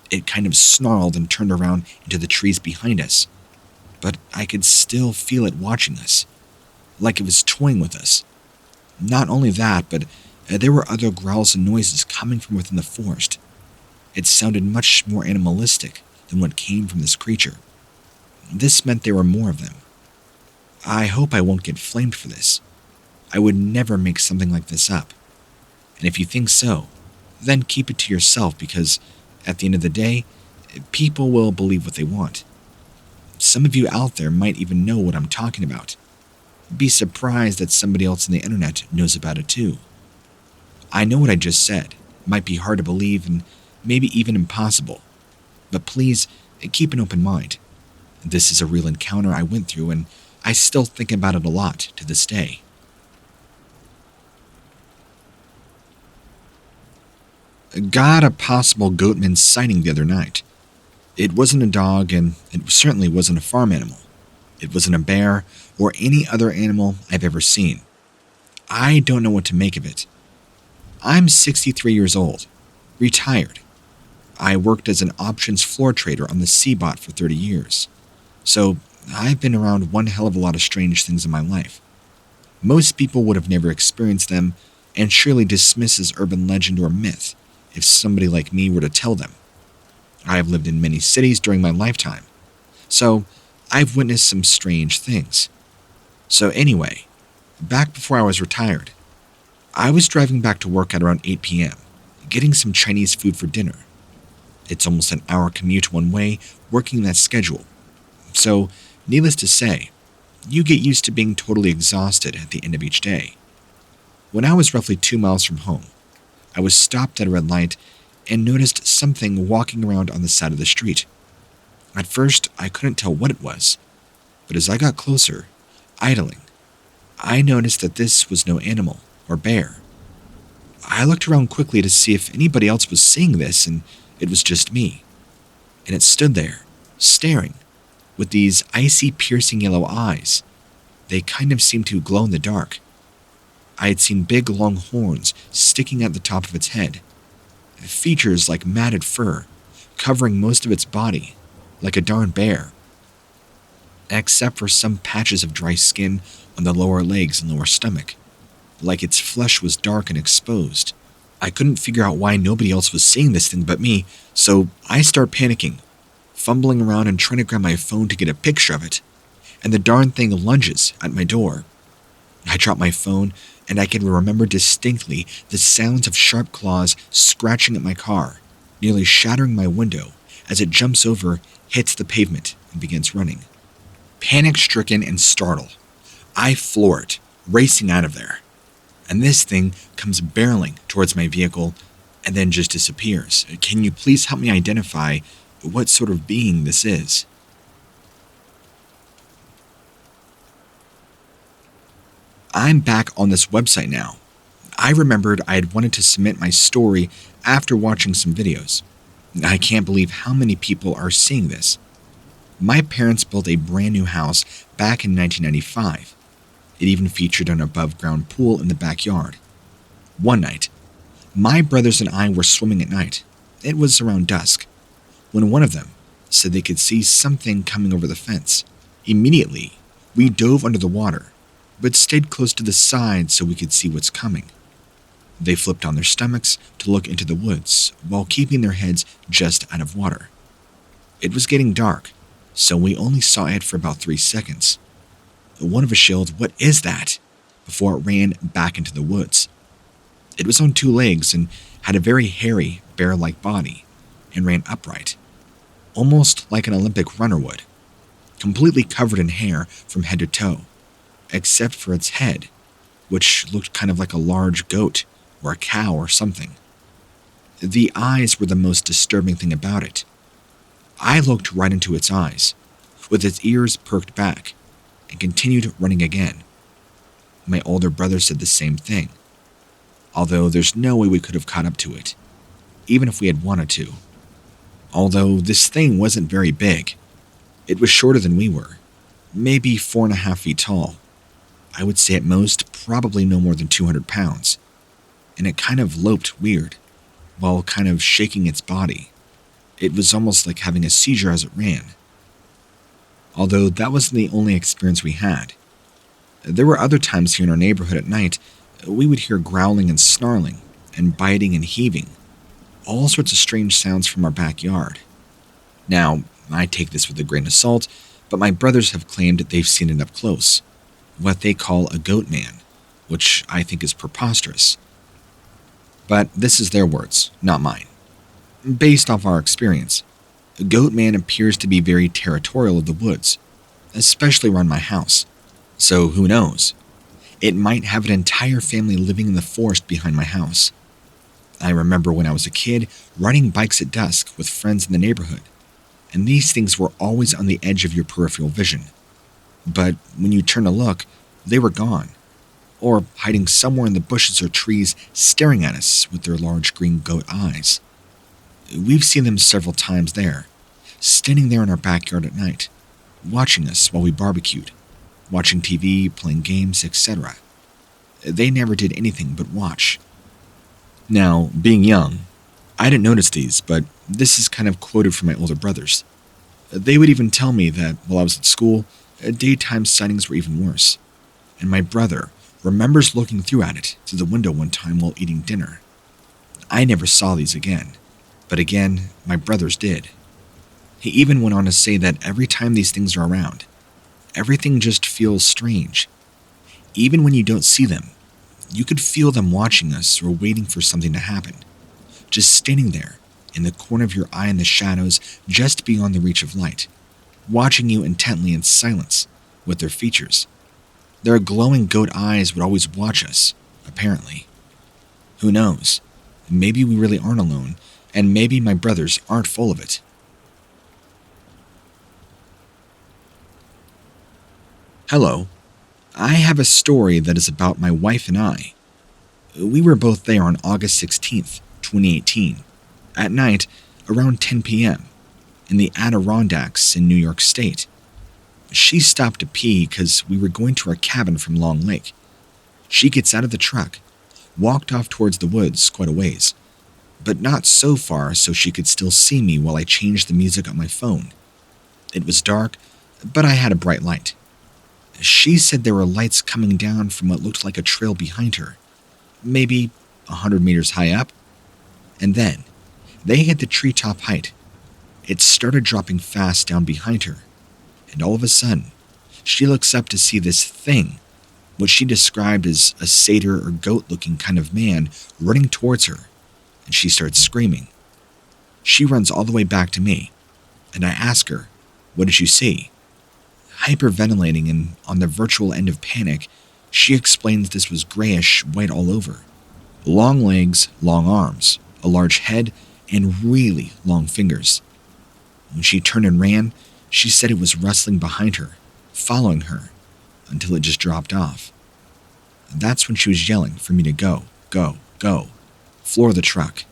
It kind of snarled and turned around into the trees behind us, but I could still feel it watching us, like it was toying with us. Not only that, but there were other growls and noises coming from within the forest. It sounded much more animalistic than what came from this creature. This meant there were more of them. I hope I won't get flamed for this. I would never make something like this up. And if you think so, then keep it to yourself because, at the end of the day, people will believe what they want. Some of you out there might even know what I'm talking about. Be surprised that somebody else on the internet knows about it too. I know what I just said might be hard to believe and maybe even impossible, but please keep an open mind. This is a real encounter I went through and I still think about it a lot to this day. Got a possible Goatman sighting the other night. It wasn't a dog and it certainly wasn't a farm animal. It wasn't a bear or any other animal I've ever seen. I don't know what to make of it. I'm 63 years old, retired. I worked as an options floor trader on the CBOT for 30 years. So I've been around one hell of a lot of strange things in my life. Most people would have never experienced them and surely dismiss as urban legend or myth if somebody like me were to tell them. I have lived in many cities during my lifetime, so I've witnessed some strange things. So anyway, back before I was retired, I was driving back to work at around 8 p.m., getting some Chinese food for dinner. It's almost an hour commute one way, working that schedule. So, needless to say, you get used to being totally exhausted at the end of each day. When I was roughly 2 miles from home, I was stopped at a red light and noticed something walking around on the side of the street. At first, I couldn't tell what it was, but as I got closer, idling, I noticed that this was no animal or bear. I looked around quickly to see if anybody else was seeing this, and it was just me. And it stood there, staring, with these icy, piercing yellow eyes. They kind of seemed to glow in the dark. I had seen big, long horns sticking at the top of its head, features like matted fur, covering most of its body, like a darn bear, except for some patches of dry skin on the lower legs and lower stomach, like its flesh was dark and exposed. I couldn't figure out why nobody else was seeing this thing but me, so I start panicking, fumbling around and trying to grab my phone to get a picture of it, and the darn thing lunges at my door. I drop my phone, and I can remember distinctly the sounds of sharp claws scratching at my car, nearly shattering my window as it jumps over, hits the pavement, and begins running. Panic-stricken and startled, I floor it, racing out of there. And this thing comes barreling towards my vehicle, and then just disappears. Can you please help me identify what sort of being this is? I'm back on this website now. I remembered I had wanted to submit my story after watching some videos. I can't believe how many people are seeing this. My parents built a brand new house back in 1995. It even featured an above-ground pool in the backyard. One night, my brothers and I were swimming at night. It was around dusk, when one of them said they could see something coming over the fence. Immediately, we dove under the water, but stayed close to the side so we could see what's coming. They flipped on their stomachs to look into the woods while keeping their heads just out of water. It was getting dark, so we only saw it for about 3 seconds. One of us yelled, "What is that?" before it ran back into the woods. It was on 2 legs and had a very hairy, bear-like body and ran upright, almost like an Olympic runner would, completely covered in hair from head to toe, except for its head, which looked kind of like a large goat or a cow or something. The eyes were the most disturbing thing about it. I looked right into its eyes, with its ears perked back, and continued running again. My older brother said the same thing, although there's no way we could have caught up to it, even if we had wanted to. Although this thing wasn't very big. It was shorter than we were, maybe 4.5 feet tall. I would say at most probably no more than 200 pounds, and it kind of loped weird, while kind of shaking its body. It was almost like having a seizure as it ran. Although that wasn't the only experience we had. There were other times here in our neighborhood at night we would hear growling and snarling, and biting and heaving, all sorts of strange sounds from our backyard. Now, I take this with a grain of salt, but my brothers have claimed that they've seen it up close, what they call a goatman, which I think is preposterous. But this is their words, not mine. Based off our experience, a goatman appears to be very territorial of the woods, especially around my house, so who knows? It might have an entire family living in the forest behind my house. I remember when I was a kid riding bikes at dusk with friends in the neighborhood, and these things were always on the edge of your peripheral vision. But when you turn to look, they were gone, or hiding somewhere in the bushes or trees staring at us with their large green goat eyes. We've seen them several times there, standing there in our backyard at night, watching us while we barbecued, watching TV, playing games, etc. They never did anything but watch. Now, being young, I didn't notice these, but this is kind of quoted from my older brothers. They would even tell me that while I was at school, daytime sightings were even worse, and my brother remembers looking through at it through the window one time while eating dinner. I never saw these again, but again, my brothers did. He even went on to say that every time these things are around, everything just feels strange. Even when you don't see them, you could feel them watching us or waiting for something to happen, just standing there in the corner of your eye in the shadows just beyond the reach of light, watching you intently in silence with their features. Their glowing goat eyes would always watch us, apparently. Who knows? Maybe we really aren't alone, and maybe my brothers aren't full of it. Hello. I have a story that is about my wife and I. We were both there on August 16th, 2018, at night around 10 p.m. in the Adirondacks in New York State. She stopped to pee because we were going to our cabin from Long Lake. She gets out of the truck, walked off towards the woods quite a ways, but not so far so she could still see me while I changed the music on my phone. It was dark, but I had a bright light. She said there were lights coming down from what looked like a trail behind her, maybe 100 meters high up. And then, they hit the treetop height. It started dropping fast down behind her, and all of a sudden, she looks up to see this thing, what she described as a satyr or goat-looking kind of man, running towards her, and she starts screaming. She runs all the way back to me, and I ask her, "What did you see?" Hyperventilating and on the virtual end of panic, she explains this was grayish white all over. Long legs, long arms, a large head, and really long fingers. When she turned and ran, she said it was rustling behind her, following her, until it just dropped off. That's when she was yelling for me to go, go, go, floor the truck.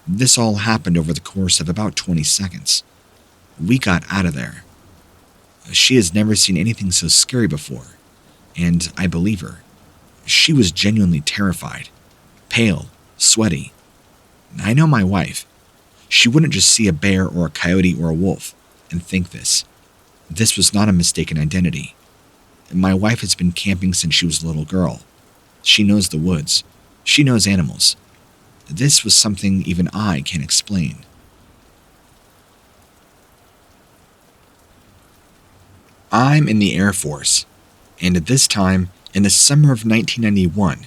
This all happened over the course of about 20 seconds. We got out of there. She has never seen anything so scary before, and I believe her. She was genuinely terrified, pale, sweaty. I know my wife. She wouldn't just see a bear or a coyote or a wolf and think this. This was not a mistaken identity. My wife has been camping since she was a little girl. She knows the woods. She knows animals. This was something even I can't explain. I'm in the Air Force, and at this time, in the summer of 1991,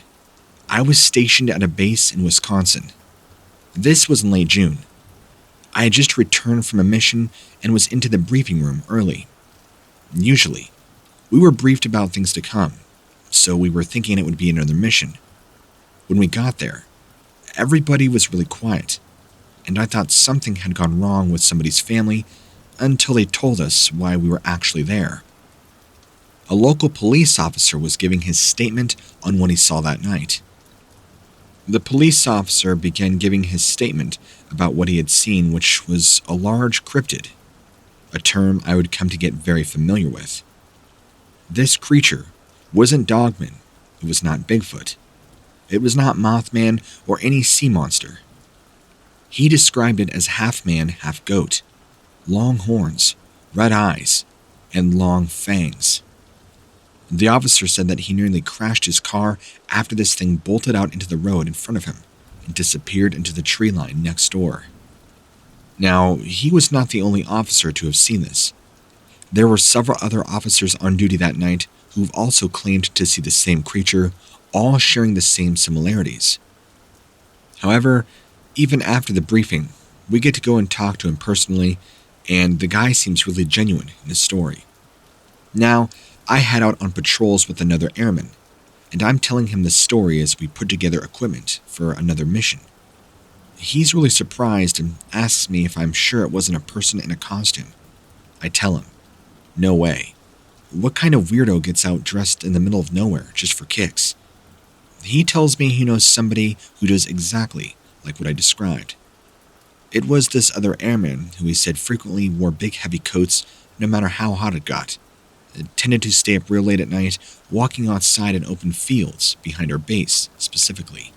I was stationed at a base in Wisconsin. This was in late June. I had just returned from a mission and was into the briefing room early. Usually, we were briefed about things to come, so we were thinking it would be another mission. When we got there, everybody was really quiet, and I thought something had gone wrong with somebody's family until they told us why we were actually there. A local police officer was giving his statement on what he saw that night. The police officer began giving his statement about what he had seen, which was a large cryptid, a term I would come to get very familiar with. This creature wasn't Dogman, it was not Bigfoot, it was not Mothman or any sea monster. He described it as half man, half goat, long horns, red eyes, and long fangs. The officer said that he nearly crashed his car after this thing bolted out into the road in front of him and disappeared into the tree line next door. Now, he was not the only officer to have seen this. There were several other officers on duty that night who've also claimed to see the same creature, all sharing the same similarities. However, even after the briefing, we get to go and talk to him personally, and the guy seems really genuine in his story. Now, I head out on patrols with another airman, and I'm telling him the story as we put together equipment for another mission. He's really surprised and asks me if I'm sure it wasn't a person in a costume. I tell him, no way. What kind of weirdo gets out dressed in the middle of nowhere just for kicks? He tells me he knows somebody who does exactly like what I described. It was this other airman who he said frequently wore big heavy coats no matter how hot it got. It tended to stay up real late at night, walking outside in open fields behind our base, specifically.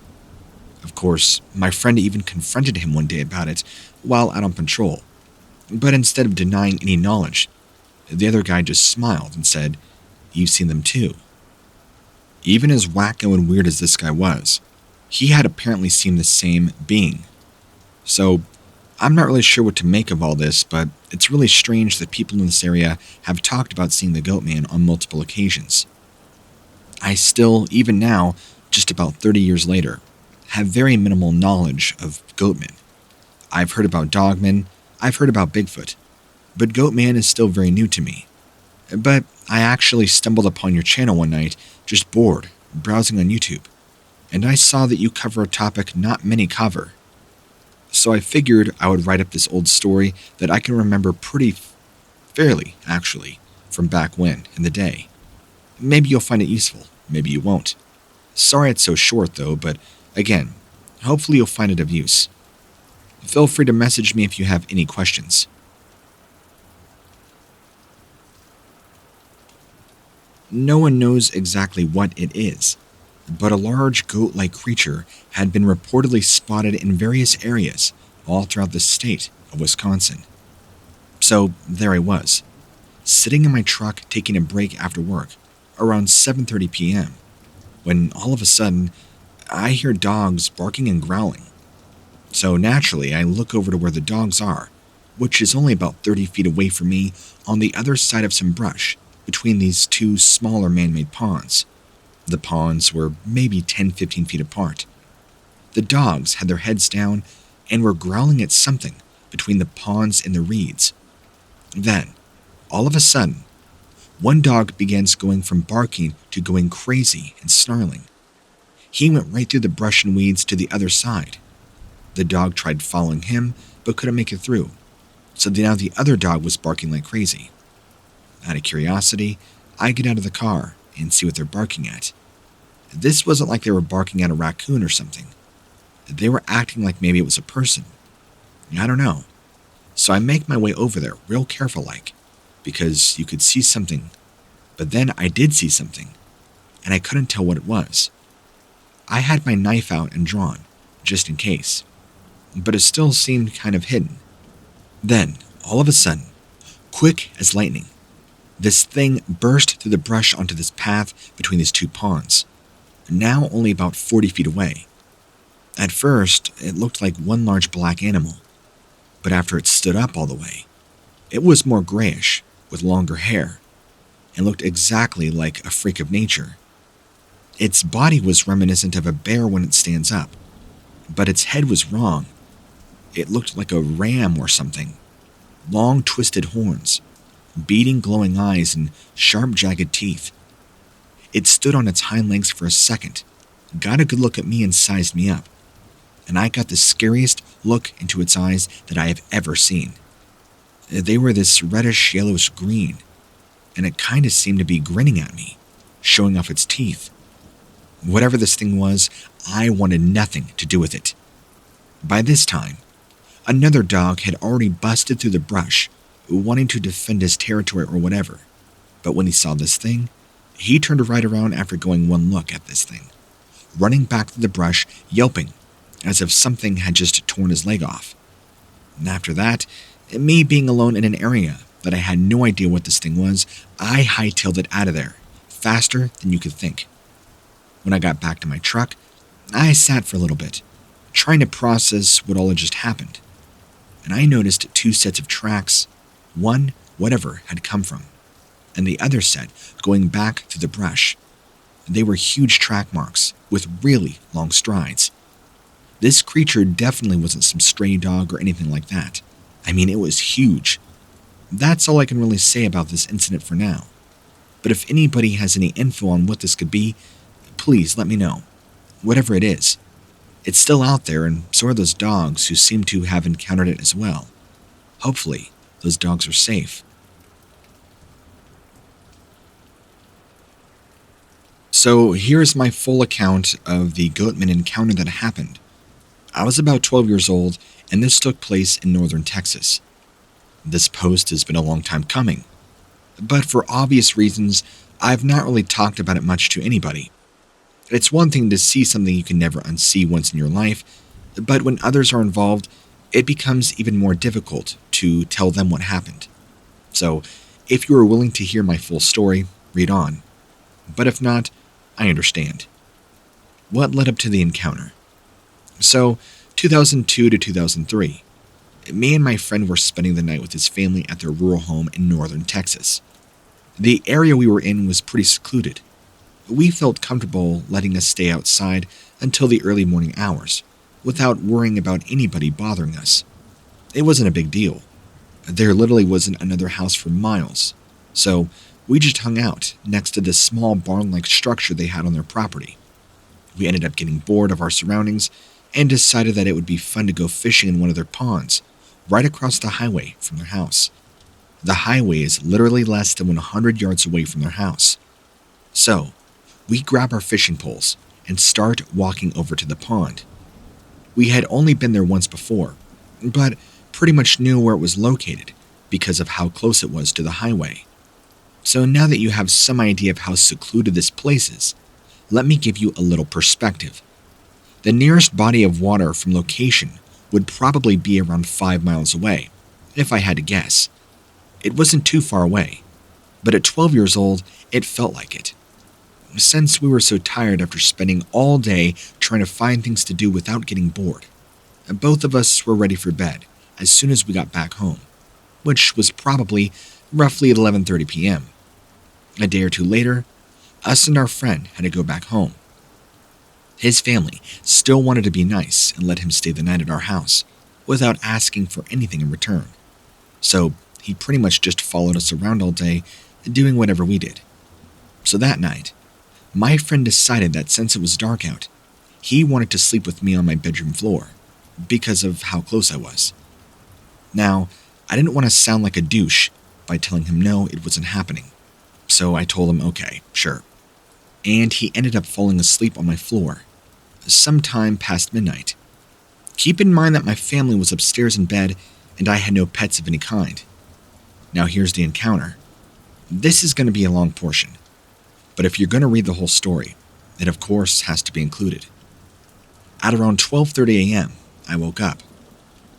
Of course, my friend even confronted him one day about it while out on patrol. But instead of denying any knowledge, the other guy just smiled and said, "You've seen them too." Even as wacko and weird as this guy was, he had apparently seen the same being. So, I'm not really sure what to make of all this, but it's really strange that people in this area have talked about seeing the Goatman on multiple occasions. I still, even now, just about 30 years later, have very minimal knowledge of Goatman. I've heard about Dogman, I've heard about Bigfoot, but Goatman is still very new to me. But I actually stumbled upon your channel one night, just bored, browsing on YouTube, and I saw that you cover a topic not many cover. So I figured I would write up this old story that I can remember pretty fairly, actually, from back when, in the day. Maybe you'll find it useful, maybe you won't. Sorry it's so short though, but again, hopefully you'll find it of use. Feel free to message me if you have any questions. No one knows exactly what it is, but a large goat-like creature had been reportedly spotted in various areas all throughout the state of Wisconsin. So there I was, sitting in my truck taking a break after work, around 7:30 p.m., when all of a sudden, I hear dogs barking and growling. So naturally, I look over to where the dogs are, which is only about 30 feet away from me on the other side of some brush between these two smaller man-made ponds. The ponds were maybe 10-15 feet apart. The dogs had their heads down and were growling at something between the ponds and the reeds. Then, all of a sudden, one dog begins going from barking to going crazy and snarling. He went right through the brush and weeds to the other side. The dog tried following him, but couldn't make it through, so now the other dog was barking like crazy. Out of curiosity, I get out of the car and see what they're barking at. This wasn't like they were barking at a raccoon or something. They were acting like maybe it was a person. I don't know. So I make my way over there real careful like, because you could see something. But then I did see something, and I couldn't tell what it was. I had my knife out and drawn, just in case, but it still seemed kind of hidden. Then, all of a sudden, quick as lightning, this thing burst through the brush onto this path between these two ponds, now only about 40 feet away. At first, it looked like one large black animal, but after it stood up all the way, it was more grayish, with longer hair, and looked exactly like a freak of nature. Its body was reminiscent of a bear when it stands up, but its head was wrong. It looked like a ram or something. Long twisted horns, beating glowing eyes, and sharp jagged teeth. It stood on its hind legs for a second, got a good look at me and sized me up, and I got the scariest look into its eyes that I have ever seen. They were this reddish yellowish green, and it kind of seemed to be grinning at me, showing off its teeth. Whatever this thing was, I wanted nothing to do with it. By this time, another dog had already busted through the brush, wanting to defend his territory or whatever, but when he saw this thing, he turned right around after going one look at this thing, running back through the brush, yelping, as if something had just torn his leg off. And after that, me being alone in an area that I had no idea what this thing was, I hightailed it out of there, faster than you could think. When I got back to my truck, I sat for a little bit, trying to process what all had just happened. And I noticed two sets of tracks, one whatever had come from, and the other set going back through the brush. They were huge track marks with really long strides. This creature definitely wasn't some stray dog or anything like that. I mean, it was huge. That's all I can really say about this incident for now. But if anybody has any info on what this could be, please let me know. Whatever it is, it's still out there, and so are those dogs who seem to have encountered it as well. Hopefully, those dogs are safe. So here's my full account of the Goatman encounter that happened. I was about 12 years old, and this took place in northern Texas. This post has been a long time coming, but for obvious reasons, I've not really talked about it much to anybody. It's one thing to see something you can never unsee once in your life, but when others are involved, it becomes even more difficult to tell them what happened. So, if you are willing to hear my full story, read on. But if not, I understand. What led up to the encounter? So, 2002 to 2003. Me and my friend were spending the night with his family at their rural home in northern Texas. The area we were in was pretty secluded. We felt comfortable letting us stay outside until the early morning hours, without worrying about anybody bothering us. It wasn't a big deal. There literally wasn't another house for miles, so we just hung out next to this small barn-like structure they had on their property. We ended up getting bored of our surroundings and decided that it would be fun to go fishing in one of their ponds, right across the highway from their house. The highway is literally less than 100 yards away from their house. So, we grab our fishing poles and start walking over to the pond. We had only been there once before, but pretty much knew where it was located because of how close it was to the highway. So now that you have some idea of how secluded this place is, let me give you a little perspective. The nearest body of water from location would probably be around 5 miles away, if I had to guess. It wasn't too far away, but at 12 years old, it felt like it. Since we were so tired after spending all day trying to find things to do without getting bored, both of us were ready for bed as soon as we got back home, which was probably roughly at 11:30 p.m. A day or two later, us and our friend had to go back home. His family still wanted to be nice and let him stay the night at our house without asking for anything in return. So he pretty much just followed us around all day, doing whatever we did. So that night, my friend decided that since it was dark out, he wanted to sleep with me on my bedroom floor, because of how close I was. Now, I didn't want to sound like a douche by telling him no, it wasn't happening. So I told him, okay, sure. And he ended up falling asleep on my floor, sometime past midnight. Keep in mind that my family was upstairs in bed and I had no pets of any kind. Now here's the encounter. This is going to be a long portion, but if you're going to read the whole story, it of course has to be included. At around 12:30 a.m., I woke up.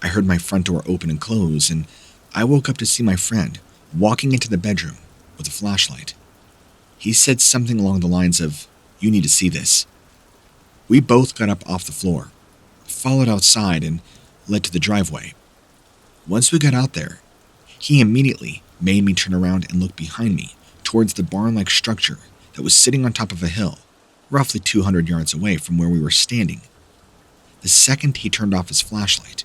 I heard my front door open and close, and I woke up to see my friend walking into the bedroom with a flashlight. He said something along the lines of, "You need to see this." We both got up off the floor, followed outside, and led to the driveway. Once we got out there, he immediately made me turn around and look behind me towards the barn-like structure that was sitting on top of a hill, roughly 200 yards away from where we were standing. The second he turned off his flashlight,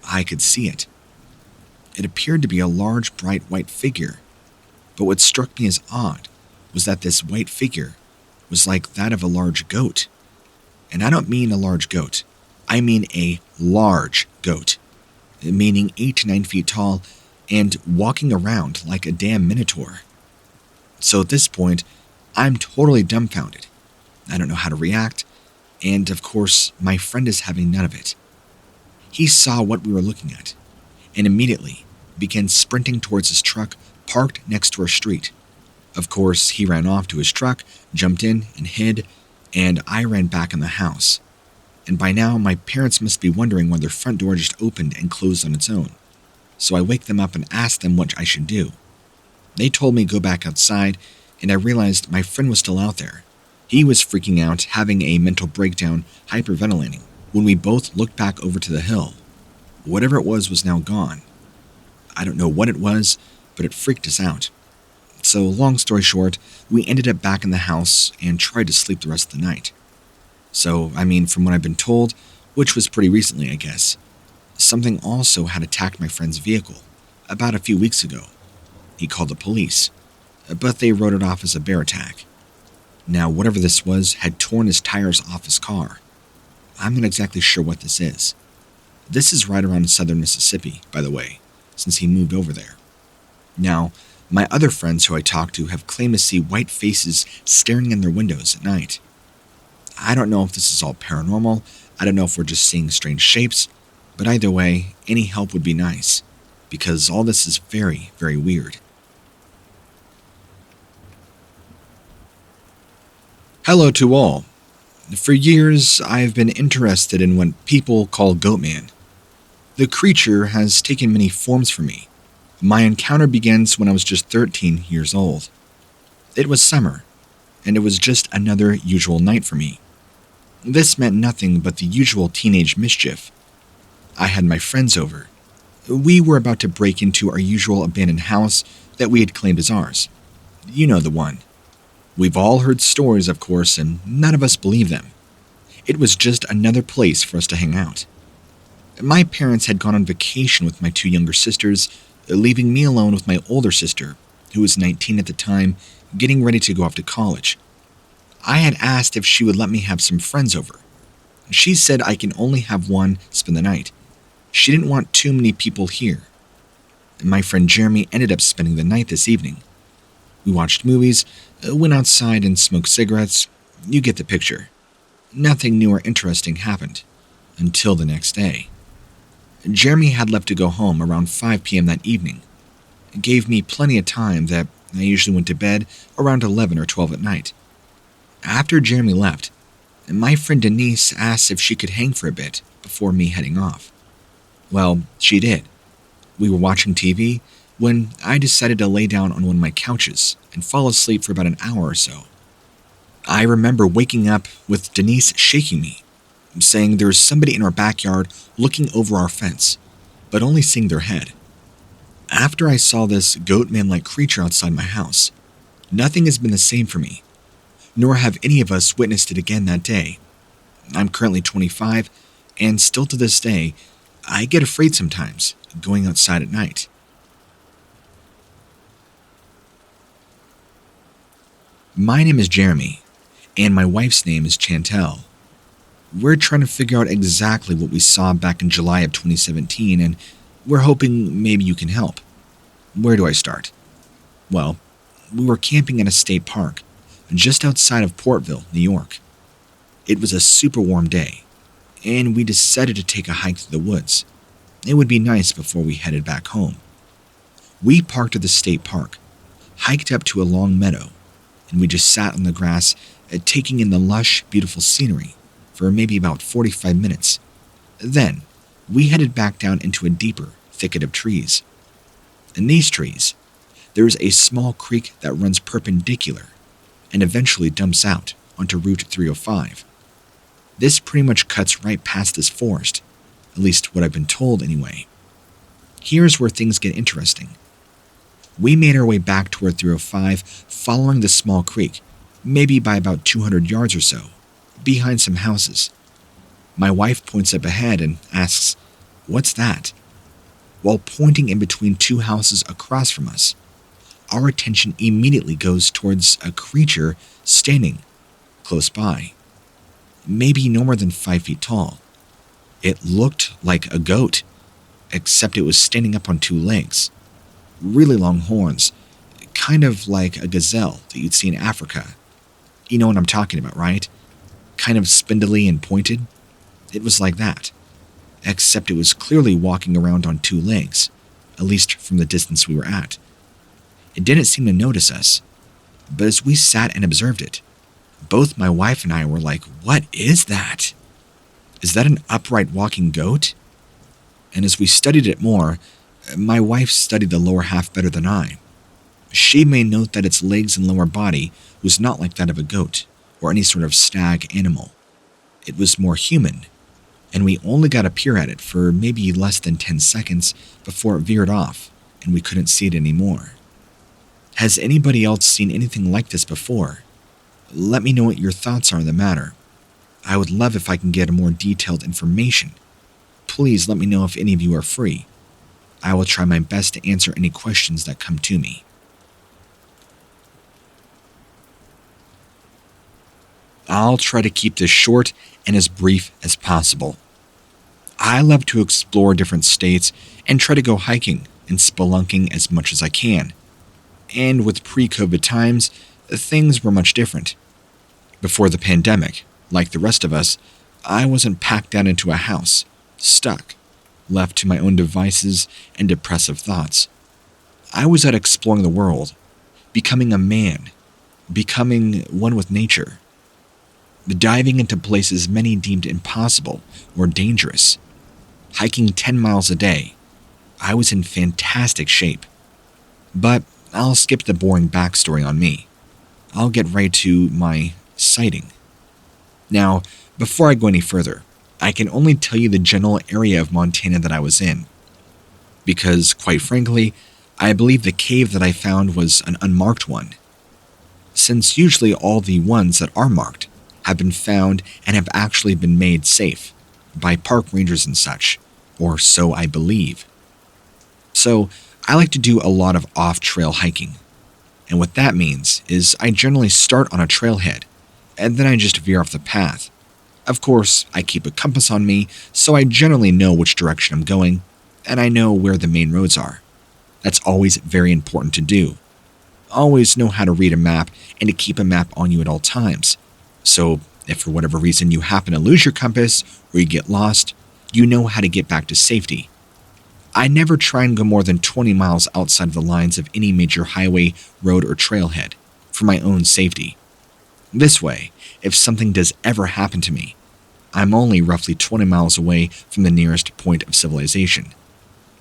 I could see it. It appeared to be a large, bright white figure, but what struck me as odd was that this white figure was like that of a large goat. And I don't mean a large goat, I mean a large goat, meaning 8 to 9 feet tall and walking around like a damn minotaur. So at this point, I'm totally dumbfounded. I don't know how to react, and of course, my friend is having none of it. He saw what we were looking at, and immediately began sprinting towards his truck parked next to our street. Of course, he ran off to his truck, jumped in and hid, and I ran back in the house. And by now, my parents must be wondering why their front door just opened and closed on its own. So I wake them up and ask them what I should do. They told me go back outside, and I realized my friend was still out there. He was freaking out, having a mental breakdown, hyperventilating, when we both looked back over to the hill. Whatever it was now gone. I don't know what it was, but it freaked us out. So long story short, we ended up back in the house and tried to sleep the rest of the night. So, from what I've been told, which was pretty recently, I guess, something also had attacked my friend's vehicle about a few weeks ago. He called the police, but they wrote it off as a bear attack. Now, whatever this was had torn his tires off his car. I'm not exactly sure what this is. This is right around southern Mississippi, by the way, since he moved over there. Now, my other friends who I talked to have claimed to see white faces staring in their windows at night. I don't know if this is all paranormal, I don't know if we're just seeing strange shapes, but either way, any help would be nice, because all this is very, very weird. Hello to all. For years, I've been interested in what people call Goatman. The creature has taken many forms for me. My encounter begins when I was just 13 years old. It was summer, and it was just another usual night for me. This meant nothing but the usual teenage mischief. I had my friends over. We were about to break into our usual abandoned house that we had claimed as ours. You know the one. We've all heard stories, of course, and none of us believe them. It was just another place for us to hang out. My parents had gone on vacation with my 2 younger sisters, leaving me alone with my older sister, who was 19 at the time, getting ready to go off to college. I had asked if she would let me have some friends over. She said I can only have one spend the night. She didn't want too many people here. My friend Jeremy ended up spending the night this evening. We watched movies, went outside and smoked cigarettes. You get the picture. Nothing new or interesting happened, until the next day. Jeremy had left to go home around 5 p.m. that evening. It gave me plenty of time that I usually went to bed around 11 or 12 at night. After Jeremy left, my friend Denise asked if she could hang for a bit before me heading off. Well, she did. We were watching TV when I decided to lay down on one of my couches and fall asleep for about an hour or so. I remember waking up with Denise shaking me, saying there was somebody in our backyard looking over our fence, but only seeing their head. After I saw this goatman-like creature outside my house, nothing has been the same for me, nor have any of us witnessed it again that day. I'm currently 25, and still to this day, I get afraid sometimes going outside at night. My name is Jeremy, and my wife's name is Chantel. We're trying to figure out exactly what we saw back in July of 2017, and we're hoping maybe you can help. Where do I start? Well, we were camping at a state park, just outside of Portville, New York. It was a super warm day, and we decided to take a hike through the woods. It would be nice before we headed back home. We parked at the state park, hiked up to a long meadow, and we just sat on the grass, taking in the lush, beautiful scenery for maybe about 45 minutes. Then, we headed back down into a deeper thicket of trees. In these trees, there is a small creek that runs perpendicular and eventually dumps out onto Route 305. This pretty much cuts right past this forest, at least what I've been told anyway. Here's where things get interesting. We made our way back toward 305 following the small creek, maybe by about 200 yards or so, behind some houses. My wife points up ahead and asks, "What's that?" While pointing in between two houses across from us, our attention immediately goes towards a creature standing close by, maybe no more than 5 feet tall. It looked like a goat, except it was standing up on two legs, really long horns, kind of like a gazelle that you'd see in Africa. You know what I'm talking about, right? Kind of spindly and pointed. It was like that, except it was clearly walking around on two legs, at least from the distance we were at. It didn't seem to notice us, but as we sat and observed it, both my wife and I were like, "What is that? Is that an upright walking goat?" And as we studied it more, my wife studied the lower half better than I. She made note that its legs and lower body was not like that of a goat or any sort of stag animal. It was more human, and we only got a peer at it for maybe less than 10 seconds before it veered off and we couldn't see it anymore. Has anybody else seen anything like this before? Let me know what your thoughts are on the matter. I would love if I can get more detailed information. Please let me know if any of you are free. I will try my best to answer any questions that come to me. I'll try to keep this short and as brief as possible. I love to explore different states and try to go hiking and spelunking as much as I can. And with pre-COVID times, things were much different. Before the pandemic, like the rest of us, I wasn't packed down into a house, stuck, left to my own devices and depressive thoughts. I was out exploring the world, becoming a man, becoming one with nature, diving into places many deemed impossible or dangerous. Hiking 10 miles a day, I was in fantastic shape. But I'll skip the boring backstory on me. I'll get right to my sighting. Now, before I go any further, I can only tell you the general area of Montana that I was in. Because, quite frankly, I believe the cave that I found was an unmarked one. Since usually all the ones that are marked have been found and have actually been made safe by park rangers and such, or so I believe. So, I like to do a lot of off-trail hiking. And what that means is I generally start on a trailhead, and then I just veer off the path. Of course, I keep a compass on me, so I generally know which direction I'm going, and I know where the main roads are. That's always very important to do. Always know how to read a map and to keep a map on you at all times. So, if for whatever reason you happen to lose your compass or you get lost, you know how to get back to safety. I never try and go more than 20 miles outside of the lines of any major highway, road, or trailhead for my own safety. This way, if something does ever happen to me, I'm only roughly 20 miles away from the nearest point of civilization.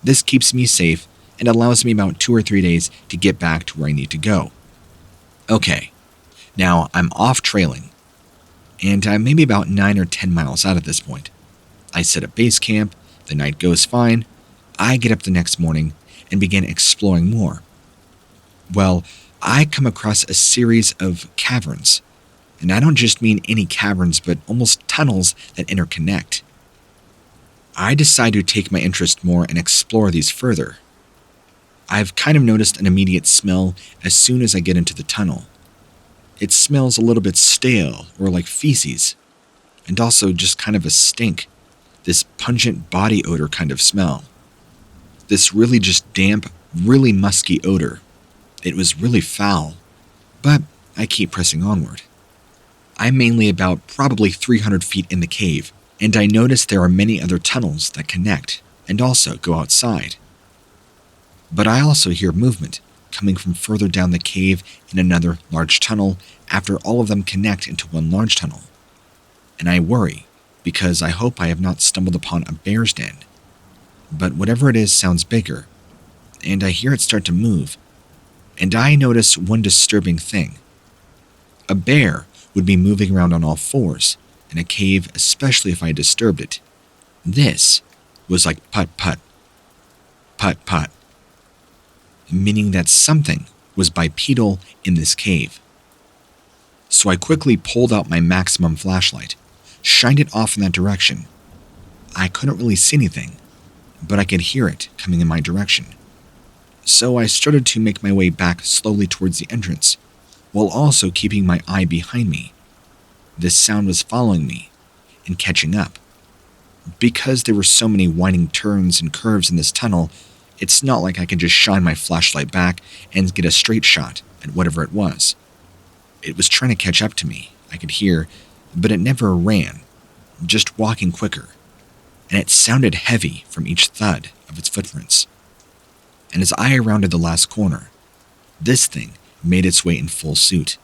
This keeps me safe and allows me about 2 or 3 days to get back to where I need to go. Okay, now I'm off trailing, and I'm maybe about 9 or 10 miles out at this point. I set up base camp, the night goes fine. I get up the next morning and begin exploring more. Well, I come across a series of caverns, and I don't just mean any caverns, but almost tunnels that interconnect. I decide to take my interest more and explore these further. I've kind of noticed an immediate smell as soon as I get into the tunnel. It smells a little bit stale or like feces. and also just kind of a stink, this pungent body odor kind of smell. This really just damp, really musky odor. It was really foul, but I keep pressing onward. I'm mainly about probably 300 feet in the cave, and I notice there are many other tunnels that connect and also go outside. But I also hear movement coming from further down the cave in another large tunnel after all of them connect into one large tunnel. And I worry because I hope I have not stumbled upon a bear's den. But whatever it is sounds bigger, and I hear it start to move, and I notice one disturbing thing. A bear would be moving around on all fours in a cave, especially if I disturbed it. This was like putt-putt, putt-putt, meaning that something was bipedal in this cave. So I quickly pulled out my maximum flashlight, shined it off in that direction. I couldn't really see anything, but I could hear it coming in my direction. So I started to make my way back slowly towards the entrance, while also keeping my eye behind me. This sound was following me and catching up. Because there were so many winding turns and curves in this tunnel, it's not like I could just shine my flashlight back and get a straight shot at whatever it was. It was trying to catch up to me, I could hear, but it never ran, just walking quicker, and it sounded heavy from each thud of its footprints. And as I rounded the last corner, this thing made its way in full suit.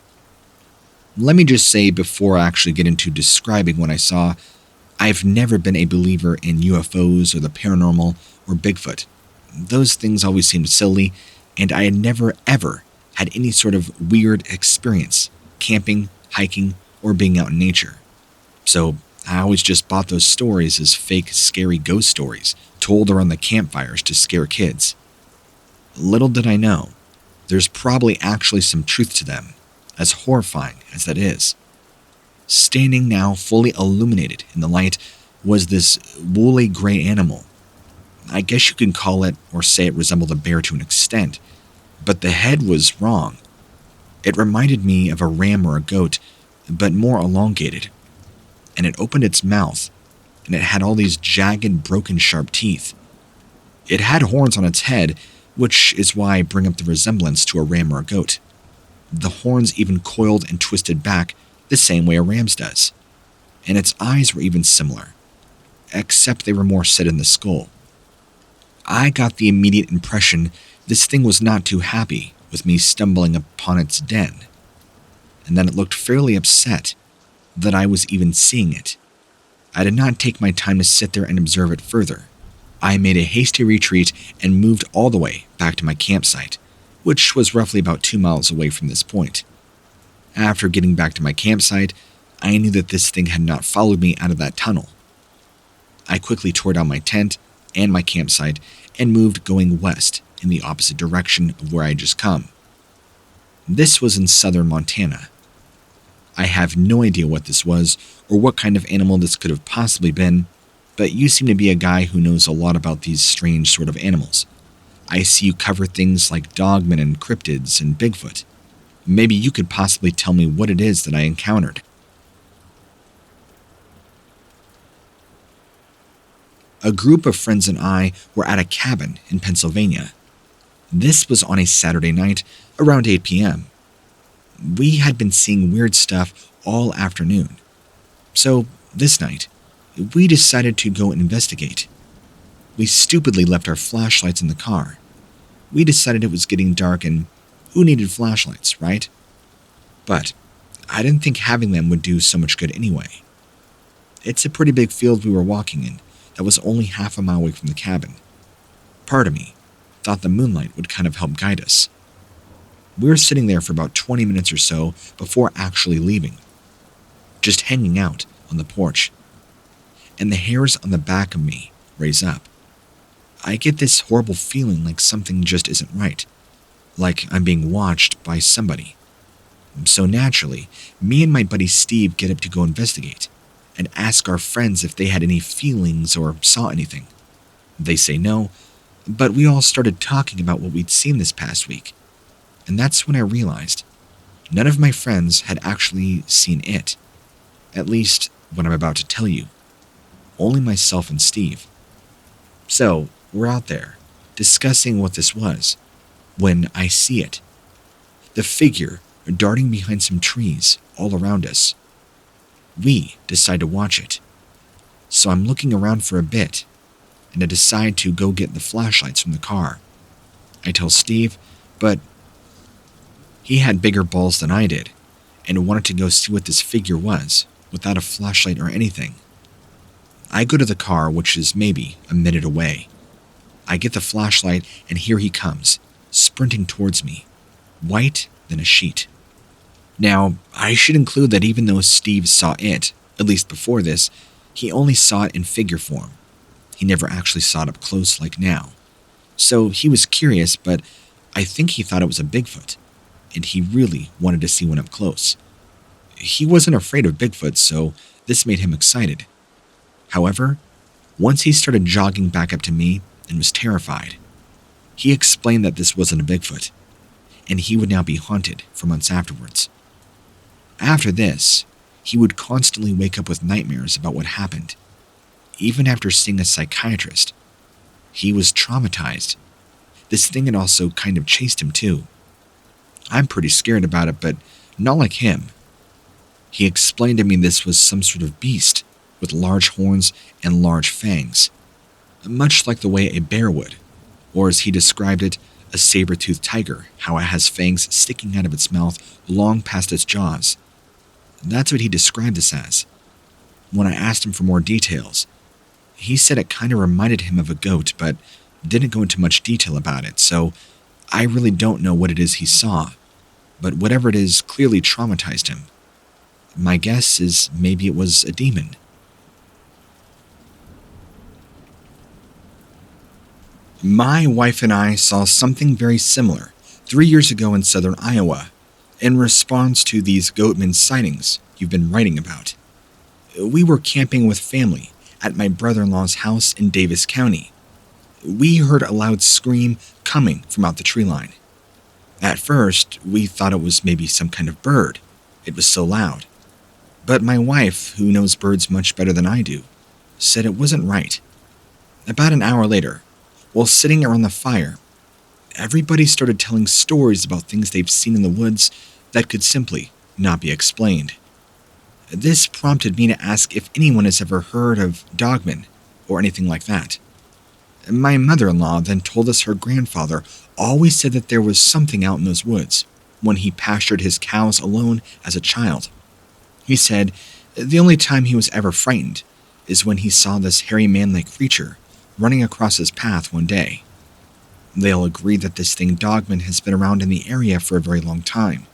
Let me just say before I actually get into describing what I saw, I've never been a believer in UFOs or the paranormal or Bigfoot. Those things always seemed silly, and I had never ever had any sort of weird experience camping, hiking, or being out in nature. So I always just bought those stories as fake, scary ghost stories told around the campfires to scare kids. Little did I know, there's probably actually some truth to them, as horrifying as that is. Standing now fully illuminated in the light was this woolly gray animal. I guess you can call it or say it resembled a bear to an extent, but the head was wrong. It reminded me of a ram or a goat, but more elongated. And it opened its mouth, and it had all these jagged, broken, sharp teeth. It had horns on its head, which is why I bring up the resemblance to a ram or a goat. The horns even coiled and twisted back the same way a ram's does. And its eyes were even similar, except they were more set in the skull. I got the immediate impression this thing was not too happy with me stumbling upon its den, and that it looked fairly upset that I was even seeing it. I did not take my time to sit there and observe it further. I made a hasty retreat and moved all the way back to my campsite, which was roughly about 2 miles away from this point. After getting back to my campsite, I knew that this thing had not followed me out of that tunnel. I quickly tore down my tent and my campsite and moved going west in the opposite direction of where I had just come. This was in southern Montana. I have no idea what this was or what kind of animal this could have possibly been, but you seem to be a guy who knows a lot about these strange sort of animals. I see you cover things like Dogman and Cryptids and Bigfoot. Maybe you could possibly tell me what it is that I encountered. A group of friends and I were at a cabin in Pennsylvania. This was on a Saturday night around 8 p.m. We had been seeing weird stuff all afternoon. So this night, we decided to go investigate. We stupidly left our flashlights in the car. We decided it was getting dark and who needed flashlights, right? But I didn't think having them would do so much good anyway. It's a pretty big field we were walking in that was only half a mile away from the cabin. Part of me thought the moonlight would kind of help guide us. We were sitting there for about 20 minutes or so before actually leaving, just hanging out on the porch. And the hairs on the back of me raise up. I get this horrible feeling like something just isn't right, like I'm being watched by somebody. So naturally, me and my buddy Steve get up to go investigate and ask our friends if they had any feelings or saw anything. They say no, but we all started talking about what we'd seen this past week. And that's when I realized none of my friends had actually seen it. At least, what I'm about to tell you. Only myself and Steve. So, we're out there, discussing what this was, when I see it. The figure darting behind some trees all around us. We decide to watch it. So I'm looking around for a bit, and I decide to go get the flashlights from the car. I tell Steve, but he had bigger balls than I did, and wanted to go see what this figure was, without a flashlight or anything. I go to the car, which is maybe a minute away. I get the flashlight, and here he comes, sprinting towards me, white than a sheet. Now, I should include that even though Steve saw it, at least before this, he only saw it in figure form. He never actually saw it up close like now. So he was curious, but I think he thought it was a Bigfoot, and he really wanted to see one up close. He wasn't afraid of Bigfoot, so this made him excited. However, once he started jogging back up to me and was terrified, he explained that this wasn't a Bigfoot, and he would now be haunted for months afterwards. After this, he would constantly wake up with nightmares about what happened. Even after seeing a psychiatrist, he was traumatized. This thing had also kind of chased him too. I'm pretty scared about it, but not like him. He explained to me this was some sort of beast with large horns and large fangs, much like the way a bear would, or as he described it, a saber-toothed tiger, how it has fangs sticking out of its mouth long past its jaws. That's what he described this as. When I asked him for more details, he said it kind of reminded him of a goat, but didn't go into much detail about it, so I really don't know what it is he saw, but whatever it is clearly traumatized him. My guess is maybe it was a demon. My wife and I saw something very similar 3 years ago in southern Iowa, in response to these Goatman sightings you've been writing about. We were camping with family at my brother-in-law's house in Davis County. We heard a loud scream coming from out the tree line. At first, we thought it was maybe some kind of bird. It was so loud. But my wife, who knows birds much better than I do, said it wasn't right. About an hour later, while sitting around the fire, everybody started telling stories about things they've seen in the woods that could simply not be explained. This prompted me to ask if anyone has ever heard of Dogman or anything like that. My mother-in-law then told us her grandfather always said that there was something out in those woods when he pastured his cows alone as a child. He said the only time he was ever frightened is when he saw this hairy man-like creature running across his path one day. They all agreed that this thing Dogman has been around in the area for a very long time,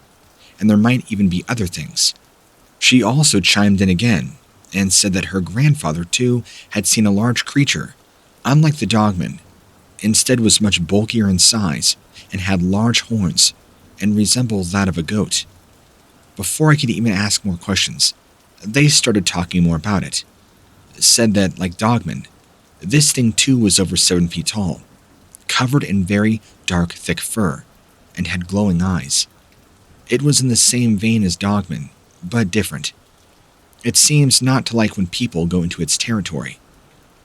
and there might even be other things. She also chimed in again and said that her grandfather, too, had seen a large creature, unlike the Dogman, instead was much bulkier in size and had large horns and resembled that of a goat. Before I could even ask more questions, they started talking more about it. Said that, like Dogman, this thing too was over 7 feet tall, covered in very dark, thick fur, and had glowing eyes. It was in the same vein as Dogman, but different. It seems not to like when people go into its territory,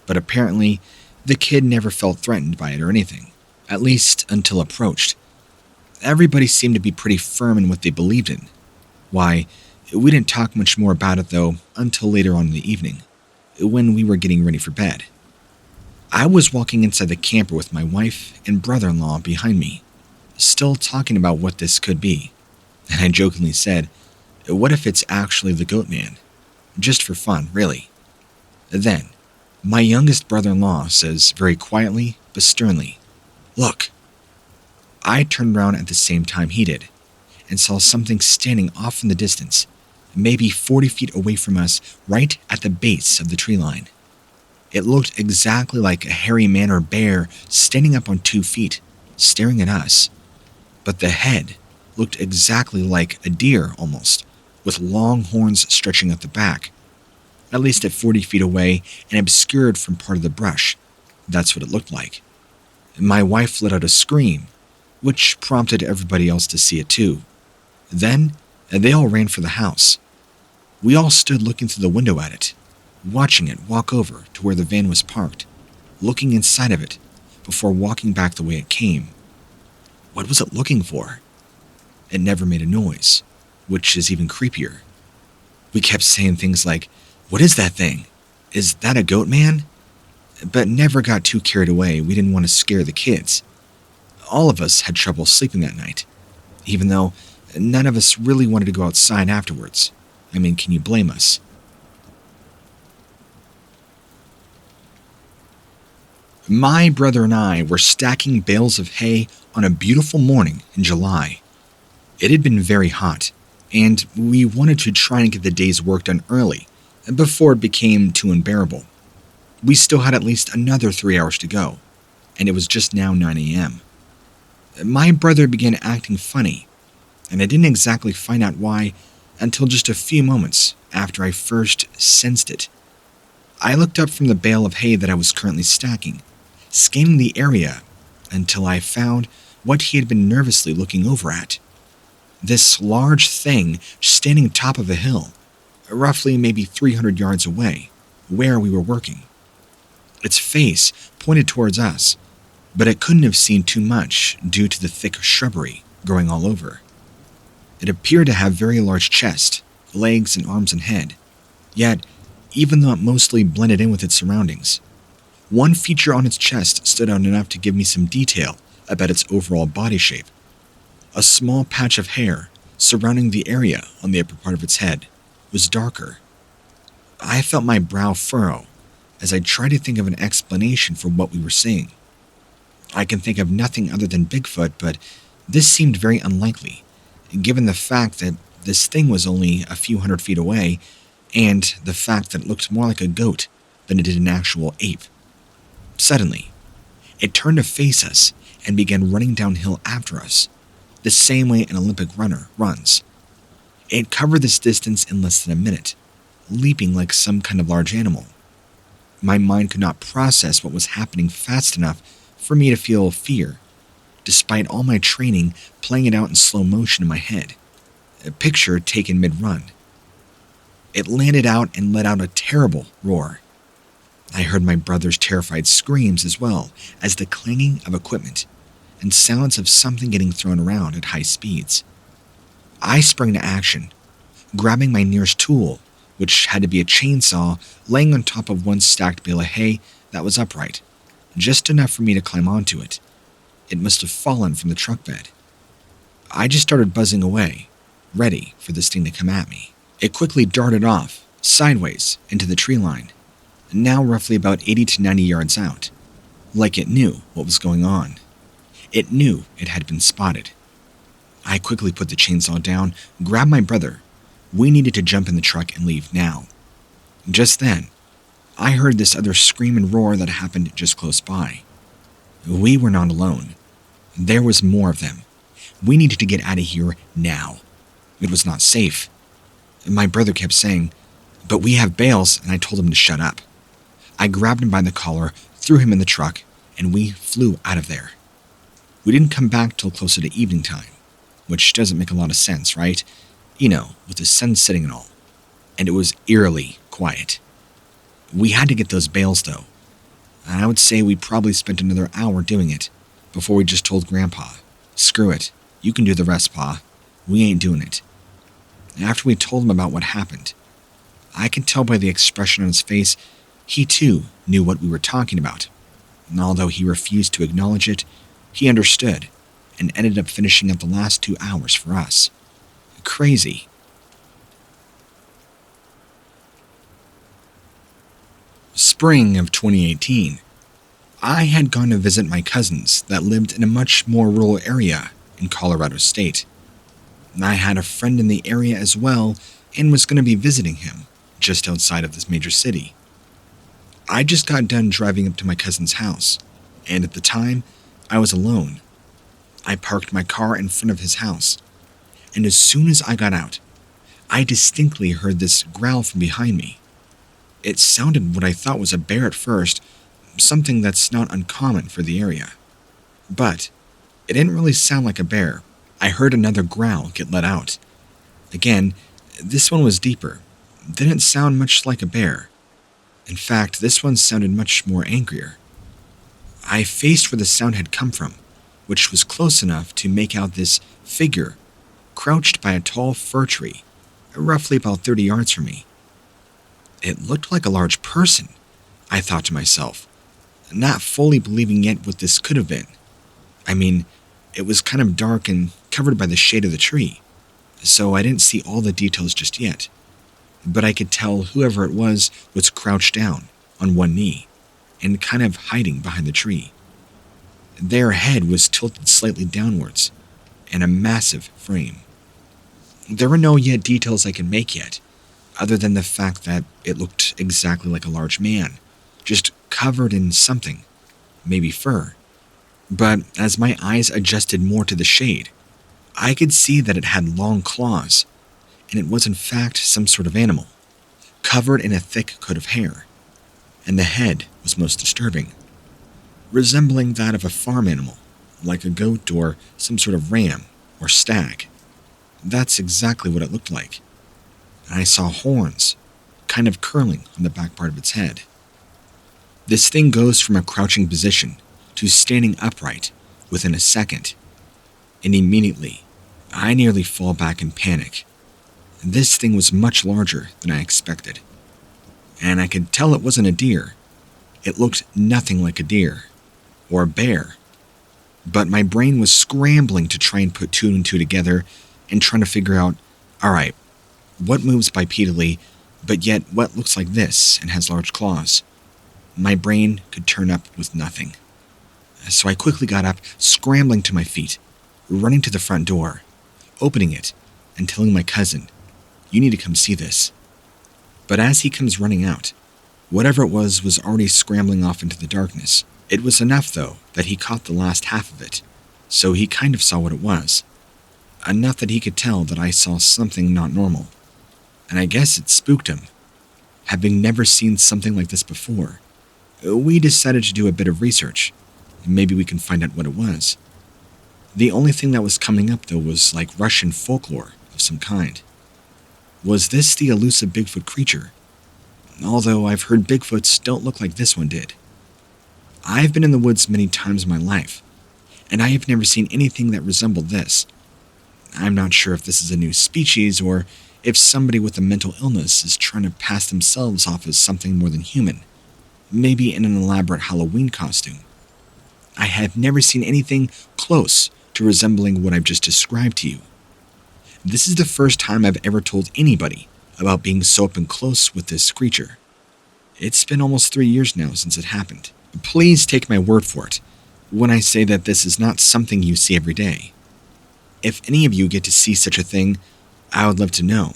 but apparently the kid never felt threatened by it or anything, at least until approached. Everybody seemed to be pretty firm in what they believed in. Why, we didn't talk much more about it though until later on in the evening, when we were getting ready for bed. I was walking inside the camper with my wife and brother-in-law behind me, still talking about what this could be, and I jokingly said, what if it's actually the Goatman? Just for fun, really. Then, my youngest brother-in-law says very quietly but sternly, "Look." I turned around at the same time he did, and saw something standing off in the distance, maybe 40 feet away from us, right at the base of the tree line. It looked exactly like a hairy man or bear standing up on 2 feet, staring at us. But the head looked exactly like a deer almost, with long horns stretching at the back. At least at 40 feet away and obscured from part of the brush. That's what it looked like. My wife let out a scream, which prompted everybody else to see it too. Then, they all ran for the house. We all stood looking through the window at it, watching it walk over to where the van was parked, looking inside of it before walking back the way it came. What was it looking for? It never made a noise, which is even creepier. We kept saying things like, "What is that thing? Is that a goat man?" But never got too carried away. We didn't want to scare the kids. All of us had trouble sleeping that night, even though none of us really wanted to go outside afterwards. I mean, can you blame us? My brother and I were stacking bales of hay on a beautiful morning in July. It had been very hot, and we wanted to try and get the day's work done early, before it became too unbearable. We still had at least another 3 hours to go, and it was just now 9 a.m. My brother began acting funny, and I didn't exactly find out why until just a few moments after I first sensed it. I looked up from the bale of hay that I was currently stacking, scanning the area until I found what he had been nervously looking over at. This large thing standing atop of a hill, roughly maybe 300 yards away, where we were working. Its face pointed towards us, but it couldn't have seen too much due to the thick shrubbery growing all over. It appeared to have very large chest, legs and arms and head, yet, even though it mostly blended in with its surroundings, one feature on its chest stood out enough to give me some detail about its overall body shape. A small patch of hair surrounding the area on the upper part of its head was darker. I felt my brow furrow as I tried to think of an explanation for what we were seeing. I can think of nothing other than Bigfoot, but this seemed very unlikely, given the fact that this thing was only a few 100 feet away, and the fact that it looked more like a goat than it did an actual ape. Suddenly, it turned to face us and began running downhill after us, the same way an Olympic runner runs. It covered this distance in less than a minute, leaping like some kind of large animal. My mind could not process what was happening fast enough for me to feel fear, despite all my training playing it out in slow motion in my head, a picture taken mid-run. It landed out and let out a terrible roar. I heard my brother's terrified screams as well as the clanging of equipment and sounds of something getting thrown around at high speeds. I sprang to action, grabbing my nearest tool, which had to be a chainsaw laying on top of one stacked bale of hay that was upright, just enough for me to climb onto it. It must have fallen from the truck bed. I just started buzzing away, ready for this thing to come at me. It quickly darted off, sideways, into the tree line, now roughly about 80 to 90 yards out, like it knew what was going on. It knew it had been spotted. I quickly put the chainsaw down, grabbed my brother. We needed to jump in the truck and leave now. Just then, I heard this other scream and roar that happened just close by. We were not alone. There was more of them. We needed to get out of here now. It was not safe. My brother kept saying, "But we have bales," and I told him to shut up. I grabbed him by the collar, threw him in the truck, and we flew out of there. We didn't come back till closer to evening time, which doesn't make a lot of sense, right? You know, with the sun setting and all. And it was eerily quiet. We had to get those bales, though. And I would say we probably spent another hour doing it before we just told Grandpa, "Screw it, you can do the rest, Pa. We ain't doing it." After we told him about what happened, I could tell by the expression on his face he too knew what we were talking about. And although he refused to acknowledge it, he understood and ended up finishing up the last 2 hours for us. Crazy. Spring of 2018. I had gone to visit my cousins that lived in a much more rural area in Colorado State. I had a friend in the area as well and was going to be visiting him just outside of this major city. I just got done driving up to my cousin's house, and at the time, I was alone. I parked my car in front of his house, and as soon as I got out, I distinctly heard this growl from behind me. It sounded what I thought was a bear at first, something that's not uncommon for the area. But it didn't really sound like a bear. I heard another growl get let out. Again, this one was deeper, didn't sound much like a bear. In fact, this one sounded much more angrier. I faced where the sound had come from, which was close enough to make out this figure crouched by a tall fir tree, roughly about 30 yards from me. It looked like a large person, I thought to myself, not fully believing yet what this could have been. I mean, it was kind of dark and covered by the shade of the tree, so I didn't see all the details just yet. But I could tell whoever it was crouched down on one knee and kind of hiding behind the tree. Their head was tilted slightly downwards, and a massive frame. There were no yet details I could make yet, other than the fact that it looked exactly like a large man, just covered in something, maybe fur. But as my eyes adjusted more to the shade, I could see that it had long claws, and it was in fact some sort of animal, covered in a thick coat of hair, and the head was most disturbing, resembling that of a farm animal, like a goat or some sort of ram or stag. That's exactly what it looked like. And I saw horns, kind of curling on the back part of its head. This thing goes from a crouching position to standing upright within a second, and immediately, I nearly fall back in panic. This thing was much larger than I expected, and I could tell it wasn't a deer. It looked nothing like a deer or a bear, but my brain was scrambling to try and put two and two together and trying to figure out, alright, what moves bipedally, but yet what looks like this and has large claws? My brain could turn up with nothing. So I quickly got up, scrambling to my feet, running to the front door, opening it, and telling my cousin, "You need to come see this." But as he comes running out, whatever it was already scrambling off into the darkness. It was enough, though, that he caught the last half of it, so he kind of saw what it was. Enough that he could tell that I saw something not normal. And I guess it spooked him. Having never seen something like this before, we decided to do a bit of research. Maybe we can find out what it was. The only thing that was coming up, though, was like Russian folklore of some kind. Was this the elusive Bigfoot creature? Although I've heard Bigfoots don't look like this one did. I've been in the woods many times in my life, and I have never seen anything that resembled this. I'm not sure if this is a new species or if somebody with a mental illness is trying to pass themselves off as something more than human, maybe in an elaborate Halloween costume. I have never seen anything close to resembling what I've just described to you. This is the first time I've ever told anybody about being so up and close with this creature. It's been almost 3 years now since it happened. Please take my word for it when I say that this is not something you see every day. If any of you get to see such a thing, I would love to know.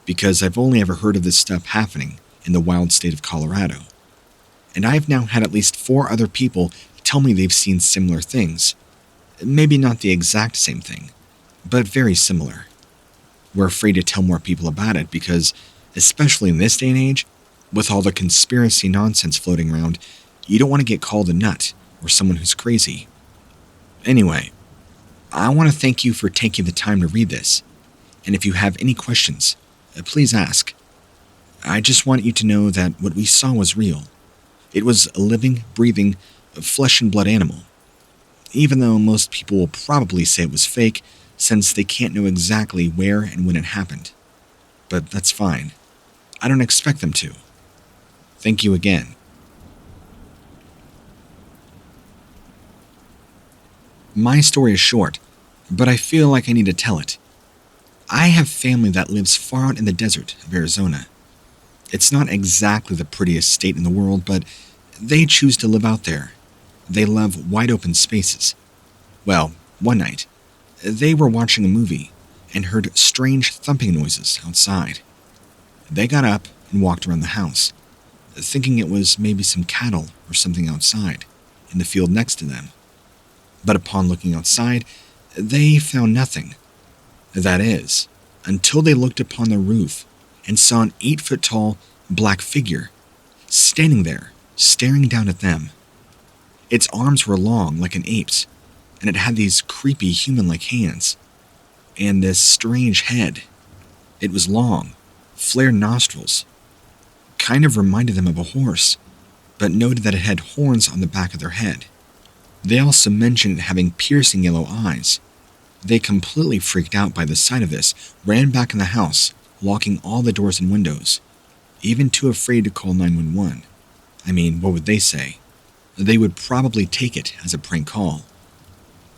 Because I've only ever heard of this stuff happening in the wild state of Colorado. And I've now had at least 4 other people tell me they've seen similar things. Maybe not the exact same thing, but very similar. We're afraid to tell more people about it because, especially in this day and age, with all the conspiracy nonsense floating around, you don't want to get called a nut or someone who's crazy. Anyway, I want to thank you for taking the time to read this, and if you have any questions, please ask. I just want you to know that what we saw was real. It was a living, breathing, flesh and blood animal, even though most people will probably say it was fake since they can't know exactly where and when it happened. But that's fine. I don't expect them to. Thank you again. My story is short, but I feel like I need to tell it. I have family that lives far out in the desert of Arizona. It's not exactly the prettiest state in the world, but they choose to live out there. They love wide open spaces. Well, one night, they were watching a movie and heard strange thumping noises outside. They got up and walked around the house, thinking it was maybe some cattle or something outside in the field next to them. But upon looking outside, they found nothing. That is, until they looked upon the roof and saw an 8-foot-tall black figure standing there, staring down at them. Its arms were long like an ape's, and it had these creepy human-like hands. And this strange head. It was long, flared nostrils. Kind of reminded them of a horse, but noted that it had horns on the back of their head. They also mentioned having piercing yellow eyes. They completely freaked out by the sight of this, ran back in the house, locking all the doors and windows, even too afraid to call 911. I mean, what would they say? They would probably take it as a prank call.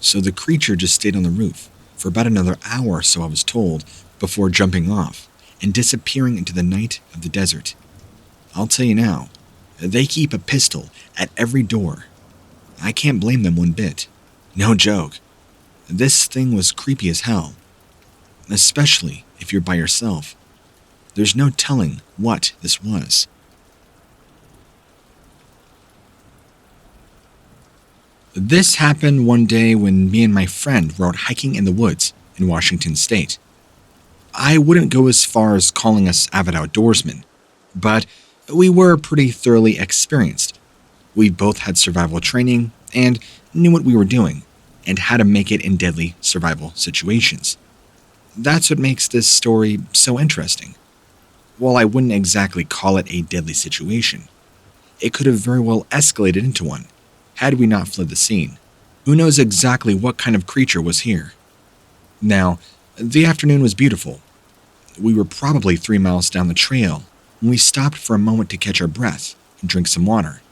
So the creature just stayed on the roof for about another hour or so, I was told, before jumping off and disappearing into the night of the desert. I'll tell you now, they keep a pistol at every door. I can't blame them one bit. No joke. This thing was creepy as hell, especially if you're by yourself. There's no telling what this was. This happened one day when me and my friend were out hiking in the woods in Washington State. I wouldn't go as far as calling us avid outdoorsmen, but we were pretty thoroughly experienced. We both had survival training and knew what we were doing and how to make it in deadly survival situations. That's what makes this story so interesting. While I wouldn't exactly call it a deadly situation, it could have very well escalated into one had we not fled the scene. Who knows exactly what kind of creature was here? Now, the afternoon was beautiful. We were probably 3 miles down the trail when we stopped for a moment to catch our breath and drink some water.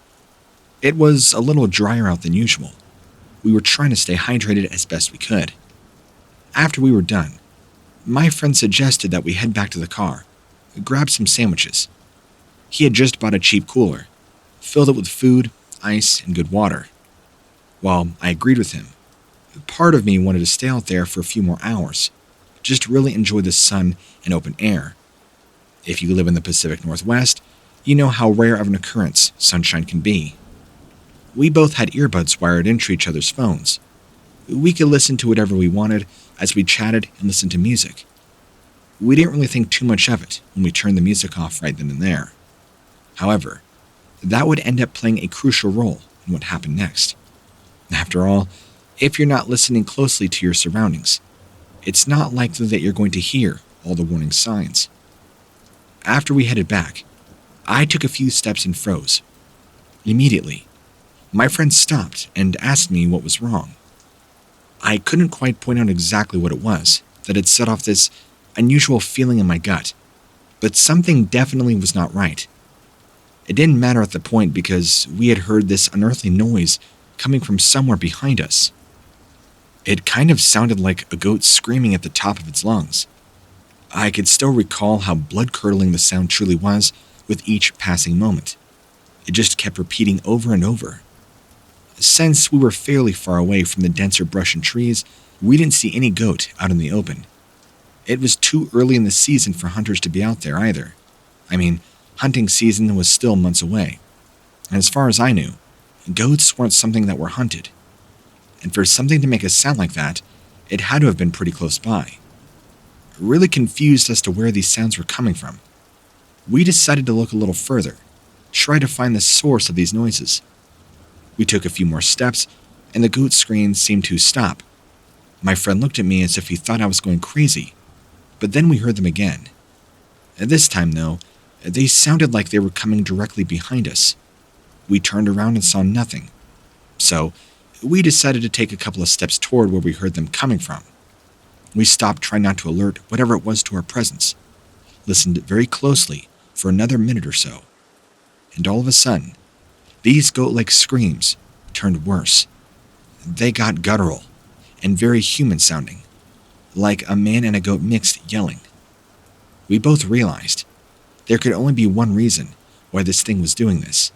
It was a little drier out than usual. We were trying to stay hydrated as best we could. After we were done, my friend suggested that we head back to the car, grab some sandwiches. He had just bought a cheap cooler, filled it with food, ice, and good water. While I agreed with him, part of me wanted to stay out there for a few more hours, just really enjoy the sun and open air. If you live in the Pacific Northwest, you know how rare of an occurrence sunshine can be. We both had earbuds wired into each other's phones. We could listen to whatever we wanted as we chatted and listened to music. We didn't really think too much of it when we turned the music off right then and there. However, that would end up playing a crucial role in what happened next. After all, if you're not listening closely to your surroundings, it's not likely that you're going to hear all the warning signs. After we headed back, I took a few steps and froze. Immediately, my friend stopped and asked me what was wrong. I couldn't quite point out exactly what it was that had set off this unusual feeling in my gut, but something definitely was not right. It didn't matter at the point because we had heard this unearthly noise coming from somewhere behind us. It kind of sounded like a goat screaming at the top of its lungs. I could still recall how blood-curdling the sound truly was with each passing moment. It just kept repeating over and over. Since we were fairly far away from the denser brush and trees, we didn't see any goat out in the open. It was too early in the season for hunters to be out there either. I mean, hunting season was still months away. And as far as I knew, goats weren't something that were hunted. And for something to make a sound like that, it had to have been pretty close by. Really confused as to where these sounds were coming from, we decided to look a little further, try to find the source of these noises. We took a few more steps, and the goat screams seemed to stop. My friend looked at me as if he thought I was going crazy, but then we heard them again. This time, though, they sounded like they were coming directly behind us. We turned around and saw nothing. So, we decided to take a couple of steps toward where we heard them coming from. We stopped trying not to alert whatever it was to our presence, listened very closely for another minute or so, and all of a sudden, these goat-like screams turned worse. They got guttural and very human-sounding, like a man and a goat mixed yelling. We both realized there could only be one reason why this thing was doing this.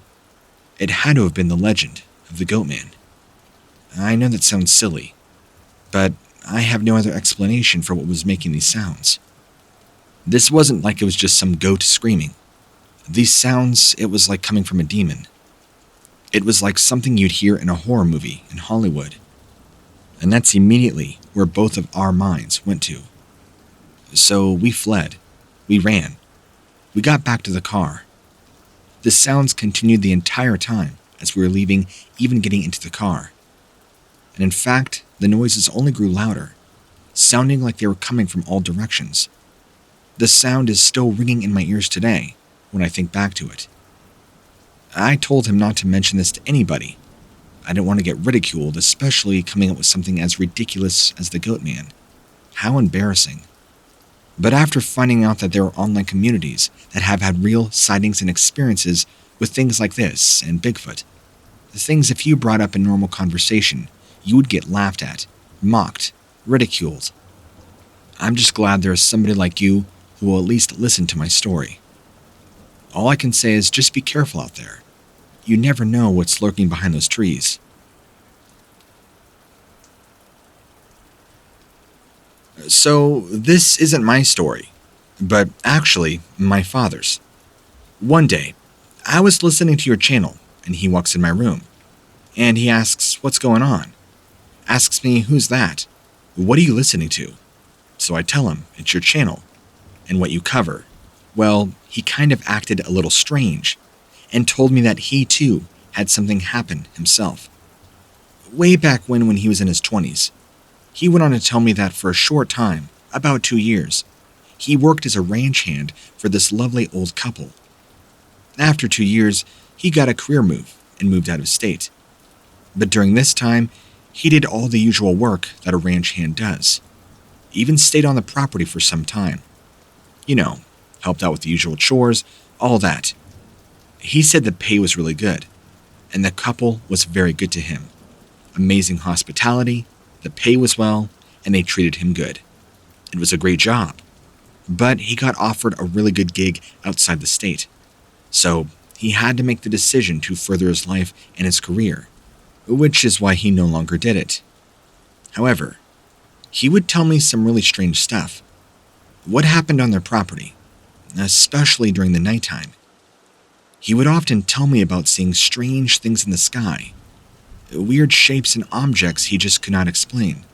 It had to have been the legend of the Goatman. I know that sounds silly, but I have no other explanation for what was making these sounds. This wasn't like it was just some goat screaming. These sounds, it was like coming from a demon. It was like something you'd hear in a horror movie in Hollywood. And that's immediately where both of our minds went to. So we fled. We ran. We got back to the car. The sounds continued the entire time as we were leaving, even getting into the car. And in fact, the noises only grew louder, sounding like they were coming from all directions. The sound is still ringing in my ears today when I think back to it. I told him not to mention this to anybody. I didn't want to get ridiculed, especially coming up with something as ridiculous as the Goatman. How embarrassing. But after finding out that there are online communities that have had real sightings and experiences with things like this and Bigfoot, the things if you brought up in normal conversation, you would get laughed at, mocked, ridiculed. I'm just glad there is somebody like you who will at least listen to my story. All I can say is just be careful out there. You never know what's lurking behind those trees. So, this isn't my story, but actually my father's. One day, I was listening to your channel, and he walks in my room, and he asks, "What's going on?" Asks me, "Who's that? What are you listening to?" So I tell him, "It's your channel, and what you cover." Well, he kind of acted a little strange, and told me that he too had something happen himself. Way back when he was in his 20s, he went on to tell me that for a short time, about 2 years, he worked as a ranch hand for this lovely old couple. After 2 years, he got a career move and moved out of state. But during this time, he did all the usual work that a ranch hand does. Even stayed on the property for some time. You know, helped out with the usual chores, all that. He said the pay was really good, and the couple was very good to him. Amazing hospitality, the pay was well, and they treated him good. It was a great job. But he got offered a really good gig outside the state. So he had to make the decision to further his life and his career, which is why he no longer did it. However, he would tell me some really strange stuff. What happened on their property, especially during the nighttime. He would often tell me about seeing strange things in the sky, weird shapes and objects he just could not explain.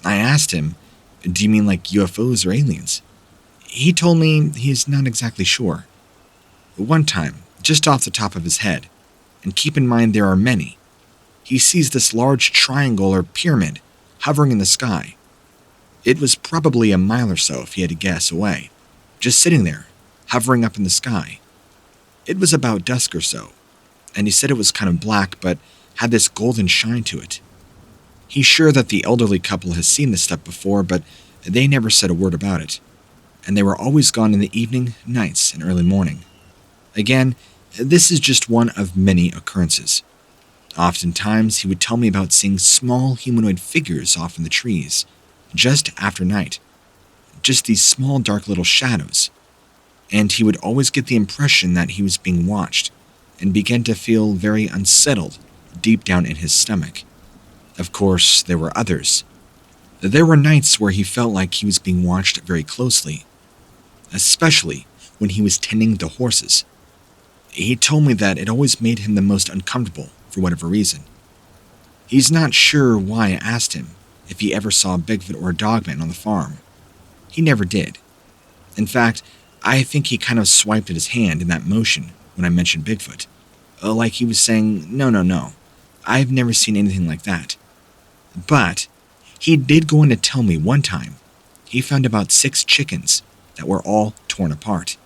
I asked him, "Do you mean like UFOs or aliens?" He told me he's not exactly sure. One time, just off the top of his head, and keep in mind there are many, he sees this large triangle or pyramid hovering in the sky. It was probably a mile or so, if he had to guess, away, just sitting there, hovering up in the sky. It was about dusk or so, and he said it was kind of black but had this golden shine to it. He's sure that the elderly couple has seen this stuff before, but they never said a word about it, and they were always gone in the evening, nights, and early morning. Again, this is just one of many occurrences. Oftentimes, he would tell me about seeing small humanoid figures off in the trees, just after night. Just these small dark little shadows. And he would always get the impression that he was being watched, and began to feel very unsettled deep down in his stomach. Of course, there were others. There were nights where he felt like he was being watched very closely, especially when he was tending the horses. He told me that it always made him the most uncomfortable for whatever reason. He's not sure why I asked him if he ever saw a Bigfoot or a Dogman on the farm. He never did. In fact, I think he kind of swiped at his hand in that motion when I mentioned Bigfoot, like he was saying, no, I've never seen anything like that. But he did go on to tell me one time he found about 6 chickens that were all torn apart.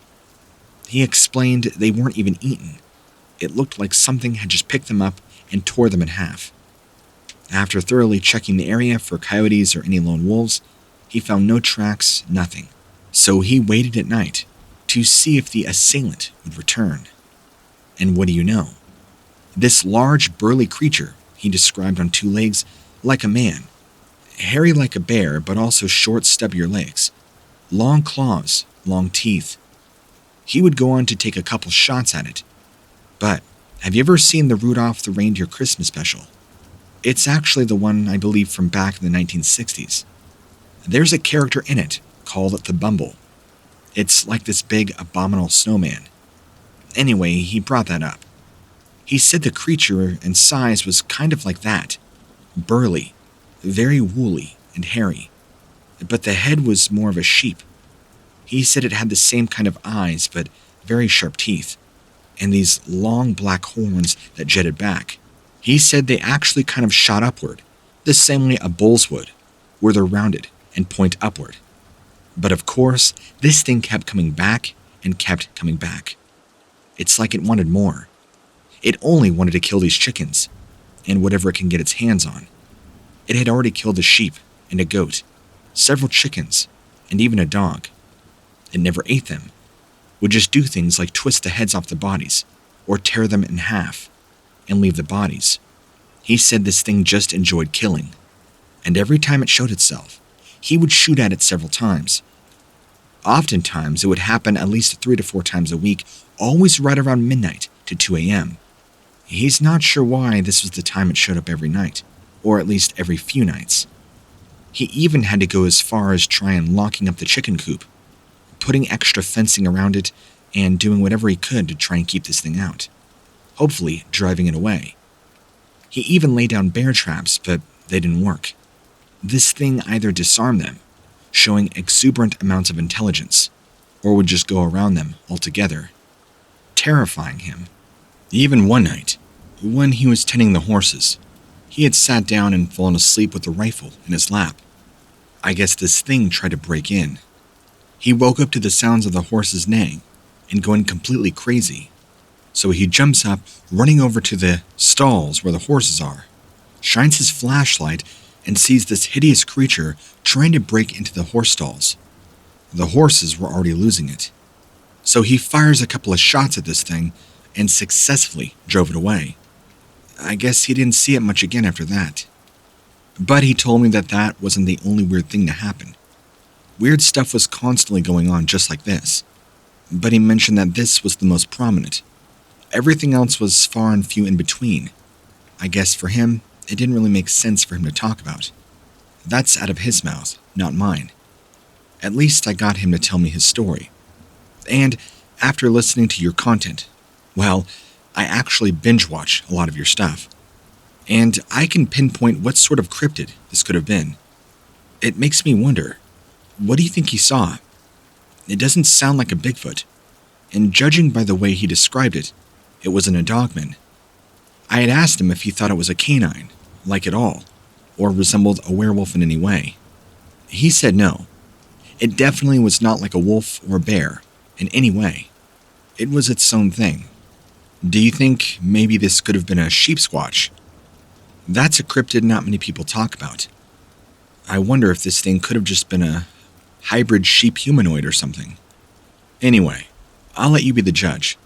He explained they weren't even eaten. It looked like something had just picked them up and tore them in half. After thoroughly checking the area for coyotes or any lone wolves, he found no tracks, nothing. So he waited at night to see if the assailant would return. And what do you know? This large, burly creature he described on 2 legs like a man, hairy like a bear, but also short, stubbier legs, long claws, long teeth. He would go on to take a couple shots at it. But have you ever seen the Rudolph the Reindeer Christmas special? It's actually the one, I believe, from back in the 1960s. There's a character in it called the Bumble. It's like this big, abominable snowman. Anyway, he brought that up. He said the creature and size was kind of like that. Burly, very woolly and hairy. But the head was more of a sheep. He said it had the same kind of eyes, but very sharp teeth, and these long black horns that jetted back. He said they actually kind of shot upward, the same way a bull's would, where they're rounded and point upward. But of course, this thing kept coming back and kept coming back. It's like it wanted more. It only wanted to kill these chickens, and whatever it can get its hands on. It had already killed a sheep and a goat, several chickens, and even a dog. It never ate them, would just do things like twist the heads off the bodies, or tear them in half, and leave the bodies. He said this thing just enjoyed killing, and every time it showed itself, he would shoot at it several times. Oftentimes, it would happen at least 3 to 4 times a week, always right around midnight to 2 a.m. He's not sure why this was the time it showed up every night, or at least every few nights. He even had to go as far as trying locking up the chicken coop, putting extra fencing around it, and doing whatever he could to try and keep this thing out, hopefully driving it away. He even laid down bear traps, but they didn't work. This thing either disarmed them, showing exuberant amounts of intelligence, or would just go around them altogether, terrifying him. Even one night, when he was tending the horses, he had sat down and fallen asleep with the rifle in his lap. I guess this thing tried to break in. He woke up to the sounds of the horses neighing and going completely crazy. So he jumps up, running over to the stalls where the horses are, shines his flashlight, and sees this hideous creature trying to break into the horse stalls. The horses were already losing it. So he fires a couple of shots at this thing and successfully drove it away. I guess he didn't see it much again after that. But he told me that that wasn't the only weird thing to happen. Weird stuff was constantly going on just like this. But he mentioned that this was the most prominent. Everything else was far and few in between. I guess for him, it didn't really make sense for him to talk about. That's out of his mouth, not mine. At least I got him to tell me his story. And after listening to your content, well, I actually binge watch a lot of your stuff. And I can pinpoint what sort of cryptid this could have been. It makes me wonder, what do you think he saw? It doesn't sound like a Bigfoot. And judging by the way he described it, it wasn't a Dogman. I had asked him if he thought it was a canine, like it all, or resembled a werewolf in any way. He said no. It definitely was not like a wolf or a bear, in any way. It was its own thing. Do you think maybe this could have been a sheep squatch? That's a cryptid not many people talk about. I wonder if this thing could have just been a hybrid sheep humanoid or something. Anyway, I'll let you be the judge.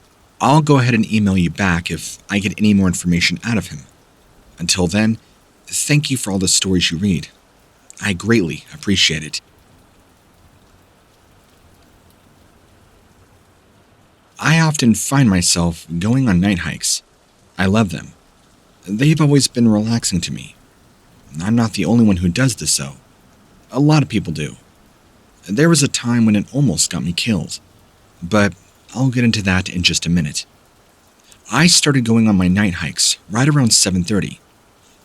I'll go ahead and email you back if I get any more information out of him. Until then, thank you for all the stories you read. I greatly appreciate it. I often find myself going on night hikes. I love them. They've always been relaxing to me. I'm not the only one who does this, though. A lot of people do. There was a time when it almost got me killed, but I'll get into that in just a minute. I started going on my night hikes right around 7:30,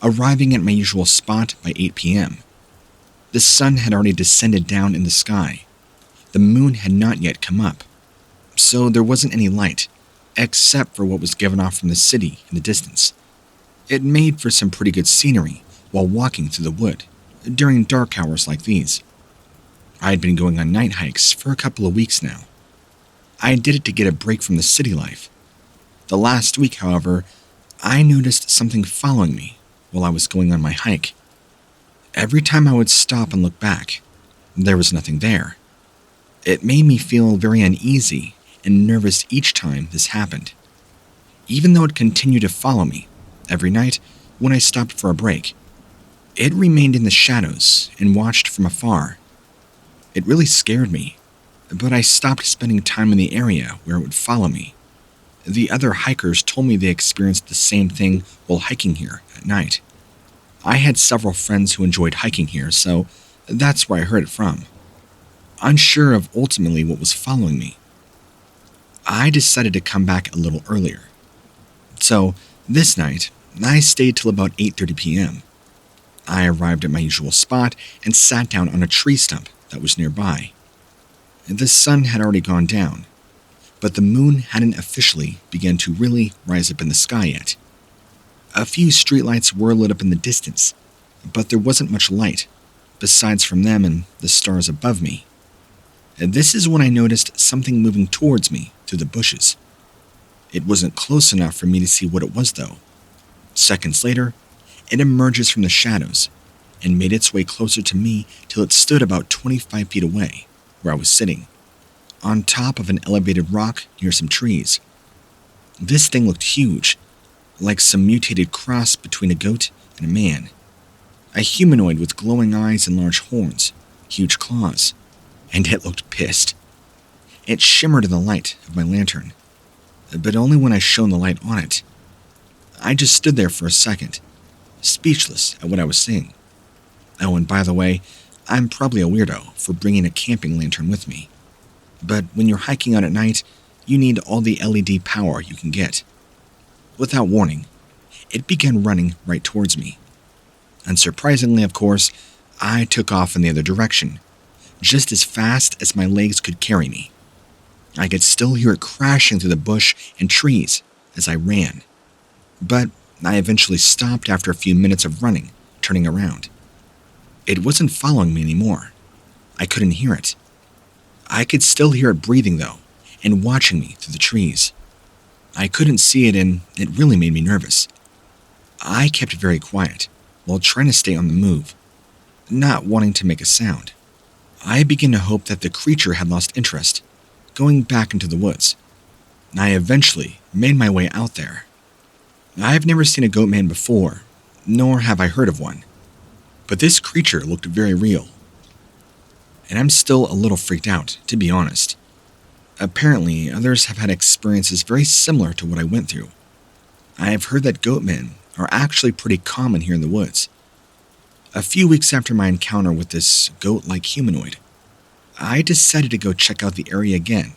arriving at my usual spot by 8 p.m. The sun had already descended down in the sky. The moon had not yet come up, so there wasn't any light, except for what was given off from the city in the distance. It made for some pretty good scenery while walking through the wood during dark hours like these. I had been going on night hikes for a couple of weeks now. I did it to get a break from the city life. The last week, however, I noticed something following me while I was going on my hike. Every time I would stop and look back, there was nothing there. It made me feel very uneasy and nervous each time this happened. Even though it continued to follow me every night when I stopped for a break, it remained in the shadows and watched from afar. It really scared me, but I stopped spending time in the area where it would follow me. The other hikers told me they experienced the same thing while hiking here at night. I had several friends who enjoyed hiking here, so that's where I heard it from. Unsure of ultimately what was following me, I decided to come back a little earlier. So, this night, I stayed till about 8:30 p.m. I arrived at my usual spot and sat down on a tree stump that was nearby. The sun had already gone down, but the moon hadn't officially begun to really rise up in the sky yet. A few streetlights were lit up in the distance, but there wasn't much light, besides from them and the stars above me. And this is when I noticed something moving towards me through the bushes. It wasn't close enough for me to see what it was, though. Seconds later, it emerges from the shadows and made its way closer to me till it stood about 25 feet away, where I was sitting, on top of an elevated rock near some trees. This thing looked huge, like some mutated cross between a goat and a man. A humanoid with glowing eyes and large horns, huge claws, and it looked pissed. It shimmered in the light of my lantern, but only when I shone the light on it. I just stood there for a second, speechless at what I was seeing. Oh, and by the way, I'm probably a weirdo for bringing a camping lantern with me. But when you're hiking out at night, you need all the LED power you can get. Without warning, it began running right towards me. Unsurprisingly, of course, I took off in the other direction, just as fast as my legs could carry me. I could still hear it crashing through the bush and trees as I ran. But I eventually stopped after a few minutes of running, turning around. It wasn't following me anymore. I couldn't hear it. I could still hear it breathing, though, and watching me through the trees. I couldn't see it, and it really made me nervous. I kept very quiet while trying to stay on the move, not wanting to make a sound. I began to hope that the creature had lost interest, going back into the woods. I eventually made my way out there. I've never seen a goatman before, nor have I heard of one, but this creature looked very real. And I'm still a little freaked out, to be honest. Apparently, others have had experiences very similar to what I went through. I have heard that goatmen are actually pretty common here in the woods. A few weeks after my encounter with this goat-like humanoid, I decided to go check out the area again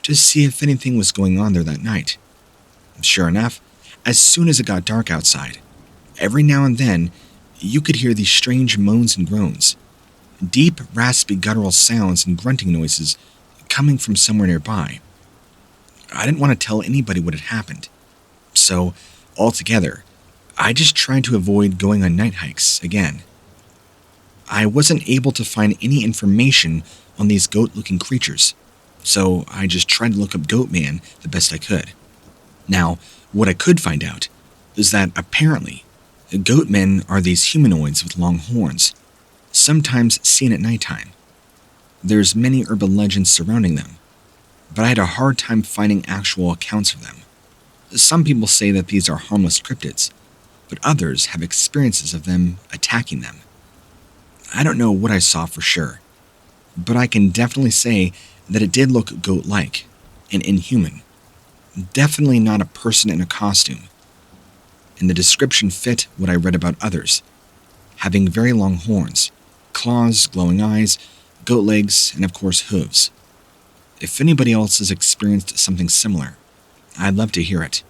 to see if anything was going on there that night. Sure enough, as soon as it got dark outside, every now and then you could hear these strange moans and groans, deep, raspy guttural sounds and grunting noises coming from somewhere nearby. I didn't want to tell anybody what had happened, so altogether, I just tried to avoid going on night hikes again. I wasn't able to find any information on these goat-looking creatures, so I just tried to look up Goatman the best I could. Now, what I could find out is that apparently, goatmen are these humanoids with long horns, sometimes seen at nighttime. There's many urban legends surrounding them, but I had a hard time finding actual accounts of them. Some people say that these are harmless cryptids, but others have experiences of them attacking them. I don't know what I saw for sure, but I can definitely say that it did look goat-like and inhuman. Definitely not a person in a costume. And the description fit what I read about others, having very long horns, claws, glowing eyes, goat legs, and of course hooves. If anybody else has experienced something similar, I'd love to hear it.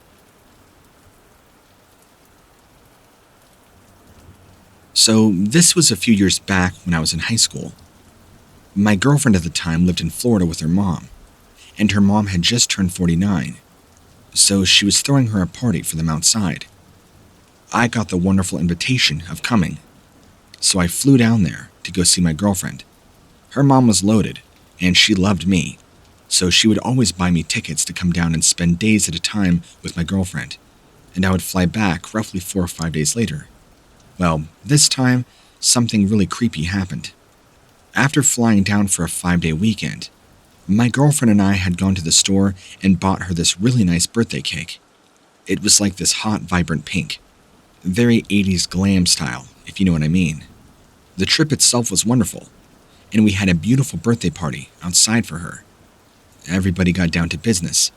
So this was a few years back when I was in high school. My girlfriend at the time lived in Florida with her mom, and her mom had just turned 49, so she was throwing her a party for them outside. I got the wonderful invitation of coming, so I flew down there to go see my girlfriend. Her mom was loaded, and she loved me, so she would always buy me tickets to come down and spend days at a time with my girlfriend, and I would fly back roughly 4 or 5 days later. Well, this time, something really creepy happened. After flying down for a 5-day weekend, my girlfriend and I had gone to the store and bought her this really nice birthday cake. It was like this hot, vibrant pink. Very 80s glam style, if you know what I mean. The trip itself was wonderful, and we had a beautiful birthday party outside for her. Everybody got down to business.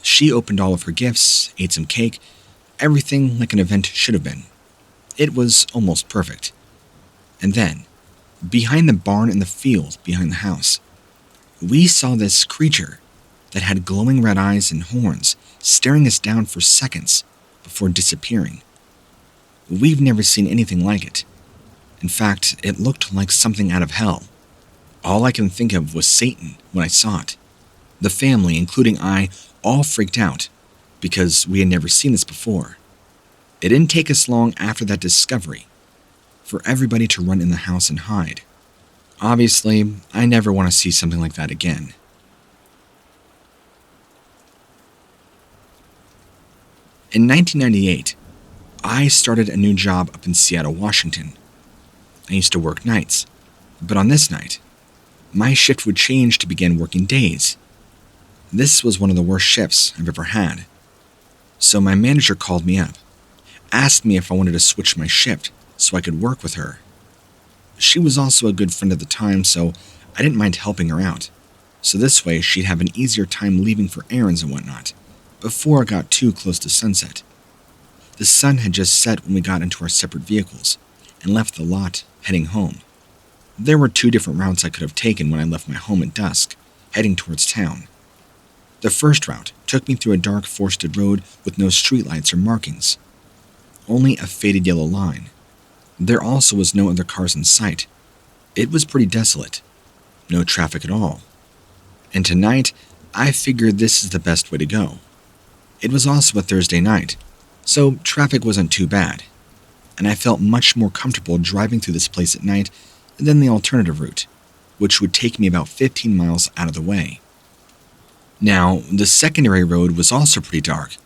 She opened all of her gifts, ate some cake, everything like an event should have been. It was almost perfect. And then, behind the barn in the field behind the house, we saw this creature that had glowing red eyes and horns staring us down for seconds before disappearing. We've never seen anything like it. In fact, it looked like something out of hell. All I can think of was Satan when I saw it. The family, including I, all freaked out because we had never seen this before. It didn't take us long after that discovery for everybody to run in the house and hide. Obviously, I never want to see something like that again. In 1998, I started a new job up in Seattle, Washington. I used to work nights, but on this night, my shift would change to begin working days. This was one of the worst shifts I've ever had. So my manager called me up, asked me if I wanted to switch my shift so I could work with her. She was also a good friend at the time, so I didn't mind helping her out. So this way she'd have an easier time leaving for errands and whatnot, before it got too close to sunset. The sun had just set when we got into our separate vehicles and left the lot heading home. There were 2 different routes I could have taken when I left my home at dusk, heading towards town. The first route took me through a dark forested road with no streetlights or markings, only a faded yellow line. There also was no other cars in sight. It was pretty desolate, no traffic at all. And tonight, I figured this is the best way to go. It was also a Thursday night, so traffic wasn't too bad, and I felt much more comfortable driving through this place at night than the alternative route, which would take me about 15 miles out of the way. Now, the secondary road was also pretty dark,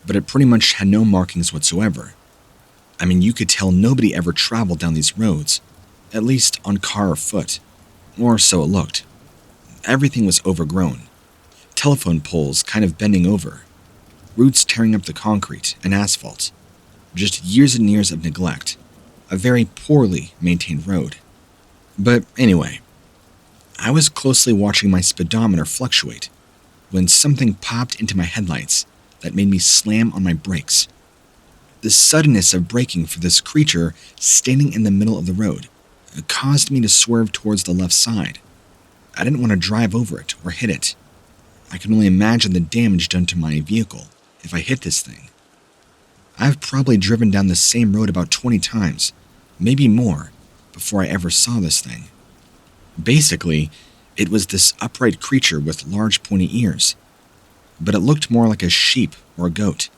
but it pretty much had no markings whatsoever. I mean, you could tell nobody ever traveled down these roads, at least on car or foot, or so it looked. Everything was overgrown, telephone poles kind of bending over, roots tearing up the concrete and asphalt. Just years and years of neglect, a very poorly maintained road. But anyway, I was closely watching my speedometer fluctuate when something popped into my headlights that made me slam on my brakes. The suddenness of braking for this creature standing in the middle of the road caused me to swerve towards the left side. I didn't want to drive over it or hit it. I can only imagine the damage done to my vehicle if I hit this thing. I've probably driven down the same road about 20 times, maybe more, before I ever saw this thing. Basically, it was this upright creature with large pointy ears, but it looked more like a sheep or a goat,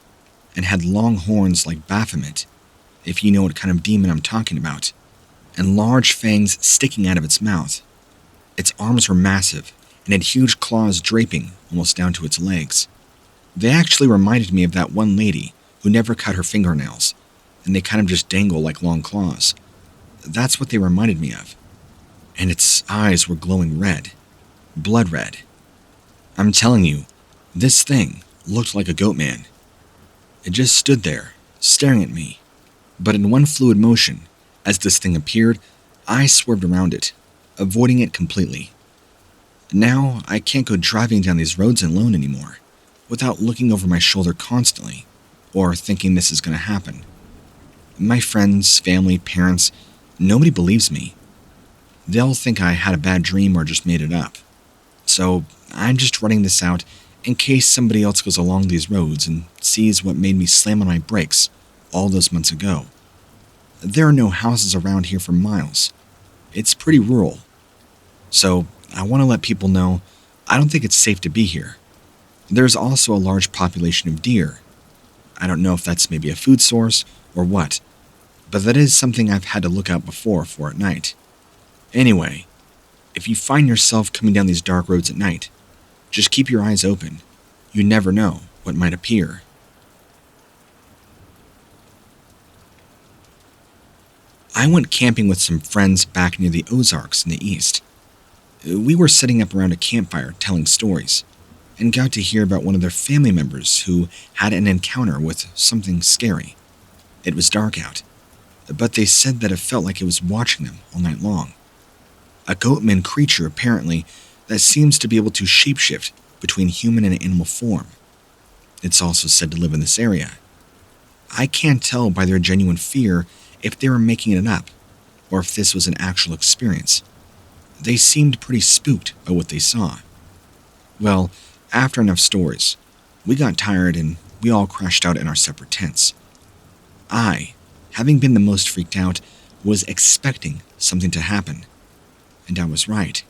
and had long horns like Baphomet, if you know what kind of demon I'm talking about, and large fangs sticking out of its mouth. Its arms were massive, and had huge claws draping almost down to its legs. They actually reminded me of that one lady who never cut her fingernails, and they kind of just dangle like long claws. That's what they reminded me of. And its eyes were glowing red, blood red. I'm telling you, this thing looked like a Goatman. It just stood there, staring at me. But in one fluid motion, as this thing appeared, I swerved around it, avoiding it completely. Now, I can't go driving down these roads alone anymore, without looking over my shoulder constantly, or thinking this is going to happen. My friends, family, parents, nobody believes me. They'll think I had a bad dream or just made it up. So, I'm just running this out in case somebody else goes along these roads and sees what made me slam on my brakes all those months ago. There are no houses around here for miles. It's pretty rural. So, I want to let people know I don't think it's safe to be here. There's also a large population of deer. I don't know if that's maybe a food source or what, but that is something I've had to look out before for at night. Anyway, if you find yourself coming down these dark roads at night, just keep your eyes open. You never know what might appear. I went camping with some friends back near the Ozarks in the east. We were sitting up around a campfire telling stories, and got to hear about one of their family members who had an encounter with something scary. It was dark out, but they said that it felt like it was watching them all night long. A Goatman creature, apparently, that seems to be able to shapeshift between human and animal form. It's also said to live in this area. I can't tell by their genuine fear if they were making it up, or if this was an actual experience. They seemed pretty spooked by what they saw. Well, after enough stories, we got tired and we all crashed out in our separate tents. I, having been the most freaked out, was expecting something to happen. And I was right.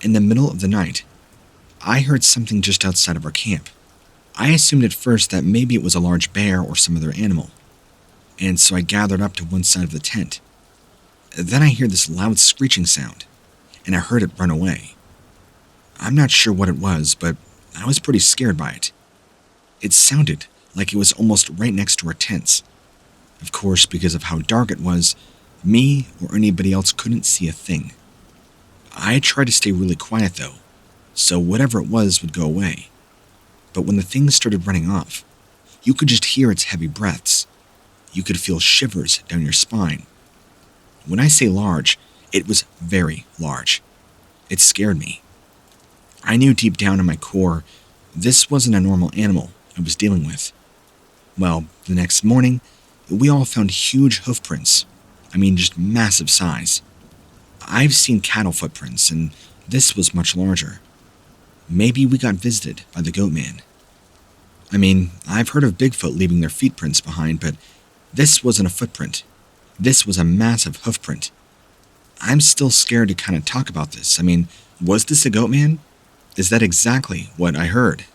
In the middle of the night, I heard something just outside of our camp. I assumed at first that maybe it was a large bear or some other animal, and so I gathered up to one side of the tent. Then I hear this loud screeching sound, and I heard it run away. I'm not sure what it was, but I was pretty scared by it. It sounded like it was almost right next to our tents. Of course, because of how dark it was, me or anybody else couldn't see a thing. I tried to stay really quiet though, so whatever it was would go away. But when the thing started running off, you could just hear its heavy breaths. You could feel shivers down your spine. When I say large, it was very large. It scared me. I knew deep down in my core, this wasn't a normal animal I was dealing with. Well, the next morning, we all found huge hoof prints. I mean, just massive size. I've seen cattle footprints, and this was much larger. Maybe we got visited by the Goatman. I mean, I've heard of Bigfoot leaving their feet prints behind, but this wasn't a footprint. This was a massive hoof print. I'm still scared to kind of talk about this. I mean, was this a Goatman? Is that exactly what I heard?